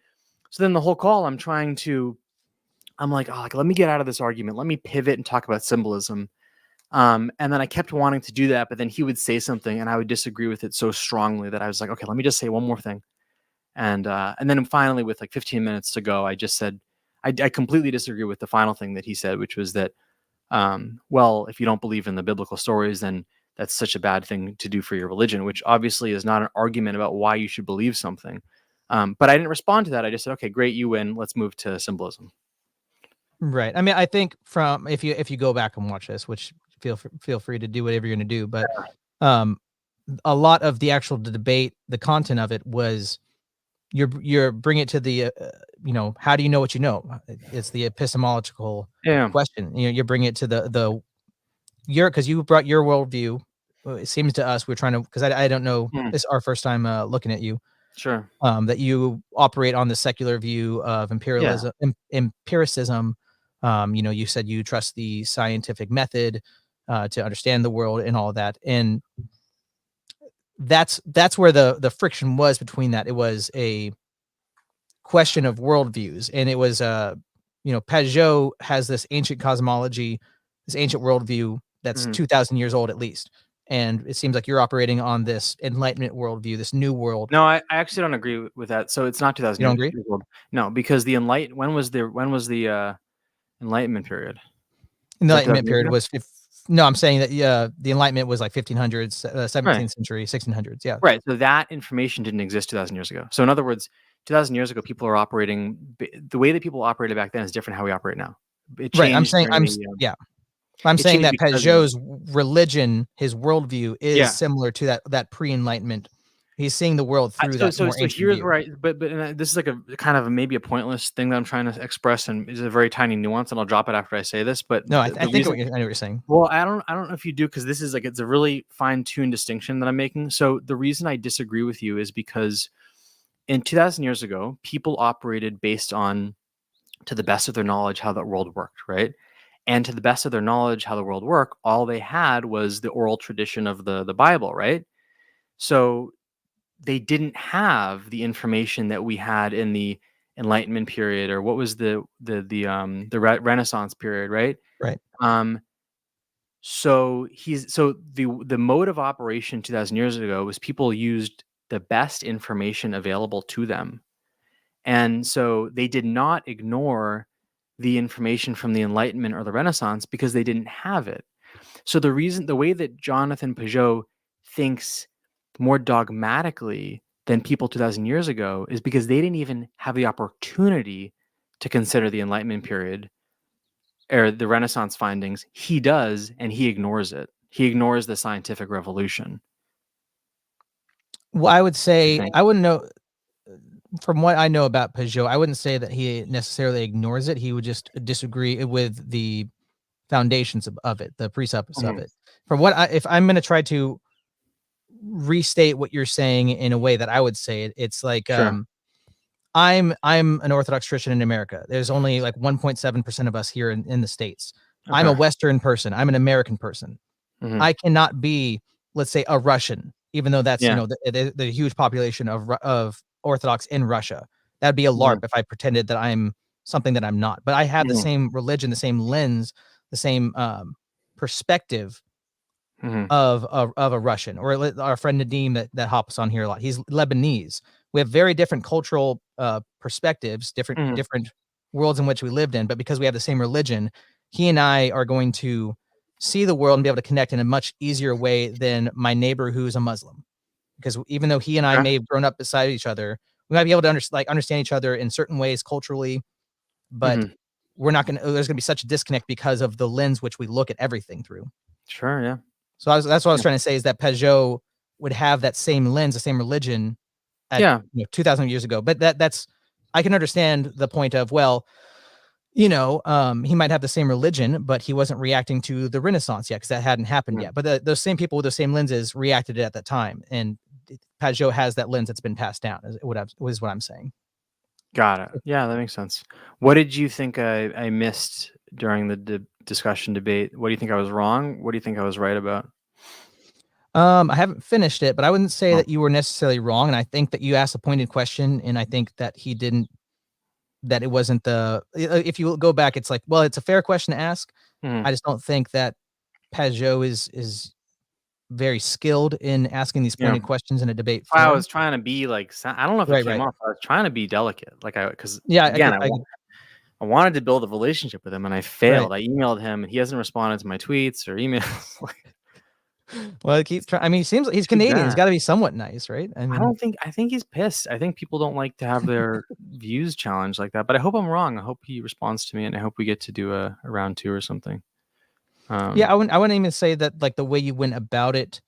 the whole call, I'm like, "Oh, like, let me get out of this argument. Let me pivot and talk about symbolism." And then I kept wanting to do that, but then he would say something and I would disagree with it so strongly that I was like, okay, let me just say one more thing. And then finally, with like 15 minutes to go, I just said, I completely disagree with the final thing that he said, which was that, well, if you don't believe in the biblical stories, then that's such a bad thing to do for your religion, which obviously is not an argument about why you should believe something. But I didn't respond to that. I just said, okay, great, you win. Let's move to symbolism. Right. I mean, I think from if you go back and watch this, which feel free to do whatever you're going to do, but a lot of the actual debate, the content of it was you're bring it to the how do you know what you know? It's the epistemological question. You bring it to because you brought your worldview. It seems to us we're trying to, because I don't know, this is our first time looking at you. Sure. That you operate on the secular view of empiricism. You said you trust the scientific method to understand the world and all that. And that's where the friction was between that. It was a question of worldviews. And it was, Pageau has this ancient cosmology, this ancient worldview that's 2,000 years old at least. And it seems like you're operating on this Enlightenment worldview, this new world. No, I actually don't agree with that. So it's not 2,000 You don't years agree? old. No, because when was the Enlightenment period? Enlightenment period was no, I'm saying that the Enlightenment was like 1500s, 17th century, 1600s. Yeah. Right. So that information didn't exist 2,000 years ago. So in other words, 2,000 years ago, people are operating the way that people operated back then is different how we operate now. It changed. Right. I'm saying that Pageau's religion, his worldview is similar to that pre-Enlightenment. He's seeing the world through that more ancient here's view. where but this is like a kind of maybe a pointless thing that I'm trying to express, and is a very tiny nuance, and I'll drop it after I say this. But no, I think I know what you're saying. Well, I don't know if you do, because this is like, it's a really fine-tuned distinction that I'm making. So the reason I disagree with you is because in 2,000 years ago, people operated based on, to the best of their knowledge, how the world worked, right? And to the best of their knowledge, how the world worked, all they had was the oral tradition of the Bible, right? So they didn't have the information that we had in the Enlightenment period, or what was the Renaissance period, right? Right. So the mode of operation 2,000 years ago was people used the best information available to them, and so they did not ignore the information from the Enlightenment or the Renaissance because they didn't have it. So the way that Jonathan Pageau thinks more dogmatically than people 2,000 years ago is because they didn't even have the opportunity to consider the Enlightenment period or the Renaissance findings. He does, and he ignores it. He ignores the scientific revolution. Well, I would say, I wouldn't know, from what I know about Pageau, I wouldn't say that he necessarily ignores it. He would just disagree with the foundations of it, the precepts of it. From what if I'm going to try to restate what you're saying in a way that I would say it, it's like, I'm an Orthodox Christian in America. There's only like 1.7% of us here in the States. I'm a Western person. I'm an American person. I cannot be, let's say, a Russian, even though that's the huge population of Orthodox in Russia. That'd be a LARP if I pretended that I'm something that I'm not. But I have the same religion, the same lens, the same perspective of a Russian, or our friend Nadeem that hops on here a lot. He's Lebanese. We have very different cultural perspectives, different worlds in which we lived in. But because we have the same religion, he and I are going to see the world and be able to connect in a much easier way than my neighbor who's a Muslim. Because even though he and I may have grown up beside each other, we might be able to understand each other in certain ways culturally, but we're not going to, there's going to be such a disconnect because of the lens which we look at everything through. Sure, yeah. So that's what I was trying to say, is that Pageau would have that same lens, the same religion at 2,000 years ago. But that's, I can understand the point of, well, he might have the same religion, but he wasn't reacting to the Renaissance yet because that hadn't happened yet. But those same people with those same lenses reacted at that time, and Pageau has that lens that's been passed down. Is what I'm saying. Got it. Yeah, that makes sense. What did you think I missed during the discussion debate? What do you think I was wrong? What do you think I was right about? I haven't finished it, but I wouldn't say that you were necessarily wrong. And I think that you asked a pointed question, and I think that he didn't. That it wasn't if you go back, it's like, well, it's a fair question to ask. I just don't think that Pageau is very skilled in asking these pointed questions in a debate forum. I was trying to be like, I don't know if it came off. I was trying to be delicate, because I wanted to build a relationship with him, and I failed. I emailed him, and he hasn't responded to my tweets or emails. Well, keep trying. I mean, he seems like he's Canadian. He's got to be somewhat nice, right? I mean, I think he's pissed. I think people don't like to have their views challenged like that. But I hope I'm wrong. I hope he responds to me, and I hope we get to do a round 2 or something. I wouldn't even say that like the way you went about it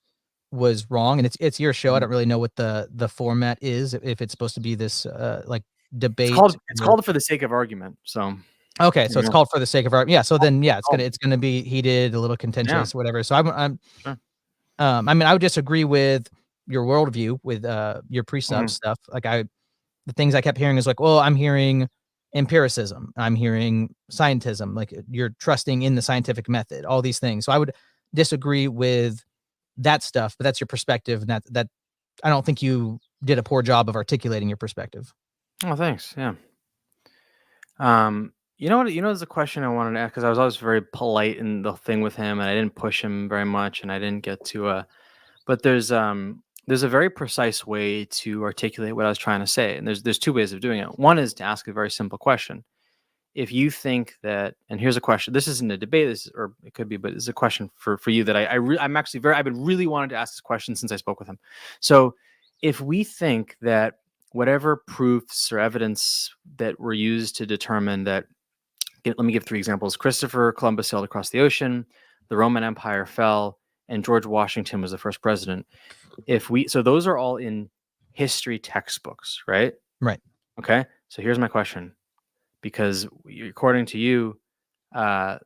was wrong, and it's your show. I don't really know what the format is, if it's supposed to be this like debate. It's called For the Sake of Argument. So okay, so it's called For the Sake of Argument. Yeah. So then it's gonna be heated, a little contentious, whatever. So I'm sure. I mean, I would disagree with your worldview with your precept stuff. Like the things I kept hearing is like, well, I'm hearing empiricism, I'm hearing scientism, like you're trusting in the scientific method, all these things. So I would disagree with that stuff, but that's your perspective, and that I don't think you did a poor job of articulating your perspective. Oh, thanks. Yeah. There's a question I wanted to ask, because I was always very polite in the thing with him, and I didn't push him very much, and I didn't get to but there's a very precise way to articulate what I was trying to say, and there's 2 ways of doing it. One is to ask a very simple question. If you think that, and here's a question, this isn't a debate, or it could be, but it's a question for you that I've been really wanting to ask this question since I spoke with him. So if we think that whatever proofs or evidence that were used to determine that, let me give 3 examples. Christopher Columbus sailed across the ocean, the Roman Empire fell, and George Washington was the first president. So those are all in history textbooks, right? Right. Okay. So here's my question, because according to you, the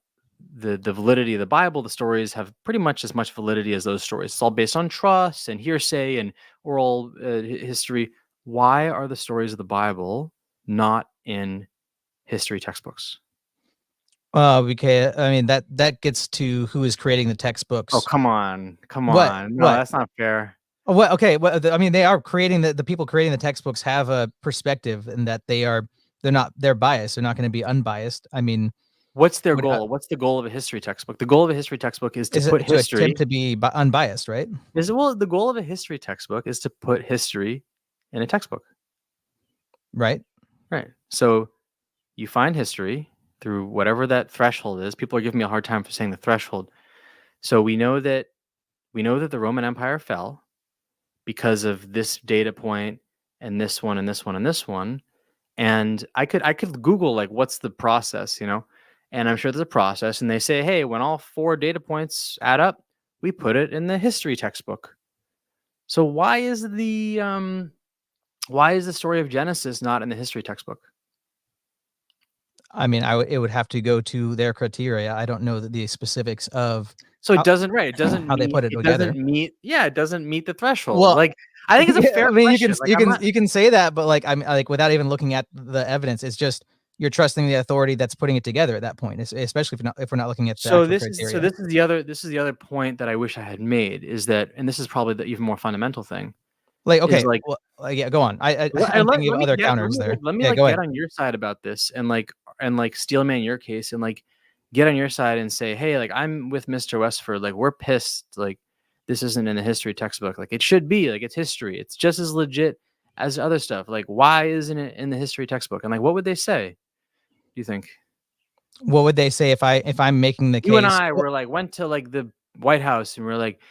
validity of the Bible, the stories have pretty much as much validity as those stories. It's all based on trust and hearsay and oral history. Why are the stories of the Bible not in history textbooks? Because I mean that gets to who is creating the textbooks. Oh, come on. What? No, that's not fair. What? Okay. Well, I mean, they are creating the people creating the textbooks have a perspective, in that they're biased. They're not going to be unbiased. I mean, what's their goal? What's the goal of a history textbook? The goal of a history textbook is to put history, attempt to be unbiased, right? The goal of a history textbook is to put history in a textbook. Right. Right. So you find history through whatever that threshold is. People are giving me a hard time for saying the threshold. So we know that the Roman Empire fell because of this data point, and this one, and this one, and this one. And I could Google, like, what's the process, and I'm sure there's a process, and they say, hey, when all 4 data points add up, we put it in the history textbook. So why is the story of Genesis not in the history textbook? I mean, it would have to go to their criteria. I don't know the specifics of. So it doesn't how they put it together. It doesn't meet the threshold. Well, like, I think it's a fair question. You can say that, but like, I'm like, without even looking at the evidence, it's just you're trusting the authority that's putting it together at that point, especially if we're not looking at the criteria. This is the other point that I wish I had made, is that, and this is probably the even more fundamental thing. Like, okay, yeah, go on. I'm thinking of other counters there. Let me get on your side about this, and Steelman your case, and like get on your side and say, hey, like, I'm with Mr. Westford, like, we're pissed, like, this isn't in the history textbook, like it should be, like, it's history, it's just as legit as other stuff, like, why isn't it in the history textbook? And like, what would they say, do you think? What would they say if I'm making the case? You and I went to like the White House, and we're like,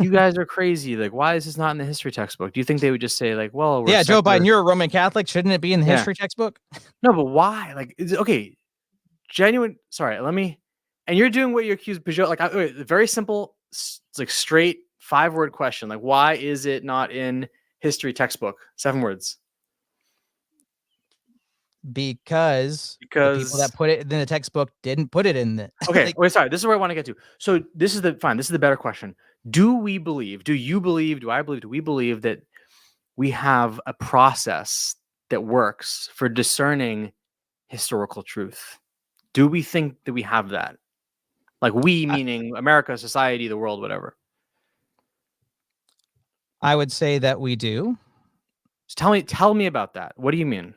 you guys are crazy, like, why is this not in the history textbook? Do you think they would just say, like, well, yeah, Joe Biden, you're a Roman Catholic, shouldn't it be in the history textbook? No, but why? Like, okay, genuine. Sorry, and you're doing what you accused Pageau. Like, very simple, like, straight 5-word question. Like, why is it not in history textbook? 7 words. Because the people that put it in the textbook didn't put it in the Okay, like, wait, sorry. This is where I want to get to. So this is the better question. Do we believe, do you believe, do I believe, do we believe that we have a process that works for discerning historical truth? Do we think that we have that? Like we meaning America, society, the world, whatever. I would say that we do. Just tell me about that. What do you mean?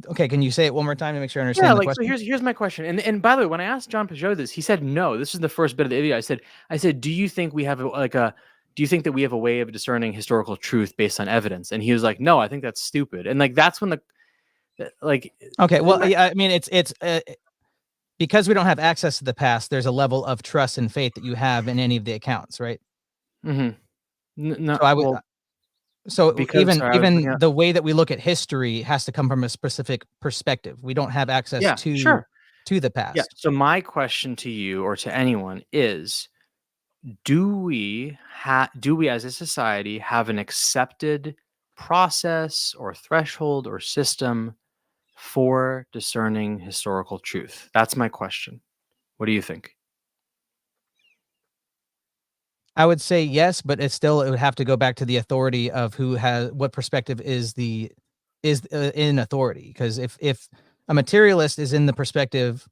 Okay, can you say it one more time to make sure I understand Yeah, the like question? so here's my question. And by the way, when I asked John Pageau this, he said no. This is the first bit of the video. I said, do you think we have do you think that we have a way of discerning historical truth based on evidence? And he was like, no, I think that's stupid. And like that's when Okay, well, yeah, I mean, it's because we don't have access to the past. There's a level of trust and faith that you have in any of the accounts, right? No, So I would. well, So because even sorry, I was looking at- the way that we look at history has to come from a specific perspective. We don't have access yeah, to sure. the past. Yeah. So my question to you or to anyone is, do we as a society have an accepted process or threshold or system for discerning historical truth? That's my question. What do you think? I would say yes, but it would have to go back to the authority of who has what perspective is in authority. Because if a materialist is in the perspective,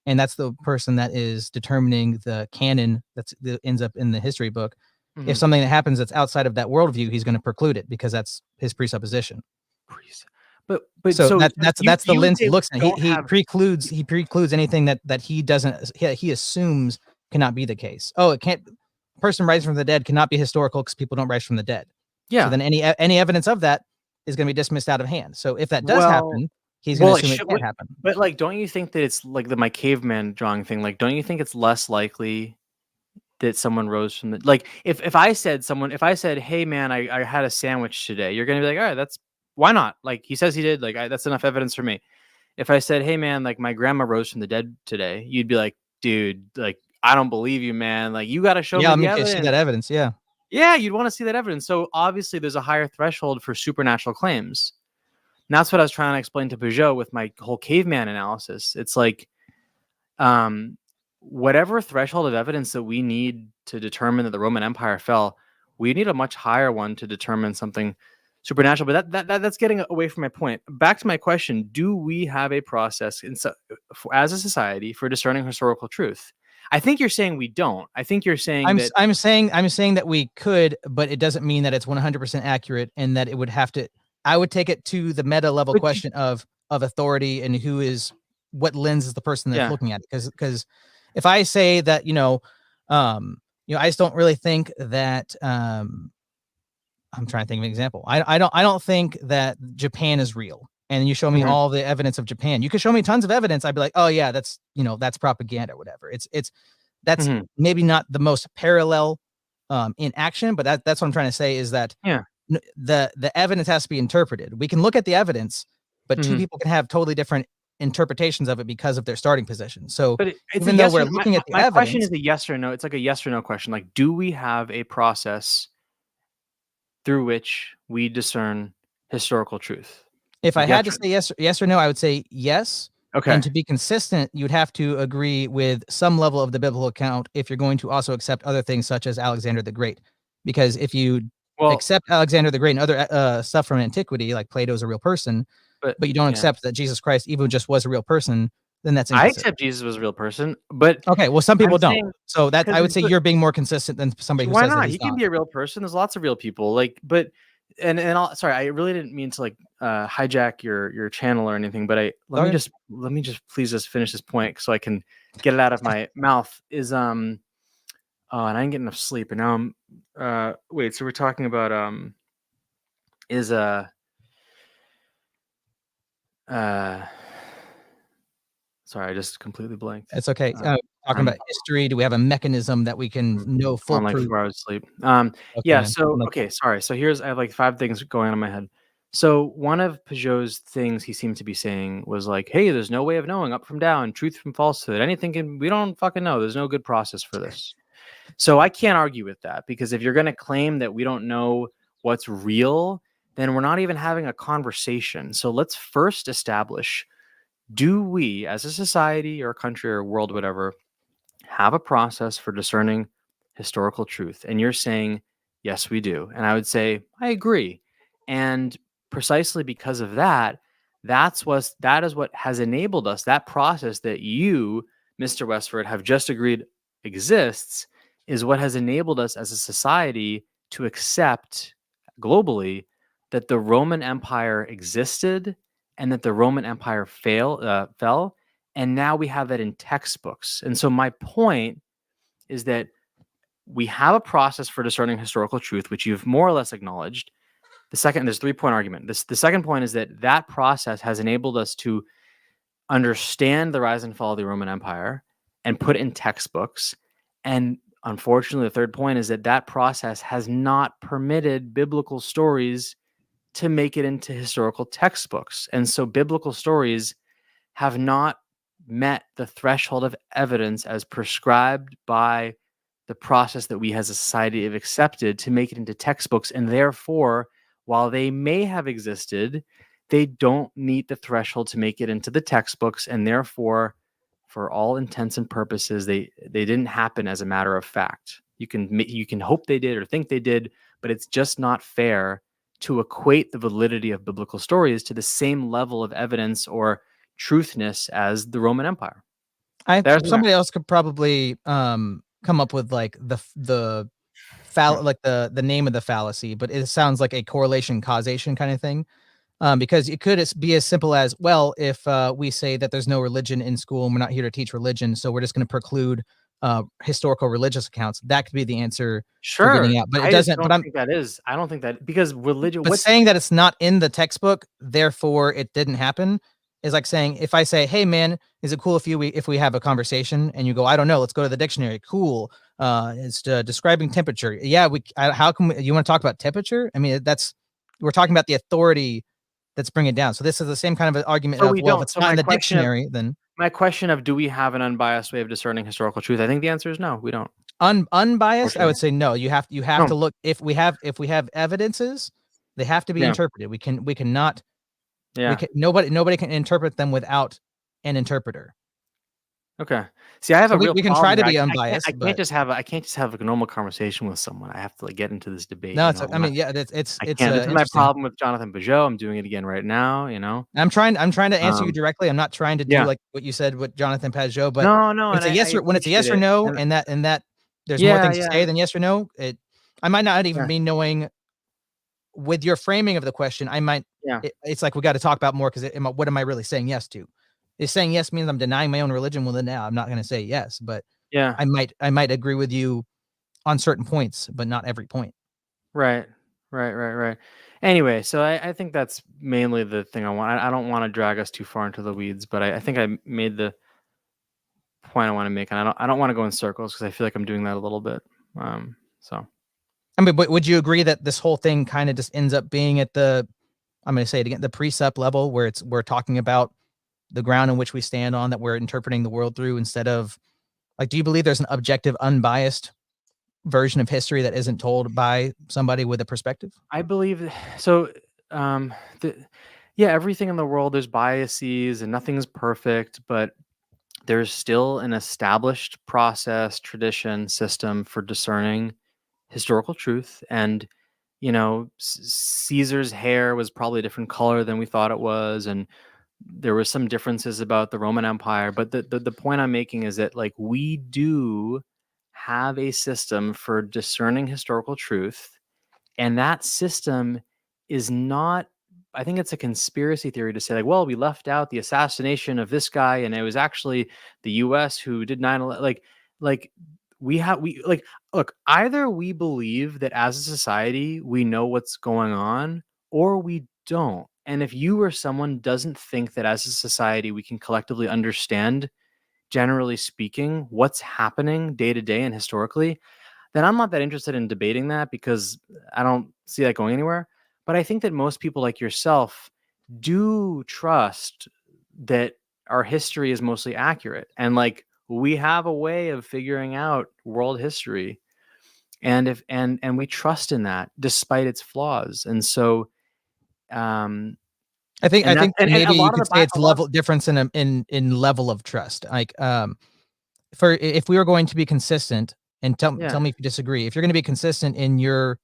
and that's the person that is determining the canon that ends up in the history book. If something that happens that's outside of that worldview, he's going to preclude it because that's his presupposition. But so that's the lens he looks at. He have... precludes anything that he doesn't. He assumes cannot be the case. Oh, it can't. Person rising from the dead cannot be historical because people don't rise from the dead. Yeah. So then any evidence of that is going to be dismissed out of hand. So if that does happen, he's going to assume it can't happen. But like, don't you think that it's like my caveman drawing thing? Like, don't you think it's less likely that someone rose from the like? If I said, hey man, I had a sandwich today, you're going to be like, all right, that's why not? Like he says he did. Like that's enough evidence for me. If I said, hey man, like my grandma rose from the dead today, you'd be like, dude, like I don't believe you, man. Like you got to show me the evidence. See that evidence. Yeah. Yeah, you'd want to see that evidence. So obviously there's a higher threshold for supernatural claims. And that's what I was trying to explain to Pageau with my whole caveman analysis. It's like whatever threshold of evidence that we need to determine that the Roman Empire fell, we need a much higher one to determine something supernatural. But that's getting away from my point. Back to my question, do we have a process as a society for discerning historical truth? I think you're saying we don't. I think you're saying I'm saying that we could, but it doesn't mean that it's 100% accurate, and that it would have to. I would take it to the meta level question of authority and what lens is the person that's looking at it. Because if I say that I just don't really think that I'm trying to think of an example. I don't think that Japan is real. And you show me all the evidence of Japan. You could show me tons of evidence. I'd be like, oh yeah, that's propaganda or whatever. That's maybe not the most parallel in action, but that's what I'm trying to say is that the evidence has to be interpreted. We can look at the evidence, but two people can have totally different interpretations of it because of their starting position. So even though we're looking at the evidence, my question is a yes or no. It's like a yes or no question. Like, do we have a process through which we discern historical truth? If I had to say yes or no, I would say yes. Okay. And to be consistent, you'd have to agree with some level of the biblical account if you're going to also accept other things such as Alexander the Great. Because if you accept Alexander the Great and other stuff from antiquity, like Plato's a real person, but you don't accept that Jesus Christ even just was a real person, then that's inconsistent. I accept Jesus was a real person, but okay, well, some people don't. So that I would say you're being more consistent than somebody who says that he's not. He can be a real person. There's lots of real people. Like, but sorry, I really didn't mean to hijack your channel or anything, but let me just please just finish this point so I can get it out of my mouth. Is and I didn't get enough sleep, and now I'm wait. So we're talking about sorry, I just completely blanked. It's okay. Talking about history, do we have a mechanism that we can know full like proof? 4 hours sleep. Okay, Sorry. So I have like 5 things going on in my head. So one of Pageau's things he seemed to be saying was like, hey, there's no way of knowing up from down, truth from falsehood, anything we don't fucking know. There's no good process for this. So I can't argue with that, because if you're going to claim that we don't know what's real, then we're not even having a conversation. So let's first establish, do we as a society or a country or world, whatever, have a process for discerning historical truth? And you're saying, yes, we do. And I would say, I agree. And precisely because of that, that is what has enabled us, that process that you, Mr. Westford, have just agreed exists, is what has enabled us as a society to accept globally that the Roman Empire existed and that the Roman Empire fell. And now we have that in textbooks. And so my point is that we have a process for discerning historical truth, which you've more or less acknowledged. There's 3-point argument. The second point is that process has enabled us to understand the rise and fall of the Roman Empire and put it in textbooks. And unfortunately, the third point is that process has not permitted biblical stories to make it into historical textbooks. And so biblical stories have not met the threshold of evidence as prescribed by the process that we as a society have accepted to make it into textbooks. And therefore, while they may have existed, they don't meet the threshold to make it into the textbooks. And therefore, for all intents and purposes, they didn't happen as a matter of fact. You can hope they did or think they did, but it's just not fair to equate the validity of biblical stories to the same level of evidence or truthness as the Roman Empire. Somebody else could probably come up with like the name of the fallacy, but it sounds like a correlation causation kind of thing. Because it could be as simple as, well, if we say that there's no religion in school and we're not here to teach religion, so we're just going to preclude historical religious accounts. That could be the answer for getting out, but it doesn't. I don't think that, because religion. But saying that it's not in the textbook, therefore it didn't happen, is like saying, if I say, "Hey man, is it cool if we have a conversation?" and you go, "I don't know, let's go to the dictionary." Cool. It's describing temperature. Yeah, how come you want to talk about temperature? I mean, we're talking about the authority that's bringing it down. So this is the same kind of an argument of, well, if it's not in the dictionary, then my question of, do we have an unbiased way of discerning historical truth? I think the answer is no, we don't. Unbiased, I would say no. You have to look, if we have evidences, they have to be interpreted. We cannot. Yeah. Nobody can interpret them without an interpreter. Okay. See, I have we can try to be unbiased. I can't just have a normal conversation with someone. I have to get into this debate. No, it's. I mean, yeah, it's. This is my problem with Jonathan Pageau. I'm doing it again right now. I'm trying to answer you directly. I'm not trying to do like what you said with Jonathan Pageau, but no. It's a yes or when it's a yes or no, and that there's more things to say than yes or no. I might not even be knowing. With your framing of the question, I might. It's like we got to talk about more, because what am I really saying yes to? If saying yes means I'm denying my own religion, well then now I'm not going to say yes. But I might agree with you on certain points, but not every point. Right. Anyway, so I think that's mainly the thing I want. I don't want to drag us too far into the weeds, but I think I made the point I want to make, and I don't want to go in circles, because I feel like I'm doing that a little bit. So. I mean, but would you agree that this whole thing kind of just ends up being at I'm going to say it again, the precept level, where we're talking about the ground in which we stand on, that we're interpreting the world through, instead of, like, do you believe there's an objective, unbiased version of history that isn't told by somebody with a perspective? I believe so. Everything in the world, there's biases and nothing's perfect, but there's still an established process, tradition, system for discerning historical truth. And Caesar's hair was probably a different color than we thought it was, and there were some differences about the Roman Empire. But the point I'm making is that, like, we do have a system for discerning historical truth, and that system is not, I think it's a conspiracy theory to say, like, well, we left out the assassination of this guy, and it was actually the US who did 9/11. Look, either we believe that as a society we know what's going on, or we don't. And if you or someone doesn't think that as a society we can collectively understand, generally speaking, what's happening day to day and historically, then I'm not that interested in debating that, because I don't see that going anywhere. But I think that most people like yourself do trust that our history is mostly accurate, and like, we have a way of figuring out world history, and we trust in that despite its flaws. And so I think and maybe a lot you of could the say it's a lot level difference in level of trust. Like for if we were going to be consistent, and tell me if you disagree. If you're going to be consistent in your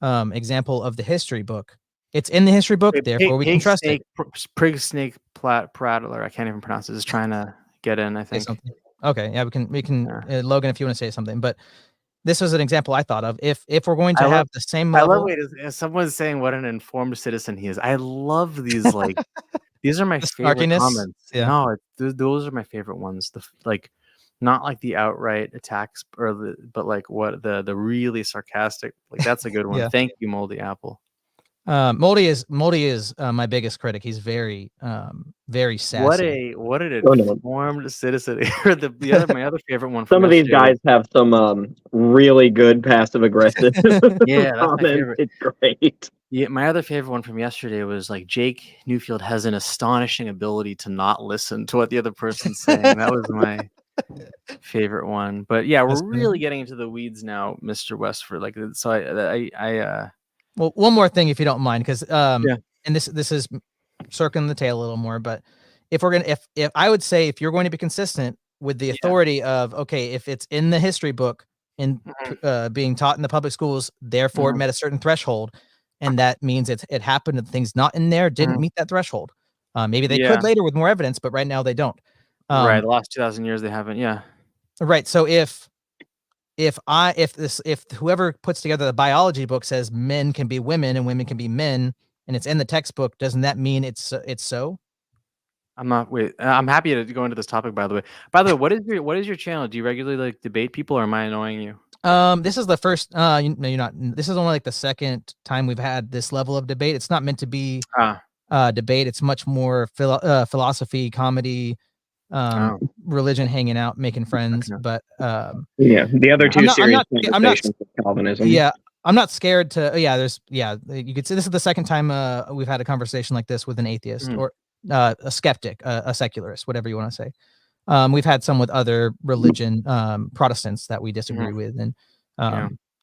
example of the history book, it's in the history book, therefore we can trust it. Prig snake prattler. I can't even pronounce it. Is trying to get in. I think. Okay, yeah, we can Logan, if you want to say something, but this was an example I thought of. If we're going to have the same level, I love someone's saying what an informed citizen he is. I love these like these are my favorite comments. Yeah. No, those are my favorite ones. Not like the outright attacks but like what the really sarcastic. Like that's a good one. Yeah. Thank you, Moldy Apple. Moldy is my biggest critic. He's very sassy. What an informed citizen. My other favorite one. Some of these guys have some really good passive aggressive yeah, that's my favorite. It's great. Yeah, my other favorite one from yesterday was like Jake Newfield has an astonishing ability to not listen to what the other person's saying. That was my favorite one. But yeah, we're really getting into the weeds now, Mr. Westford. Like, so I well, one more thing, if you don't mind, because and this is circling the tail a little more, but if we're gonna if I would say if you're going to be consistent with the authority of, okay, if it's in the history book and being taught in the public schools, therefore it met a certain threshold, and that means it happened and things not in there didn't meet that threshold. Maybe they could later with more evidence, but right now they don't. Right, the last 2,000 years they haven't. Yeah. Right. So if whoever puts together the biology book says men can be women and women can be men, and it's in the textbook, doesn't that mean it's so? I'm happy to go into this topic, by the way. By the way, what is your channel? Do you regularly like debate people, or am I annoying you? This is the first no, you're not. This is only like the second time we've had this level of debate. It's not meant to be debate. It's much more philosophy, comedy, religion, hanging out, making friends. But the other two series conversations with Calvinism. Yeah, I'm not scared to. You could say this is the second time we've had a conversation like this with an atheist or a skeptic, a secularist, whatever you want to say. We've had some with other religion, Protestants that we disagree with, and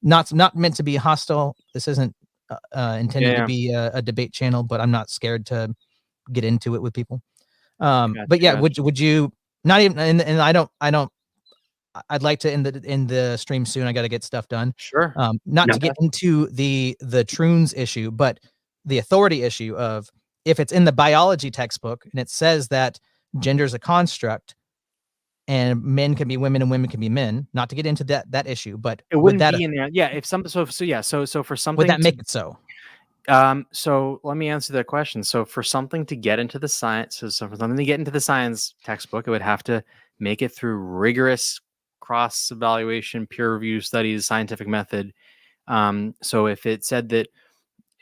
not meant to be hostile. This isn't intended to be a debate channel, but I'm not scared to get into it with people. But yeah, would you not even? And I don't. I'd like to end the stream soon. I got to get stuff done. Sure. Not to get into the Troons issue, but the authority issue of if it's in the biology textbook and it says that gender is a construct and men can be women and women can be men. Not to get into that issue, but it wouldn't be in there. Yeah. If some so for something, would that make it so? So let me answer that question. So for something to get into the science, for something to get into the science textbook, it would have to make it through rigorous cross evaluation, peer review studies, scientific method. So if it said that,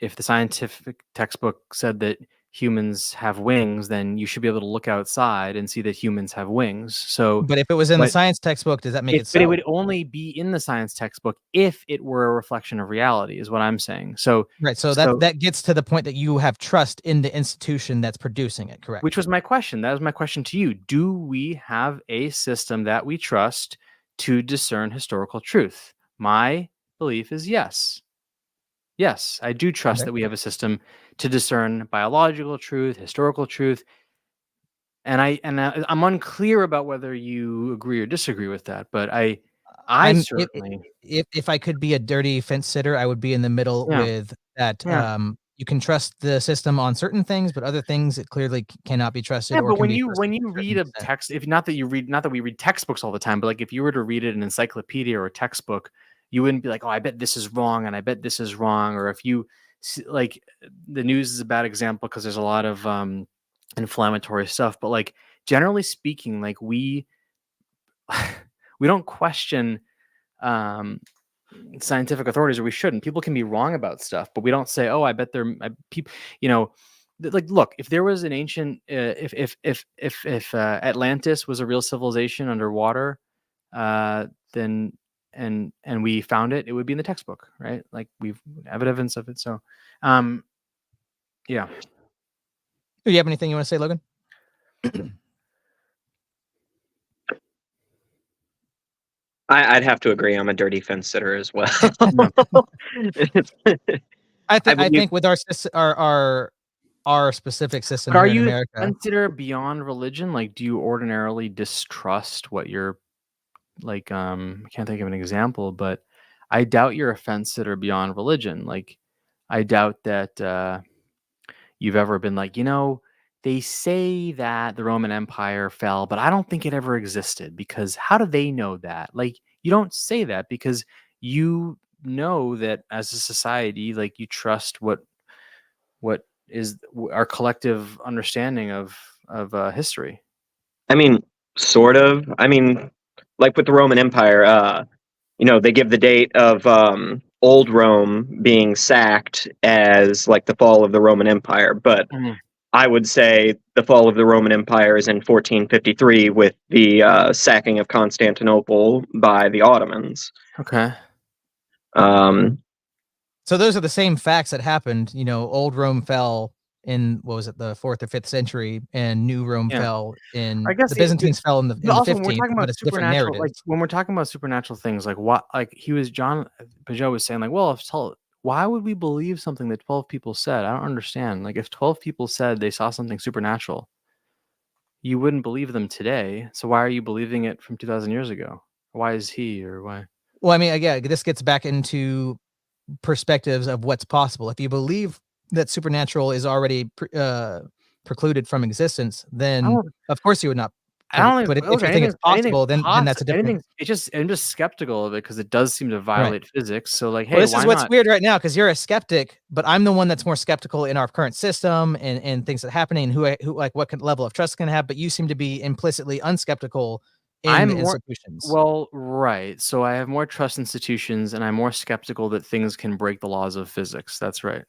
if the scientific textbook said that humans have wings, then you should be able to look outside and see that humans have wings. So, but if it was in the science textbook, does that make it so? But it would only be in the science textbook if it were a reflection of reality, is what I'm saying. So, right. So that gets to the point that you have trust in the institution that's producing it, correct? Which was my question. That was my question to you. Do we have a system that we trust to discern historical truth? My belief is yes. Yes, I do trust that we have a system to discern biological truth, historical truth, and I'm unclear about whether you agree or disagree with that. But I'm certainly, if I could be a dirty fence sitter, I would be in the middle with that. You can trust the system on certain things, but other things it clearly cannot be trusted. Yeah, but when you read a text, not that we read textbooks all the time, but like if you were to read it in an encyclopedia or a textbook, you wouldn't be like, oh, I bet this is wrong, and I bet this is wrong. Or if you like, the news is a bad example because there's a lot of inflammatory stuff. But like generally speaking, like we don't question scientific authorities, or we shouldn't. People can be wrong about stuff, but we don't say, oh, I bet they're people. You know, like look, if there was an ancient, if Atlantis was a real civilization underwater, then and we found it, it would be in the textbook, right? Like we've evidence of it. So, yeah. Do you have anything you want to say, Logan? I'd have to agree. I'm a dirty fence sitter as well. I believe- think with our specific system But are here in you America, consider beyond religion? Like, do you ordinarily distrust what you're like? I can't think of an example, but I doubt you're offense that are beyond religion. Like, I doubt that you've ever been like, they say that the Roman Empire fell, but I don't think it ever existed because how do they know that? Like, you don't say that because you know that as a society, like you trust what is our collective understanding of history. I mean, sort of. I mean, like with the Roman Empire, they give the date of old Rome being sacked as like the fall of the Roman Empire, but I would say the fall of the Roman Empire is in 1453 with the sacking of Constantinople by the Ottomans. Okay. So those are the same facts that happened. Old Rome fell in, what was it, the 4th or 5th century, and New Rome fell in. I guess the Byzantines fell in the 15th. When we're talking about different supernatural, like narratives. when we're talking about supernatural things, like what, like John Pageau was saying, like, well, why would we believe something that 12 people said? I don't understand. Like, if 12 people said they saw something supernatural, you wouldn't believe them today. So why are you believing it from 2,000 years ago? Why is he, or why? Well, I mean, again, this gets back into perspectives of what's possible. If you believe that supernatural is already precluded from existence, then of course you would not. But if you think it's possible, then that's a different. I'm just skeptical of it because it does seem to violate physics. So, like, hey, well, this why is what's not? weird right now, because you're a skeptic, but I'm the one that's more skeptical in our current system and things that are happening, who like what level of trust can I have. But you seem to be implicitly unskeptical in the institutions. Well, right. So I have more trust in institutions, and I'm more skeptical that things can break the laws of physics. That's right.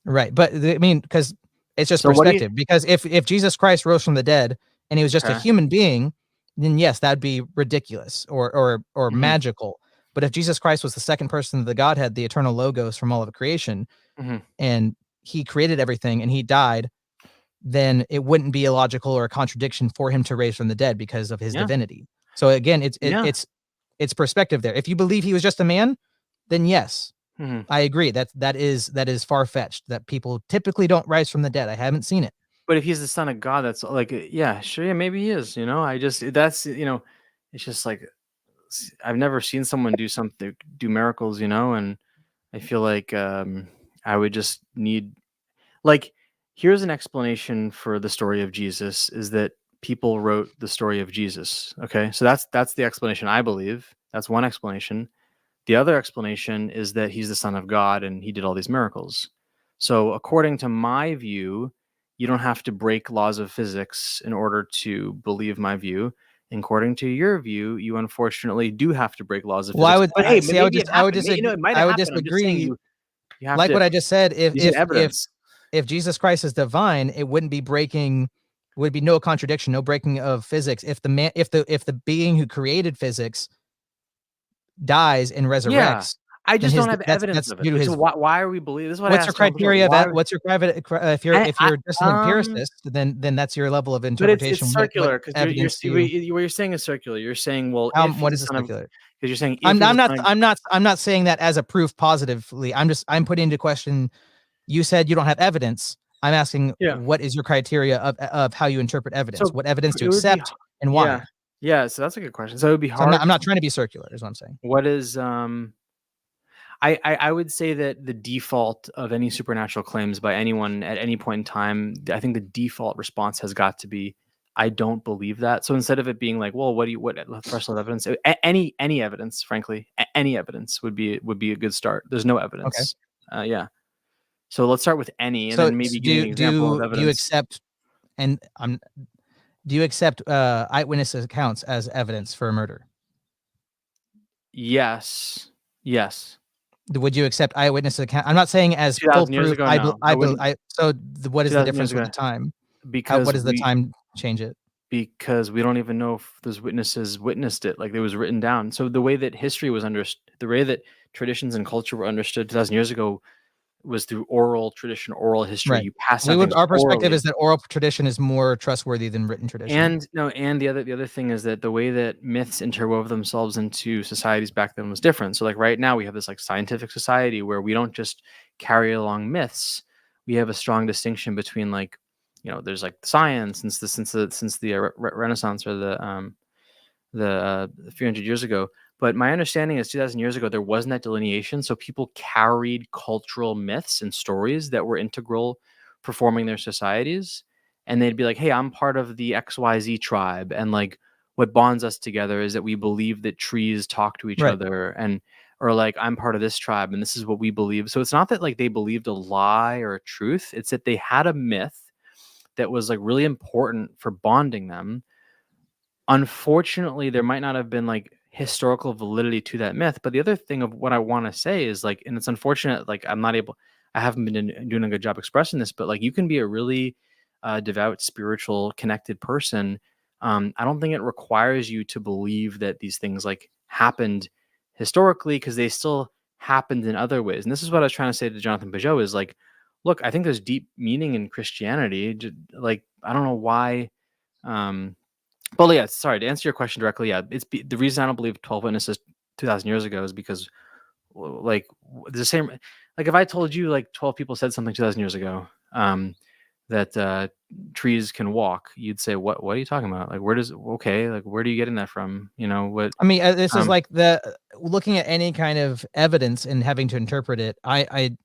Right, but I mean, because it's just perspective. Because if Jesus Christ rose from the dead and he was just a human being, then yes, that'd be ridiculous or magical. But if Jesus Christ was the second person of the Godhead, the eternal logos from all of creation, and he created everything and he died, then it wouldn't be illogical or a contradiction for him to raise from the dead because of his divinity. So again, it's perspective there. If you believe he was just a man, then yes, I agree. That is far-fetched. That people typically don't rise from the dead. I haven't seen it. But if he's the son of God, that's like, yeah, sure, yeah, maybe he is. It's just like I've never seen someone do miracles, and I feel like I would just need, like, here's an explanation for the story of Jesus is that people wrote the story of Jesus. Okay, so that's the explanation, I believe. That's one explanation. The other explanation is that he's the son of God and he did all these miracles. So according to my view, you don't have to break laws of physics in order to believe my view. And according to your view, you unfortunately do have to break laws of physics. Well, I would, but hey, I would disagree. Like what I just said, if Jesus Christ is divine, it wouldn't be breaking. Would be no contradiction, no breaking of physics. If the being who created physics dies and resurrects, I just don't have evidence of it. So why are we believing? This is what what's your criteria? What's your private? If you're just an empiricist, then that's your level of interpretation. But it's circular because what you're saying is circular. You're saying, well, what is circular? Because you're saying I'm not saying that as a proof positively. I'm putting into question. You said you don't have evidence. I'm asking, what is your criteria of how you interpret evidence? What evidence to accept and why? Yeah, so that's a good question. So it would be hard. So I'm not trying to be circular, is what I'm saying. What is I would say that the default of any supernatural claims by anyone at any point in time, I think the default response has got to be, I don't believe that. So instead of it being like, well, what threshold evidence? Any evidence, frankly, any evidence would be a good start. There's no evidence. Okay. Yeah. So let's start with any, and then maybe give an example of evidence. Do you accept eyewitness accounts as evidence for a murder? Yes. Would you accept eyewitness account? I'm not saying as full proof. So what is the difference with the time? Because what does the time change it? Because we don't even know if those witnesses witnessed it, like it was written down. So the way that history was understood, the way that traditions and culture were understood 2,000 years ago, was through oral tradition, oral history. Right. You pass on things Our perspective orally. is that oral tradition is more trustworthy than written tradition. And the other thing is that the way that myths interwove themselves into societies back then was different. So like right now we have this like scientific society where we don't just carry along myths. We have a strong distinction between like, you know, there's like science since the Renaissance or the 300 years ago. But my understanding is 2,000 years ago, there wasn't that delineation. So people carried cultural myths and stories that were integral for forming their societies. And they'd be like, hey, I'm part of the XYZ tribe. And like what bonds us together is that we believe that trees talk to each Right. other. And or like I'm part of this tribe and this is what we believe. So it's not that like they believed a lie or a truth. It's that they had a myth that was like really important for bonding them. Unfortunately, there might not have been like historical validity to that myth. But the other thing of what I want to say is like, and it's unfortunate, like I haven't been doing a good job expressing this, but like you can be a really devout, spiritual, connected person. I don't think it requires you to believe that these things like happened historically, because they still happened in other ways. And this is what I was trying to say to Jonathan Pageau is like, look, I think there's deep meaning in Christianity. Like, I don't know why. Well, yeah, sorry, to answer your question directly. Yeah, the reason I don't believe 12 witnesses 2,000 years ago is because like the same, like if I told you like 12 people said something 2,000 years ago, that trees can walk, you'd say, what are you talking about? Like, where are you getting that from? You know what? I mean, this is like looking at any kind of evidence and having to interpret it. I'd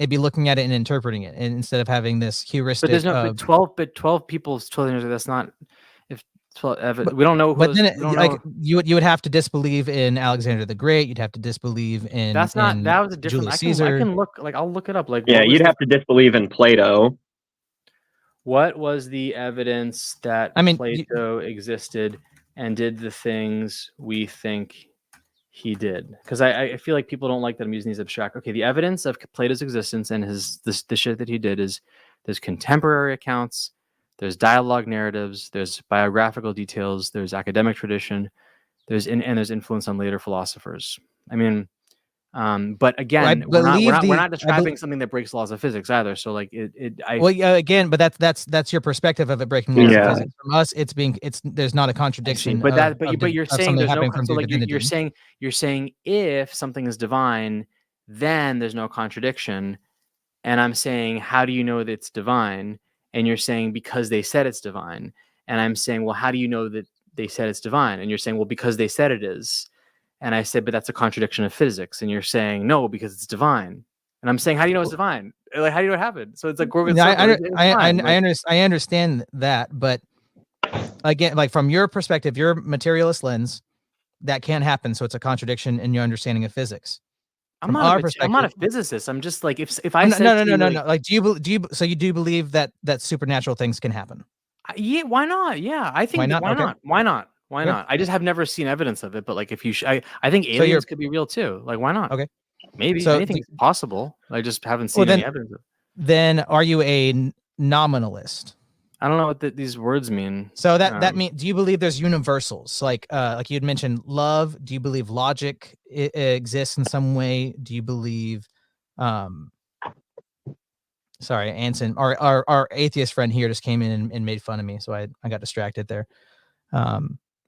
be looking at it and interpreting it, and instead of having this heuristic. But there's no 12 people 12 years ago. That's not if 12. We don't know. But then, you would have to disbelieve in Alexander the Great. You'd have to disbelieve in. That was a different. Julius Caesar. I can look. Like I'll look it up. Like yeah, you'd have to disbelieve in Plato. What was the evidence that Plato existed and did the things we think he did? Because I feel like people don't like that I'm using these abstract. Okay, the evidence of Plato's existence and the shit that he did is there's contemporary accounts, there's dialogue narratives, there's biographical details, there's academic tradition, there's influence on later philosophers. I mean, but again, we're not describing something that breaks laws of physics either. So like again, but that's your perspective of it breaking laws of physics. From us, there's not a contradiction. But you're saying there's no. So like you're saying if something is divine, then there's no contradiction. And I'm saying, how do you know that it's divine? And you're saying because they said it's divine. And I'm saying, well, how do you know that they said it's divine? And you're saying, well, because they said it is. And I said, but that's a contradiction of physics. And you're saying, no, because it's divine. And I'm saying, how do you know it's divine? Like, how do you know it happened? So it's like, I understand that. But again, like from your perspective, your materialist lens, that can't happen. So it's a contradiction in your understanding of physics. I'm not a physicist. I'm just like, if I said no. Like, do you so you do believe that supernatural things can happen? Yeah. Why not? Yeah. I think, why not? Why not? I just have never seen evidence of it, but like if you, I think aliens could be real too. Like why not? Okay, maybe anything's possible. I just haven't seen any evidence of it. Then are you a nominalist? I don't know what these words mean. So that means, do you believe there's universals? Like you'd mentioned love. Do you believe logic exists in some way? Do you believe, sorry, Anson, our atheist friend here just came in and made fun of me. So I got distracted there.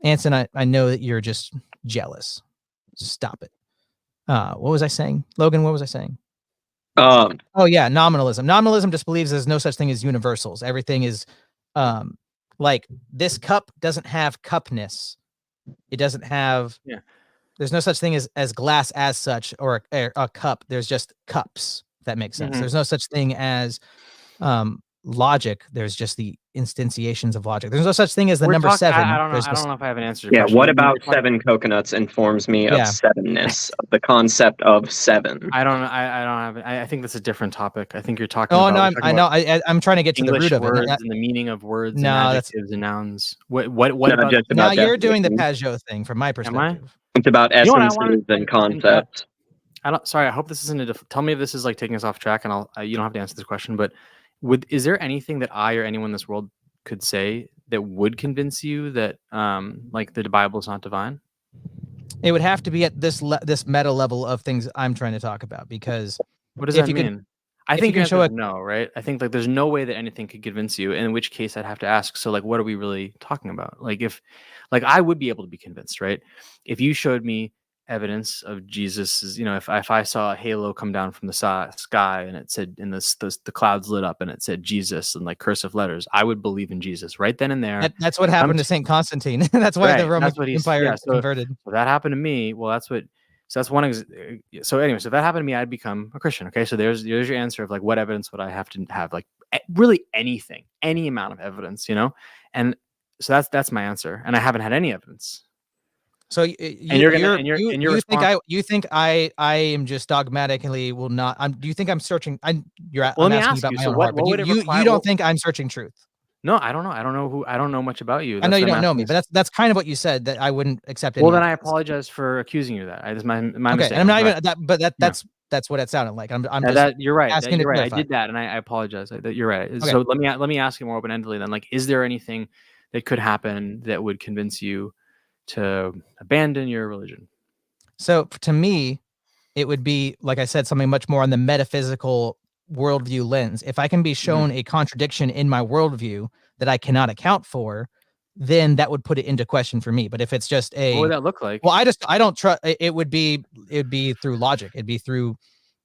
Anson, I know that you're just jealous. Stop it. What was I saying? Logan, what was I saying? Oh yeah, nominalism. Nominalism just believes there's no such thing as universals. Everything is like this cup doesn't have cupness. It doesn't have there's no such thing as glass as such or a cup. There's just cups, if that makes sense. There's no such thing as logic. There's just the instantiations of logic. There's no such thing as the number 7. I don't know if I have an answer to your question. What about 7 coconuts informs me of sevenness, of the concept of 7? I don't know. I don't have. I think that's a different topic. I think you're talking. I'm trying to get to the root of it. Words and the meaning of words and adjectives and nouns. What about? Now you're doing the Pageau thing from my perspective. Am I? It's about essences and concepts. Sorry, I hope this isn't tell me if this is like taking us off track, and you don't have to answer this question, but is there anything that I or anyone in this world could say that would convince you that like the Bible is not divine? It would have to be at this meta level of things I'm trying to talk about, because what does that mean? I If think you your can show answer is no, right? I think like there's no way that anything could convince you. In which case, I'd have to ask. So like, what are we really talking about? Like if, like I would be able to be convinced, right? If you showed me evidence of Jesus, if I saw a halo come down from the sky and it said the clouds lit up and it said Jesus in like cursive letters, I would believe in Jesus right then and there. That's what happened to Saint Constantine. That's why the Roman Empire converted. So that happened to me. Well, that's what. So that's one. So anyway, so if that happened to me, I'd become a Christian. Okay, so there's your answer of like what evidence would I have to have? Like really anything, any amount of evidence, And so that's my answer, and I haven't had any evidence. So you think I am just dogmatically will not. Do you think I'm searching? I'm asking you about my own heart, but you don't think I'm searching truth? No, I don't know. I don't know much about you. I know you don't know me, but that's kind of what you said, that I wouldn't accept it. Well, then I apologize for accusing you of that. It's my mistake. And I'm not even that, but that's what it sounded like. I'm just that you're right. Asking you're right. I did that, and I apologize. You're right. Okay. So let me ask you more open-endedly then. Like, is there anything that could happen that would convince you to abandon your religion? So to me, it would be, like I said, something much more on the metaphysical worldview lens. If I can be shown a contradiction in my worldview that I cannot account for, then that would put it into question for me. But if it's just what would that look like? Well, I don't trust. It would be through logic. It'd be through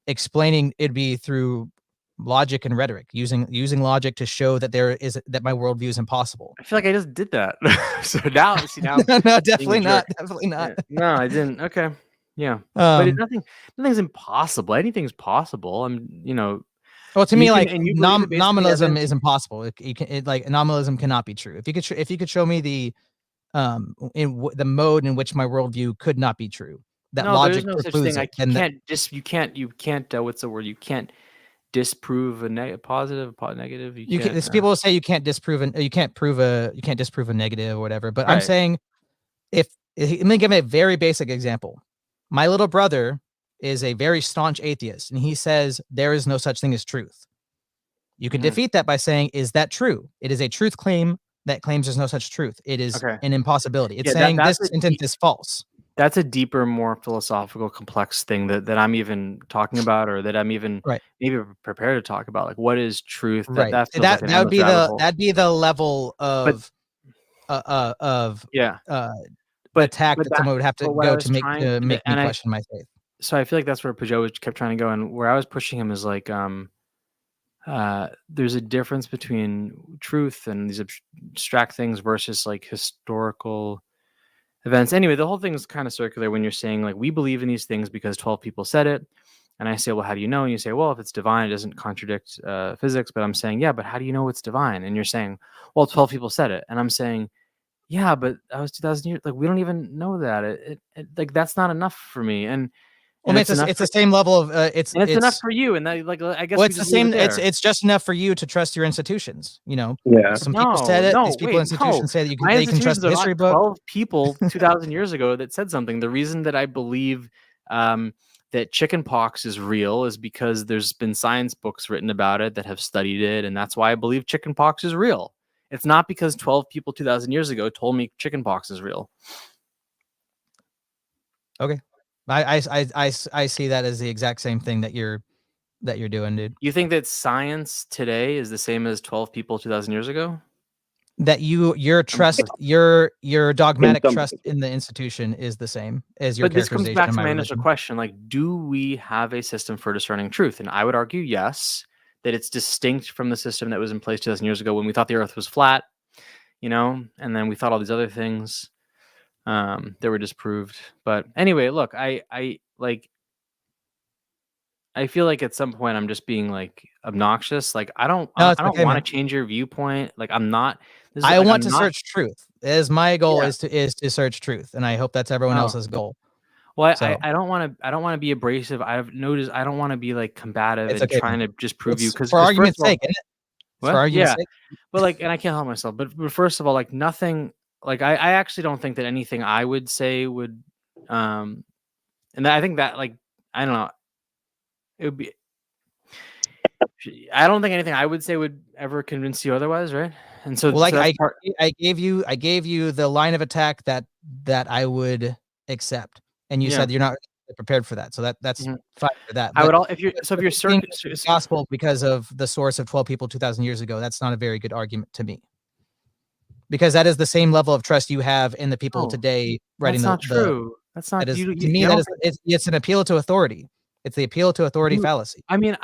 explaining. It'd be through logic and rhetoric, using logic to show that that my worldview is impossible. I feel like I just did that. So now, no, definitely not. Definitely not. Yeah. No, I didn't. Okay. Yeah. But nothing's impossible. Anything's possible. Well, to me, like nominalism is impossible. Nominalism cannot be true. If you could show me the mode in which my worldview could not be true, that logic precludes it. You can't. What's the word? You can't disprove a positive, negative. People will say you can't disprove you can't disprove a negative or whatever. But right. I'm saying, let me give a very basic example. My little brother is a very staunch atheist, and he says there is no such thing as truth. You can defeat that by saying, is that true? It is a truth claim that claims there's no such truth. It is an impossibility. It's saying this sentence is false. That's a deeper, more philosophical, complex thing that I'm even talking about, or that I'm even maybe prepared to talk about. Like, what is truth? Right. That would be the level of attack that someone would have to go to make me question my faith. So I feel like that's where Pageau kept trying to go, and where I was pushing him is like, there's a difference between truth and these abstract things versus like historical events. Anyway, the whole thing is kind of circular when you're saying like, we believe in these things because 12 people said it. And I say, well, how do you know? And you say, well, if it's divine, it doesn't contradict physics. But I'm saying, yeah, but how do you know it's divine? And you're saying, well, 12 people said it. And I'm saying, yeah, but that was 2,000 years. Like, we don't even know that. It like, that's not enough for me. And it's the same level of it's enough for you, and that, like, I guess it's the same. It's just enough for you to trust your institutions. Yeah. Some people said it. These people institutions say that you can trust the history book. 12 people 2,000 years ago that said something. The reason that I believe that chickenpox is real is because there's been science books written about it that have studied it, and that's why I believe chickenpox is real. It's not because 12 people 2,000 years ago told me chickenpox is real. Okay. I see that as the exact same thing that you're doing, dude. You think that science today is the same as 12 people 2,000 years ago? That your trust, your dogmatic trust in the institution is the same as your characterization. But this comes back to my initial question: like, do we have a system for discerning truth? And I would argue yes, that it's distinct from the system that was in place 2,000 years ago when we thought the Earth was flat, and then we thought all these other things. They were disproved. But anyway, look, I feel like at some point I'm just being like obnoxious. Like I don't want to change your viewpoint. Like I'm not. I want to search truth. As my goal is to search truth, and I hope that's everyone else's goal. Well, I don't want to be abrasive. I've noticed I don't want to be like combative and trying to just prove you because for argument's sake, isn't it? For argument's sake. But like, and I can't help myself. But first of all, like nothing. Like I actually don't think that anything I would say would, and I think that like I don't know, it would be. I don't think anything I would say would ever convince you otherwise, right? And so, like I gave you the line of attack that I would accept, and you said you're not. prepared for that. So that's Mhm. fine for that. I would But all if you're saying the gospel because of the source of 12 people 2,000 years ago, that's not a very good argument to me. Because that is the same level of trust you have in the people Oh, today writing that's not true. That's not that is you. to me I that don't is it's an appeal to authority. It's the appeal to authority You- fallacy. I mean,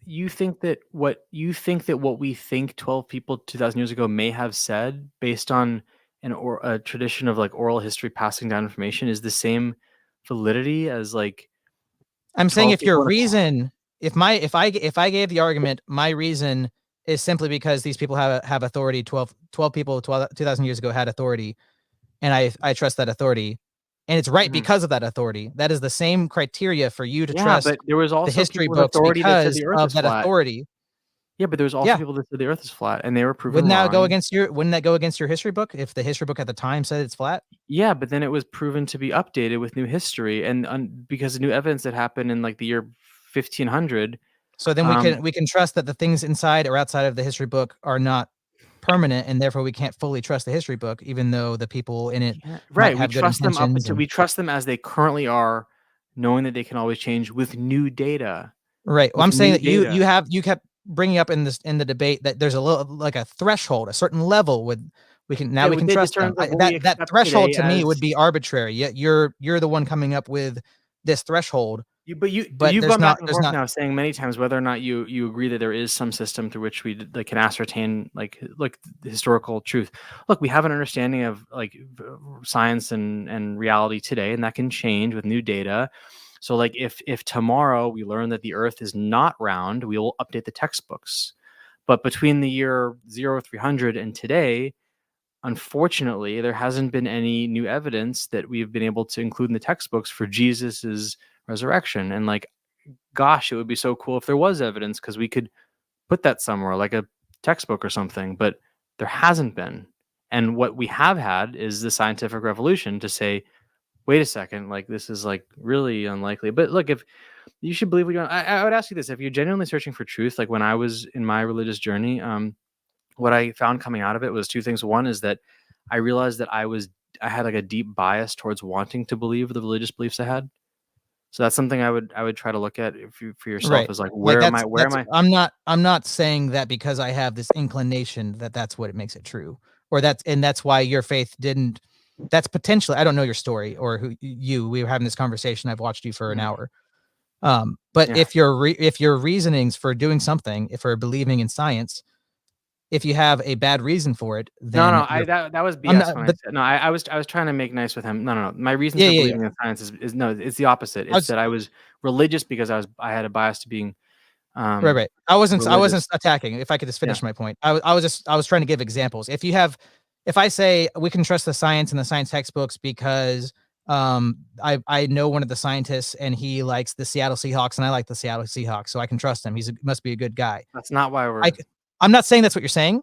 you think that what we think 12 people 2,000 years ago may have said based on a tradition of like oral history passing down information is the same validity as like I'm saying 12 if your people in a reason, if I gave the argument, my reason is simply because these people have authority. 12 people 2,000 years ago had authority, and I trust that authority, and it's right Mhm. because of that authority. That is the same criteria for you to Yeah, trust but there was the also history people with books authority that said because the Earth of is that flat. authority. Yeah, but there's also Yeah. people that said the Earth is flat, and they were proven Wouldn't that wrong. go against your history book if the history book at the time said it's flat? Yeah, but then it was proven to be updated with new history, and because of new evidence that happened in like the year 1500. So then we can trust that the things inside or outside of the history book are not permanent, and therefore we can't fully trust the history book, even though the people in it might Right, we have good trust them intentions. we trust them as they currently are, knowing that they can always change with new data. Right. Well, With I'm saying new that data. you kept bringing up in the debate that there's a little like a threshold, a certain level with we can Yeah, in trust them. terms of what we That accept threshold today to me as would be arbitrary. Yet you're the one coming up with this threshold. But But you've gone back and there's forth not now saying many times whether or not you agree that there is some system through which we like can ascertain like the historical truth. Look, we have an understanding of like science and reality today, and that can change with new data. So like if tomorrow we learn that the Earth is not round, we will update the textbooks. But between the year 0300 and today, unfortunately, there hasn't been any new evidence that we've been able to include in the textbooks for Jesus's resurrection. And like, gosh, it would be so cool if there was evidence because we could put that somewhere, like a textbook or something. But there hasn't been. And what we have had is the scientific revolution to say, wait a second, like this is like really unlikely. But look, if you should believe what you want, I would ask you this: if you're genuinely searching for truth, like when I was in my religious journey, what I found coming out of it was two things. One is that I realized that I had like a deep bias towards wanting to believe the religious beliefs I had. So that's something I would try to look at for yourself right. is like Like where am I? I'm not saying that because I have this inclination that's what it makes it true, or that's why your faith didn't. That's potentially, I don't know your story or we were having this conversation. I've watched you for an hour. But Yeah. if your reasonings for doing something, if for believing in science, if you have a bad reason for it, then No, that was I'm BS not, when I but said no. I was trying to make nice with him. No. My reasons yeah, for yeah, yeah. believing in science is no. It's the opposite. I It's was, that I was religious because I had a bias to being right. I wasn't religious. attacking. If I could just Yeah. finish my point, I was trying to give examples. If I say we can trust the science and the science textbooks because I know one of the scientists and he likes the Seattle Seahawks and I like the Seattle Seahawks, so I can trust him. Must be a good guy. That's not why we're. I'm not saying that's what you're saying.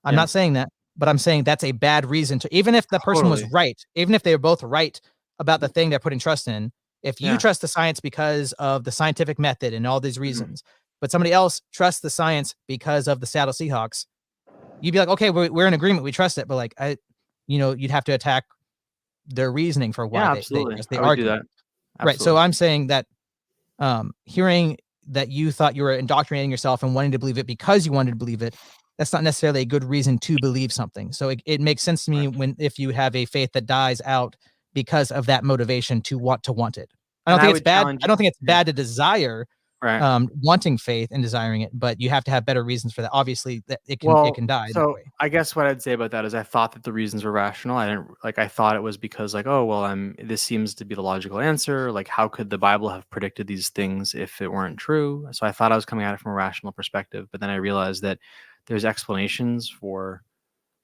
I'm Yeah. not saying that, but I'm saying that's a bad reason to, even if the person was Totally. right, even if they were both right about the thing they're putting trust in, if you Yeah. trust the science because of the scientific method and all these Mhm. reasons, but somebody else trusts the science because of the Seattle Seahawks, you'd be like, okay, we're in agreement. We trust it. But like, you'd have to attack their reasoning for why Yeah, they absolutely. trust the I would do that. argument. Right. So Absolutely. I'm saying that hearing that you thought you were indoctrinating yourself and wanting to believe it because you wanted to believe it, that's not necessarily a good reason to believe something. So it makes sense to me if you have a faith that dies out because of that motivation to want it. I don't think it's bad. I don't think it's bad to desire wanting faith and desiring it, but you have to have better reasons for that. Obviously, that it can die that way. I guess what I'd say about that is I thought that the reasons were rational. I thought it was because like, oh well, this seems to be the logical answer. Like, how could the Bible have predicted these things if it weren't true? So I thought I was coming at it from a rational perspective, but then I realized that there's explanations for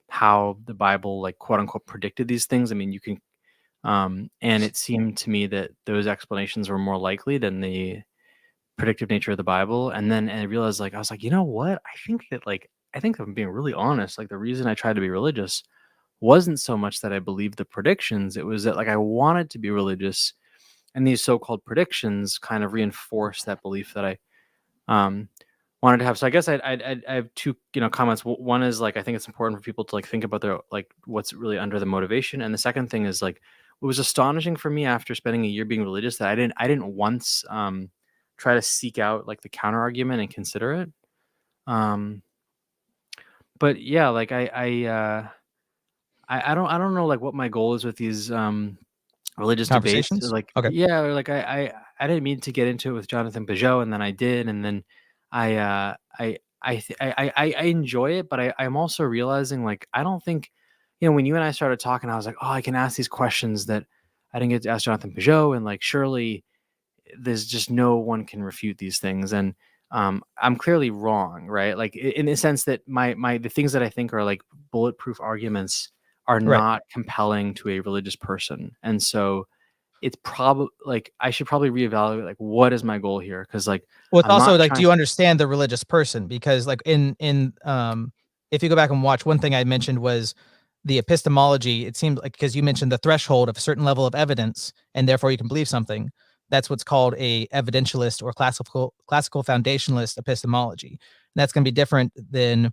how the Bible like quote unquote predicted these things. I mean, you can and it seemed to me that those explanations were more likely than the predictive nature of the Bible. And then I realized I was like, you know what? I think I'm being really honest. Like the reason I tried to be religious wasn't so much that I believed the predictions. It was that like I wanted to be religious, and these so-called predictions kind of reinforced that belief that I wanted to have. So I guess I have two comments. One is like I think it's important for people to like think about their like what's really under the motivation, and the second thing is like was astonishing for me after spending a year being religious that I didn't once try to seek out like the counter argument and consider it. But yeah, like I don't know like what my goal is with these religious debates. Conversations? Like Okay. yeah, or like I didn't mean to get into it with Jonathan Pageau, and then I did, and then I enjoy it, but I'm also realizing like I don't think, you know, when you and I started talking, I was like, oh, I can ask these questions that I didn't get to ask Jonathan Pageau, and like surely there's just no one can refute these things, and I'm clearly wrong, right? Like in the sense that the things that I think are like bulletproof arguments are Right. not compelling to a religious person, and so it's probably like I should probably reevaluate like what is my goal here, because like Well, it's I'm also not like, do trying. you understand the religious person? Because like in if you go back and watch, one thing I mentioned was the epistemology. It seems like, because you mentioned the threshold of a certain level of evidence, and therefore you can believe something. That's what's called a evidentialist or classical foundationalist epistemology. And that's going to be different than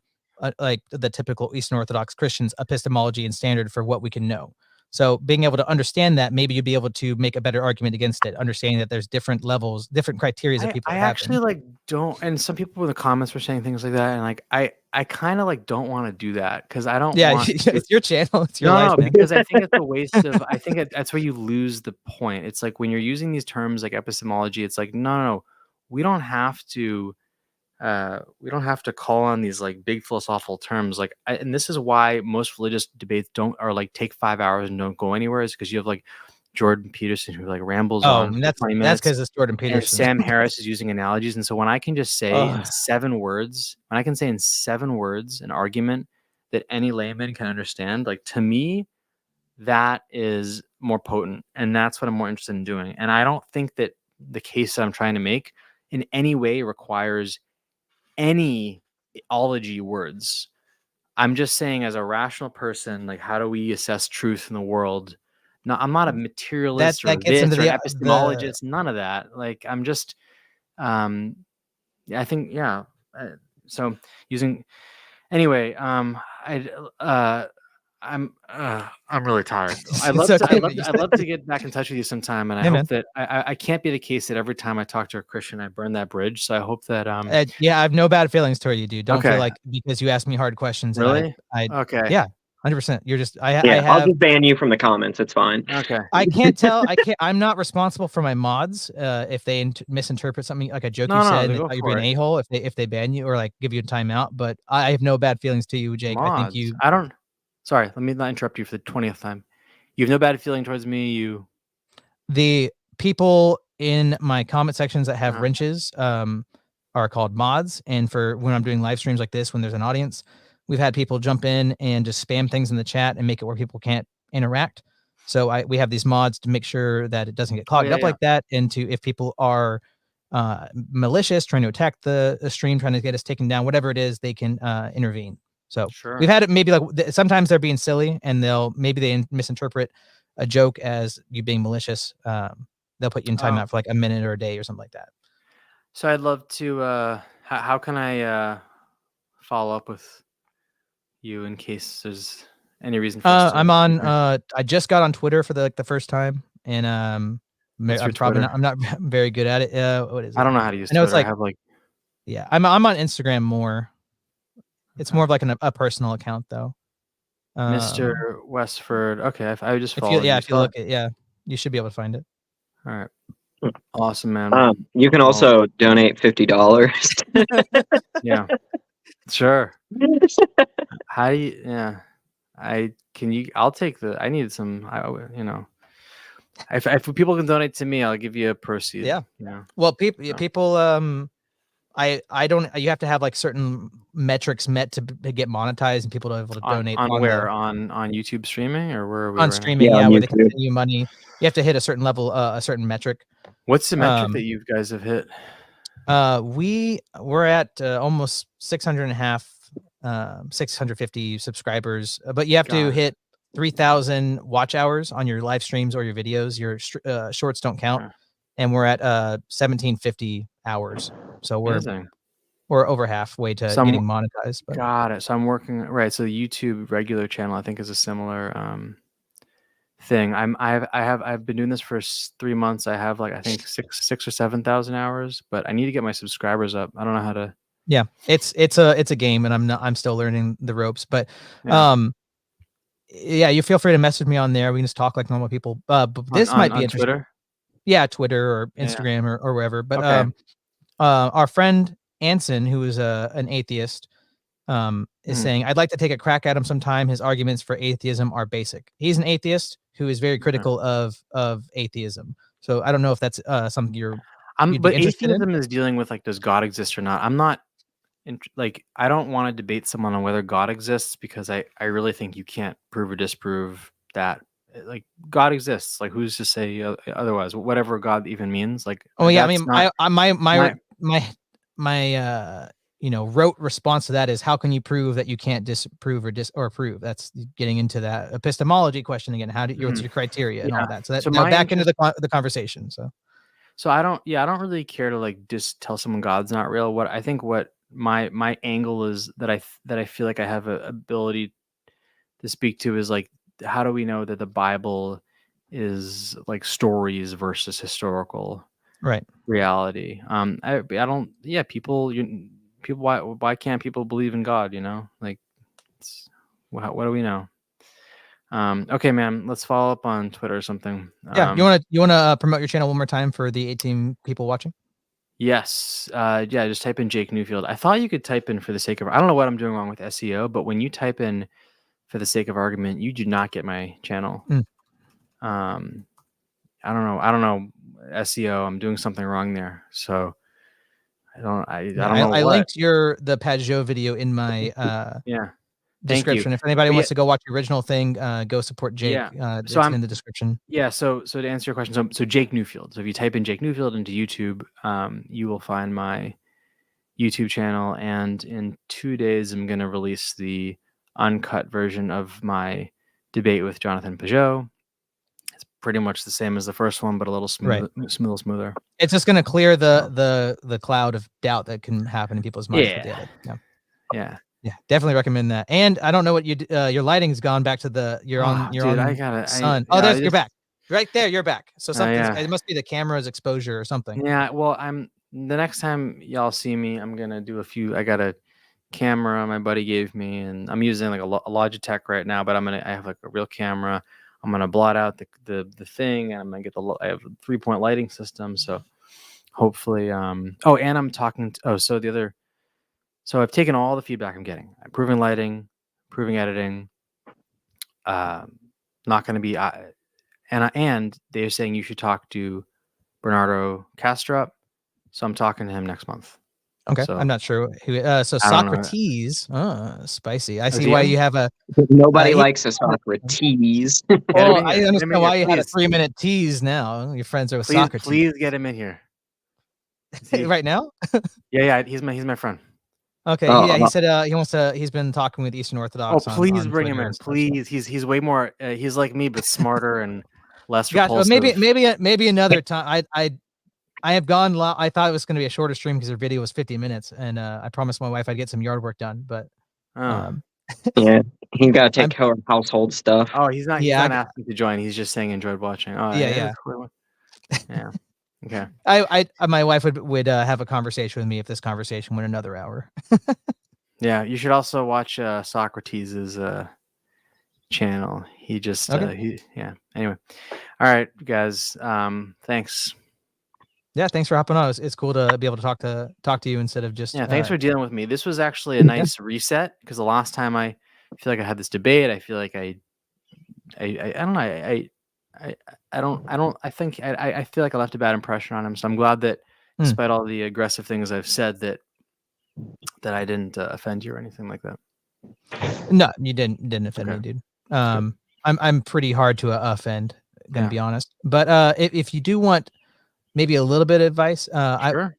like the typical Eastern Orthodox Christians epistemology and standard for what we can know. So being able to understand that, maybe you'd be able to make a better argument against it, understanding that there's different levels, different criteria that people I have. actually like don't, and some people in the comments were saying things like that, and like I kind of like don't want to do that because I don't want to. It's your channel, it's your No, life, man. because I think it's a waste of. I think that's where you lose the point. It's like when you're using these terms like epistemology, it's like no, we don't have to. We don't have to call on these like big philosophical terms. Like, and this is why most religious debates like take 5 hours and don't go anywhere, is because you have like Jordan Peterson who like rambles on for 20 minutes. That's because it's Jordan And Peterson. Sam Harris is using analogies. And so when I can just say in 7 words, an argument that any layman can understand, like to me, that is more potent. And that's what I'm more interested in doing. And I don't think that the case that I'm trying to make in any way requires any ology words. I'm just saying, as a rational person, like how do we assess truth in the world? No, I'm not a materialist or gets into this or an the epistemologist. None of that. Like I'm just, I think, yeah. So using, anyway, I'm really tired. I'd love to get back in touch with you sometime, and I hope that I can't be the case that every time I talk to a Christian I burn that bridge. So I hope that yeah, I have no bad feelings toward you, dude. Don't feel like because you ask me hard questions. Really? Okay. Yeah, 100%. You're just I'll just ban you from the comments. It's fine. Okay. I can't tell. I'm not responsible for my mods. If they misinterpret something like a joke you said, and you're being an a-hole, if they ban you or like give you a timeout. But I have no bad feelings to you, Jake. Mods. I think you. I don't. Sorry, let me not interrupt you for the 20th time. You have no bad feeling towards me. The people in my comment sections that have wrenches are called mods, and for when I'm doing live streams like this, when there's an audience, we've had people jump in and just spam things in the chat and make it where people can't interact. So we have these mods to make sure that it doesn't get clogged up like that, and if people are malicious, trying to attack the stream, trying to get us taken down, whatever it is, they can intervene. So we've had it maybe like sometimes they're being silly and they misinterpret a joke as you being malicious. They'll put you in timeout for like a minute or a day or something like that. So I'd love to, how can I follow up with you in case there's any reason for us to I'm on, I just got on Twitter for the first time, and I'm not very good at it. What is it? I don't know how to use Twitter. It's like, yeah, I'm on Instagram more. It's more of like a personal account though. Mr. Westford. Okay, I just followed if you look at, you should be able to find it. All right. Awesome, man. You can also donate $50. Yeah. Sure. How do you? Yeah. I'll take I need some. If people can donate to me, I'll give you a proceed. Yeah. Yeah. Well, people. I don't. You have to have like certain metrics met to get monetized, and people to be able to donate. On YouTube streaming, or where are we? On streaming, where they can send you money. You have to hit a certain level, a certain metric. What's the metric that you guys have hit? We're at almost 650 subscribers, but you have to hit 3,000 watch hours on your live streams or your videos. Your shorts don't count, and we're at 1,750 hours. So we're over halfway to getting monetized. But. Got it. So I'm working right. So the YouTube regular channel, I think, is a similar thing. I've been doing this for 3 months. I have like I think 6 or 7,000 hours, but I need to get my subscribers up. I don't know how to. Yeah, it's a game, and I'm still learning the ropes. But yeah, you feel free to message me on there. We can just talk like normal people. But this might be interesting. Twitter. Yeah, Twitter or Instagram or wherever. But our friend Anson, who is an atheist, is saying, I'd like to take a crack at him sometime. His arguments for atheism are basic. He's an atheist who is very critical of atheism. So I don't know if that's something you'd but be interested atheism in. is dealing with like, does God exist or not? I'm not like, I don't want to debate someone on whether God exists, because I really think you can't prove or disprove that. Like, God exists. Like, who's to say otherwise? Whatever God even means. Like, oh yeah, I mean, my rote response to that is, how can you prove that you can't disprove or prove? That's getting into that epistemology question again. How do what's your criteria and all that? So that now back into the conversation. So I don't really care to like just tell someone God's not real. What I think, what my angle is, that I feel like I have a ability to speak to, is like, how do we know that the Bible is like stories versus historical reality? I don't. Yeah, people. Why can't people believe in God? Like, what do we know? Okay, man. Let's follow up on Twitter or something. Yeah, you wanna promote your channel one more time for the 18 people watching? Yes. Yeah, just type in Jake Newfield. I thought you could type in for the sake of, I don't know what I'm doing wrong with SEO, but when you type in for the sake of argument, you do not get my channel. I don't know SEO. I'm doing something wrong there. So I don't know. I linked the Pageau video in my description. If anybody wants to go watch the original thing, go support Jake. It's in the description. Yeah. So to answer your question, so Jake Newfield. So if you type in Jake Newfield into YouTube, you will find my YouTube channel. And in 2 days, I'm going to release the uncut version of my debate with Jonathan Pageau. It's pretty much the same as the first one, but a little smoother. It's just going to clear the cloud of doubt that can happen in people's minds. Yeah, definitely recommend that. And I don't know what your lighting's gone back to you're on sun. You're back. Right there, you're back. So it must be the camera's exposure or something. Yeah, well, the next time y'all see me, I'm gonna do I got a camera my buddy gave me, and I'm using like a Logitech right now, but I have like a real camera. I'm gonna blot out the thing, and I'm gonna get I have a 3-point lighting system, so hopefully and I'm talking so I've taken all the feedback I'm getting. Improving lighting, improving editing. Not going to be, and they're saying you should talk to Bernardo Kastrup. So I'm talking to him next month. Okay, so, I'm not sure who. So Socrates, spicy. I see why you have a. Nobody likes a Socrates. Well, I understand why you had a 3-minute tease. Now your friends are with Socrates. Please get him in here. Right now? Yeah, he's my friend. Okay, he said he wants to. He's been talking with Eastern Orthodox. Please bring him in, please. He's way more. He's like me, but smarter and less repulsive. Maybe another time. I have gone. I thought it was going to be a shorter stream because her video was 50 minutes, and I promised my wife I'd get some yard work done. But yeah, he got to take care of household stuff. Oh, he's not. He's not asking to join. He's just saying enjoyed watching. Oh, yeah. Yeah. Okay. My wife would have a conversation with me if this conversation went another hour. Yeah, you should also watch Socrates' channel. He just Anyway, all right, guys. Thanks. Yeah, thanks for hopping on. It's cool to be able to talk to you instead of just. Yeah, thanks for dealing with me. This was actually a nice reset, because the last time I feel like I had this debate, I feel like I don't know. I feel like I left a bad impression on him. So I'm glad that despite all the aggressive things I've said, that I didn't offend you or anything like that. No, you didn't offend me, dude. I'm pretty hard to offend, gonna be honest. But if you do want maybe a little bit of advice, sure. I don't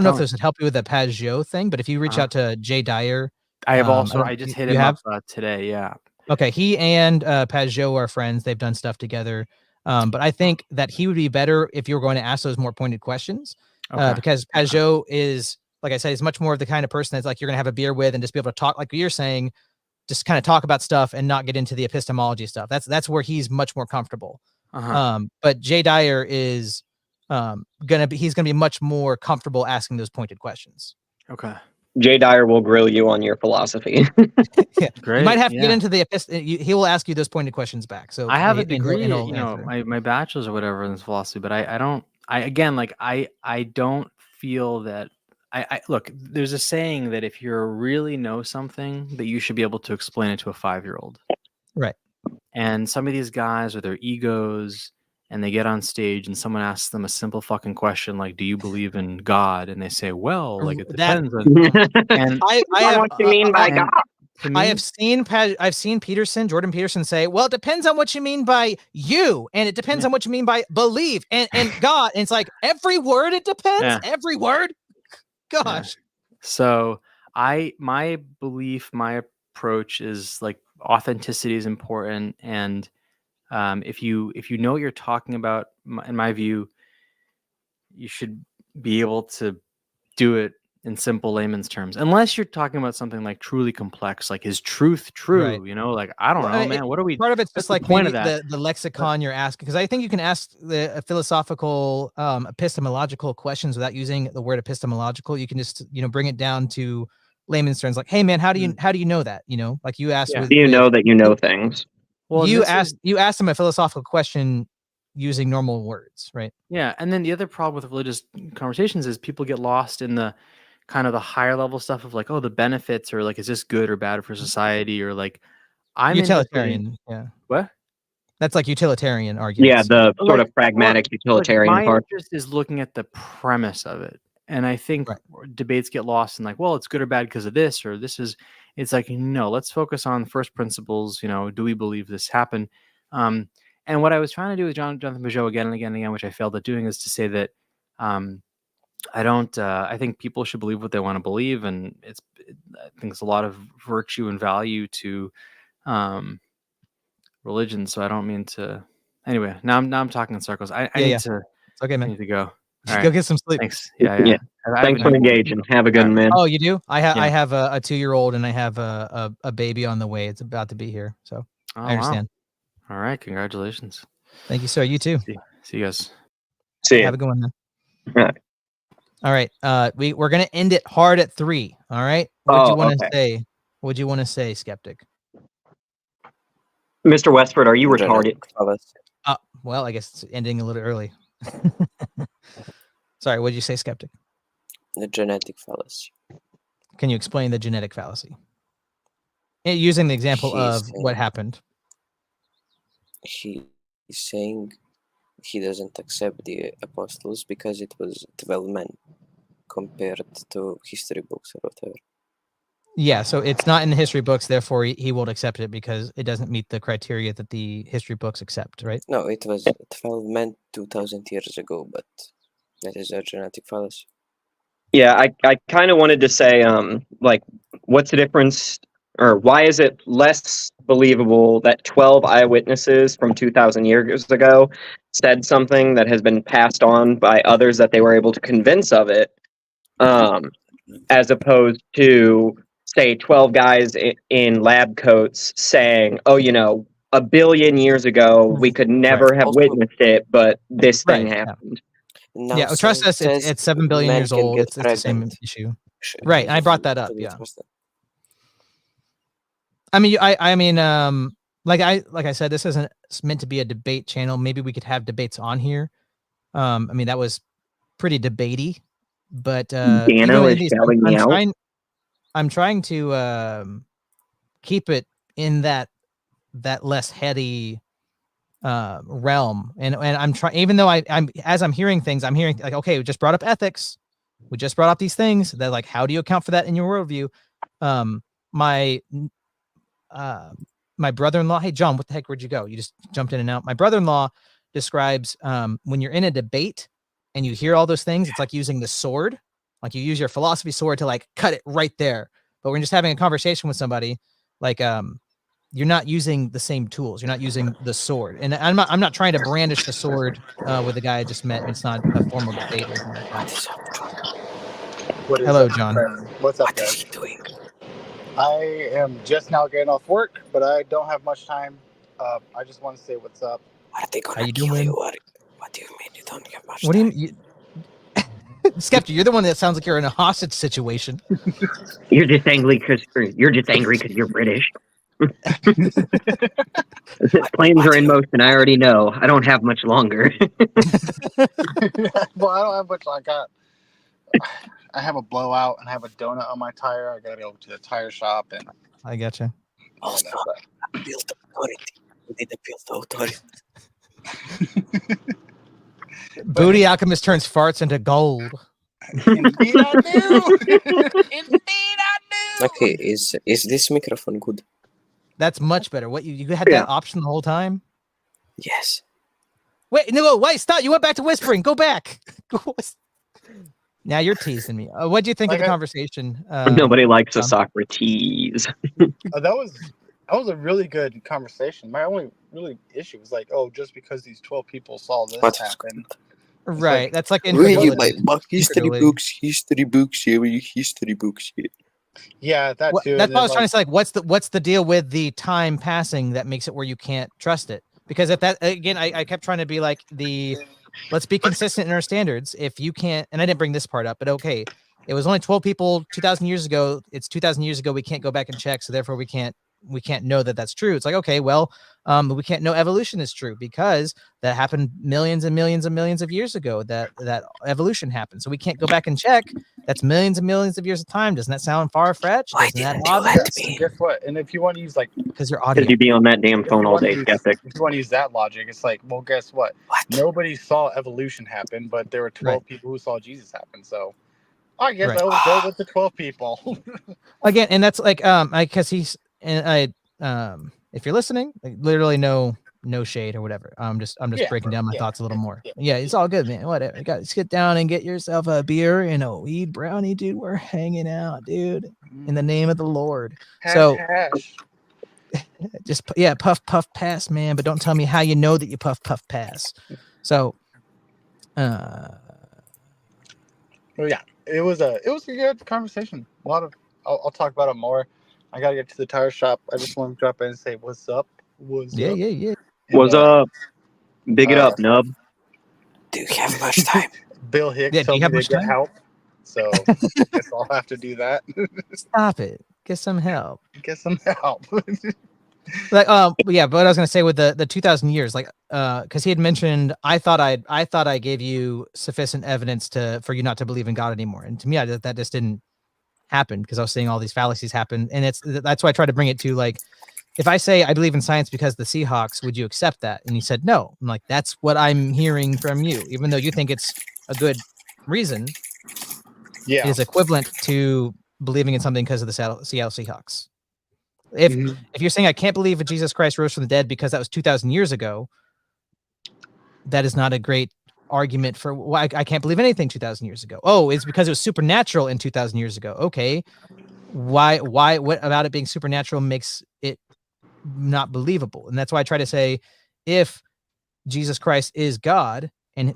know if this would help you with the Pageau thing, but if you reach out to Jay Dyer, I have I just hit him up today. Yeah. Okay, he and Pageau are friends. They've done stuff together. But I think that he would be better if you were going to ask those more pointed questions. Because Pageau is, like I said, he's much more of the kind of person that's like you're going to have a beer with and just be able to talk, like you're saying, just kind of talk about stuff and not get into the epistemology stuff. That's where he's much more comfortable. But Jay Dyer is he's gonna be much more comfortable asking those pointed questions. Okay. Jay Dyer will grill you on your philosophy. Yeah, Great. you might have to get into the he will ask you those pointed questions back. So I have a and he'll- degree, and he'll you know, answer. my bachelor's or whatever in philosophy, but I don't feel that I look, there's a saying that if you really know something, that you should be able to explain it to a 5-year-old. Right. And some of these guys with their egos, and they get on stage and someone asks them a simple fucking question like, do you believe in God? And they say, well, like it depends on and I know what you mean by God. I've seen Jordan Peterson say, well, it depends on what you mean by you, and it depends on what you mean by believe and God. And it's like every word, it depends. Every word. Gosh. So my belief, my approach is like authenticity is important, and if you know what you're talking about, in my view, you should be able to do it in simple layman's terms, unless you're talking about something like truly complex, like is truth true? Right. You know, like I don't know, man. What are we? Part of it's just like point maybe of that? the lexicon you're asking, because I think you can ask the philosophical epistemological questions without using the word epistemological. You can just bring it down to layman's terms, like, hey man, how do you know that? Like you asked. Do you know that you know things? Well, you asked him a philosophical question using normal words, right? Yeah, and then the other problem with religious conversations is people get lost in the kind of the higher level stuff of like, oh, the benefits, or like, is this good or bad for society, or like, I'm utilitarian. Yeah. What? That's like utilitarian arguments. Yeah, the sort of pragmatic utilitarian my part. interest is looking at the premise of it, and I think debates get lost in like, well, it's good or bad because of this, or this is. It's like, no, let's focus on first principles. Do we believe this happened? And what I was trying to do with Jonathan Pageau again and again and again, which I failed at doing, is to say that I think people should believe what they want to believe, and I think it's a lot of virtue and value to religion. So I don't mean to. Anyway, now I'm talking in circles. I need to. It's okay, man. I need to go. All right. Go get some sleep. Thanks. Yeah. Thanks for engaging. Have a good one, man. Oh, you do? I have a 2-year-old and I have a baby on the way. It's about to be here, so I understand. Wow. All right, congratulations. Thank you, sir. You too. See you guys. See you. Have a good one, then. All right. We're gonna end it hard at 3. All right. What do you want to say? What do you want to say, skeptic? Mr. Westford, are you retarded? Well, I guess it's ending a little early. Sorry, what did you say, skeptic? The genetic fallacy. Can you explain the genetic fallacy? Using the example of what happened. He's saying he doesn't accept the apostles because it was 12 men compared to history books or whatever. Yeah, so it's not in the history books, therefore he won't accept it because it doesn't meet the criteria that the history books accept, right? No, it was 12 men 2,000 years ago, but that is a genetic fallacy. Yeah, I kind of wanted to say, like, what's the difference, or why is it less believable that 12 eyewitnesses from 2,000 years ago said something that has been passed on by others that they were able to convince of it, as opposed to, say, 12 guys in lab coats saying, oh, a billion years ago, we could never have witnessed it, but this thing happened. Now, trust us, it's 7 billion years old. It's the same issue. Right, and I brought that up, yeah. I mean, like I said, this isn't meant to be a debate channel. Maybe we could have debates on here. I mean, that was pretty debatey, but I'm trying to keep it in that less heady realm, and I'm trying. Even though I'm as I'm hearing things, I'm hearing like, okay, we just brought up ethics, we just brought up these things. That like, how do you account for that in your worldview? My brother-in-law. Hey, John, what the heck? Where'd you go? You just jumped in and out. My brother-in-law describes when you're in a debate and you hear all those things, it's like using the sword. Like you use your philosophy sword to like cut it right there. But when you're just having a conversation with somebody, like you're not using the same tools. You're not using the sword. And I'm not trying to brandish the sword with the guy I just met. It's not a formal debate or anything like that. Hello, John. What's up, What is guys? he doing? I am just now getting off work, but I don't have much time. I just want to say what's up. Are they How gonna you kill doing? you? Or what do you mean you don't have much What do time? you mean? Skepta, you're the one that sounds like you're in a hostage situation. You're just angry because you're British. Planes are in motion. I already know. I don't have much longer. Well, I don't have much. I have a blowout and I have a donut on my tire. I gotta go to the tire shop and. I gotcha. Also, appeal to authority. We did appeal to authority. Booty Alchemist turns farts into gold. Indeed, I do. Indeed, I do. Okay, is this microphone good? That's much better. What you had that option the whole time? Yes. Wait, stop. You went back to whispering. Go back. Now you're teasing me. What do you think of the conversation? Nobody likes a Socrates. That was a really good conversation. My only really issue was just because these 12 people saw this happen. Right. That's like Read you incredulity. my history books, history books here. Yeah, that too. That's what I was trying to say. Like, what's the deal with the time passing that makes it where you can't trust it? Because if that again, I kept trying to be like let's be consistent in our standards. If you can't, and I didn't bring this part up, but okay, it was only 12 people 2,000 years ago. It's 2,000 years ago. We can't go back and check, so therefore we can't know that that's true. It's like, okay, well, we can't know evolution is true because that happened millions and millions and millions of years ago. That evolution happened, so we can't go back and check. That's millions and millions of years of time. Doesn't that sound far-fetched? Isn't that obvious? And guess what? And if you want to use because you're audio, you'd be on that damn phone all day, skeptic. If you want to use that logic, it's like, well, guess what? Nobody saw evolution happen, but there were 12 people who saw Jesus happen. So I guess I will go with the 12 people. Again, and that's like because he's and if you're listening, like, literally no shade or whatever. I'm just breaking down my thoughts a little more. Yeah, it's all good, man. Whatever. You got to sit down and get yourself a beer and a weed brownie, dude. We're hanging out, dude, in the name of the Lord. So just puff pass, man. But don't tell me how you know that you puff pass. So, well, yeah, it was a good conversation. A lot of I'll talk about it more. I gotta get to the tire shop. I just want to drop in and say what's up. Yeah. And, what's up? Big it up, nub. Do you have much time? Bill Hicks told me to get help, so I guess I'll have to do that. Stop it. Get some help. Get some help. Like yeah, but what I was gonna say with the 2,000 years, like because he had mentioned I thought I gave you sufficient evidence for you not to believe in God anymore, and to me that just didn't happen because I was seeing all these fallacies happen, and that's why I try to bring it to like if I say I believe in science because the Seahawks, would you accept that? And he said no. I'm like, that's what I'm hearing from you, even though you think it's a good reason. Yeah, it is equivalent to believing in something because of the Seattle Seahawks. If you're saying I can't believe that Jesus Christ rose from the dead because that was 2,000 years ago, that is not a great argument for why I can't believe anything 2,000 years ago. Oh, it's because it was supernatural in 2,000 years ago. Okay, why? What about it being supernatural makes it not believable? And that's why I try to say, if Jesus Christ is God and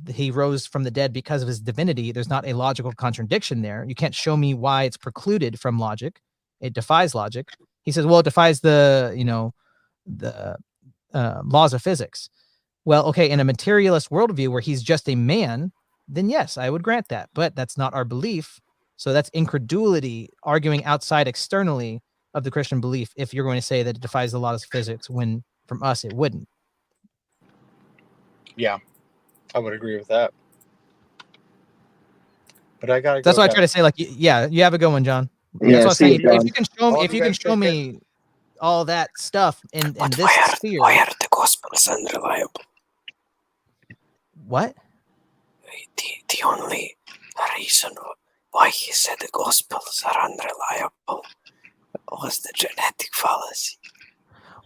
he rose from the dead because of his divinity, there's not a logical contradiction there. You can't show me why it's precluded from logic. It defies logic. He says, well, it defies the laws of physics. Well, okay, in a materialist worldview where he's just a man, then yes, I would grant that. But that's not our belief. So that's incredulity, arguing outside externally of the Christian belief if you're going to say that it defies the laws of physics when from us it wouldn't. Yeah, I would agree with that. But I gotta. That's why I try to say, like, yeah, you have a good one, John. Yeah, that's what I say. John. If you can show me all that stuff in this sphere. Why are the Gospels unreliable? What? The only reason why he said the Gospels are unreliable was the genetic fallacy.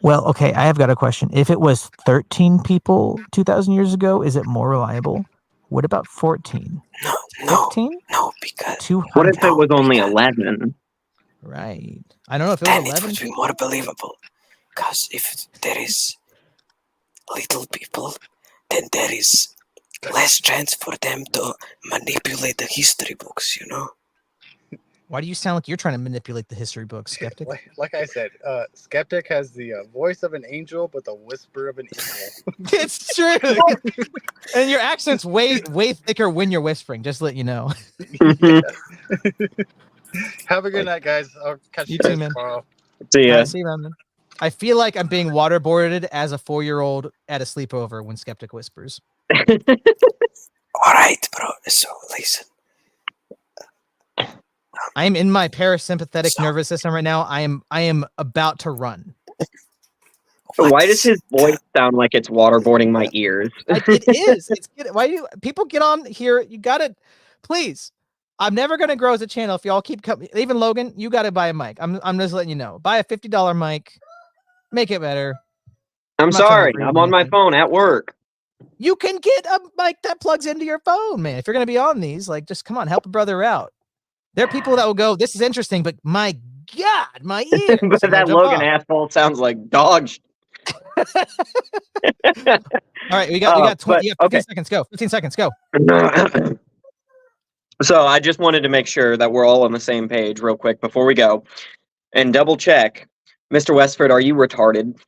Well, okay, I have got a question. If it was 13 people 2,000 years ago, is it more reliable? What about 14? No, 15? no, because 200. What if it was only 11? Right. I don't know if it was 11. It would be more believable. Because if there is little people, then there is less chance for them to manipulate the history books, you know? Why do you sound like you're trying to manipulate the history book, Skeptic? Like I said, Skeptic has the voice of an angel, but the whisper of an evil. It's true. And your accent's way thicker when you're whispering, just to let you know. Have a good night, guys. I'll catch you too, guys man. tomorrow. See ya. See you around, man. I feel like I'm being waterboarded as a 4-year-old at a sleepover when Skeptic whispers. All right, bro. So listen. I am in my parasympathetic nervous system right now. I am about to run. Why does his voice sound like it's waterboarding my ears? It is. Why do people get on here? You got to, please. I'm never gonna grow as a channel if y'all keep coming. Even Logan, you got to buy a mic. I'm just letting you know. Buy a $50 mic. Make it better. I'm sorry. I'm on my phone at work. You can get a mic that plugs into your phone, man. If you're gonna be on these, like, just come on, help a brother out. There are people that will go, "This is interesting," but my God, my ears. But that Logan asshole sounds like dog. All right, we got 20. 15 seconds. Go. 15 seconds. Go. So I just wanted to make sure that we're all on the same page real quick before we go and double check. Mr. Westford, are you retarded?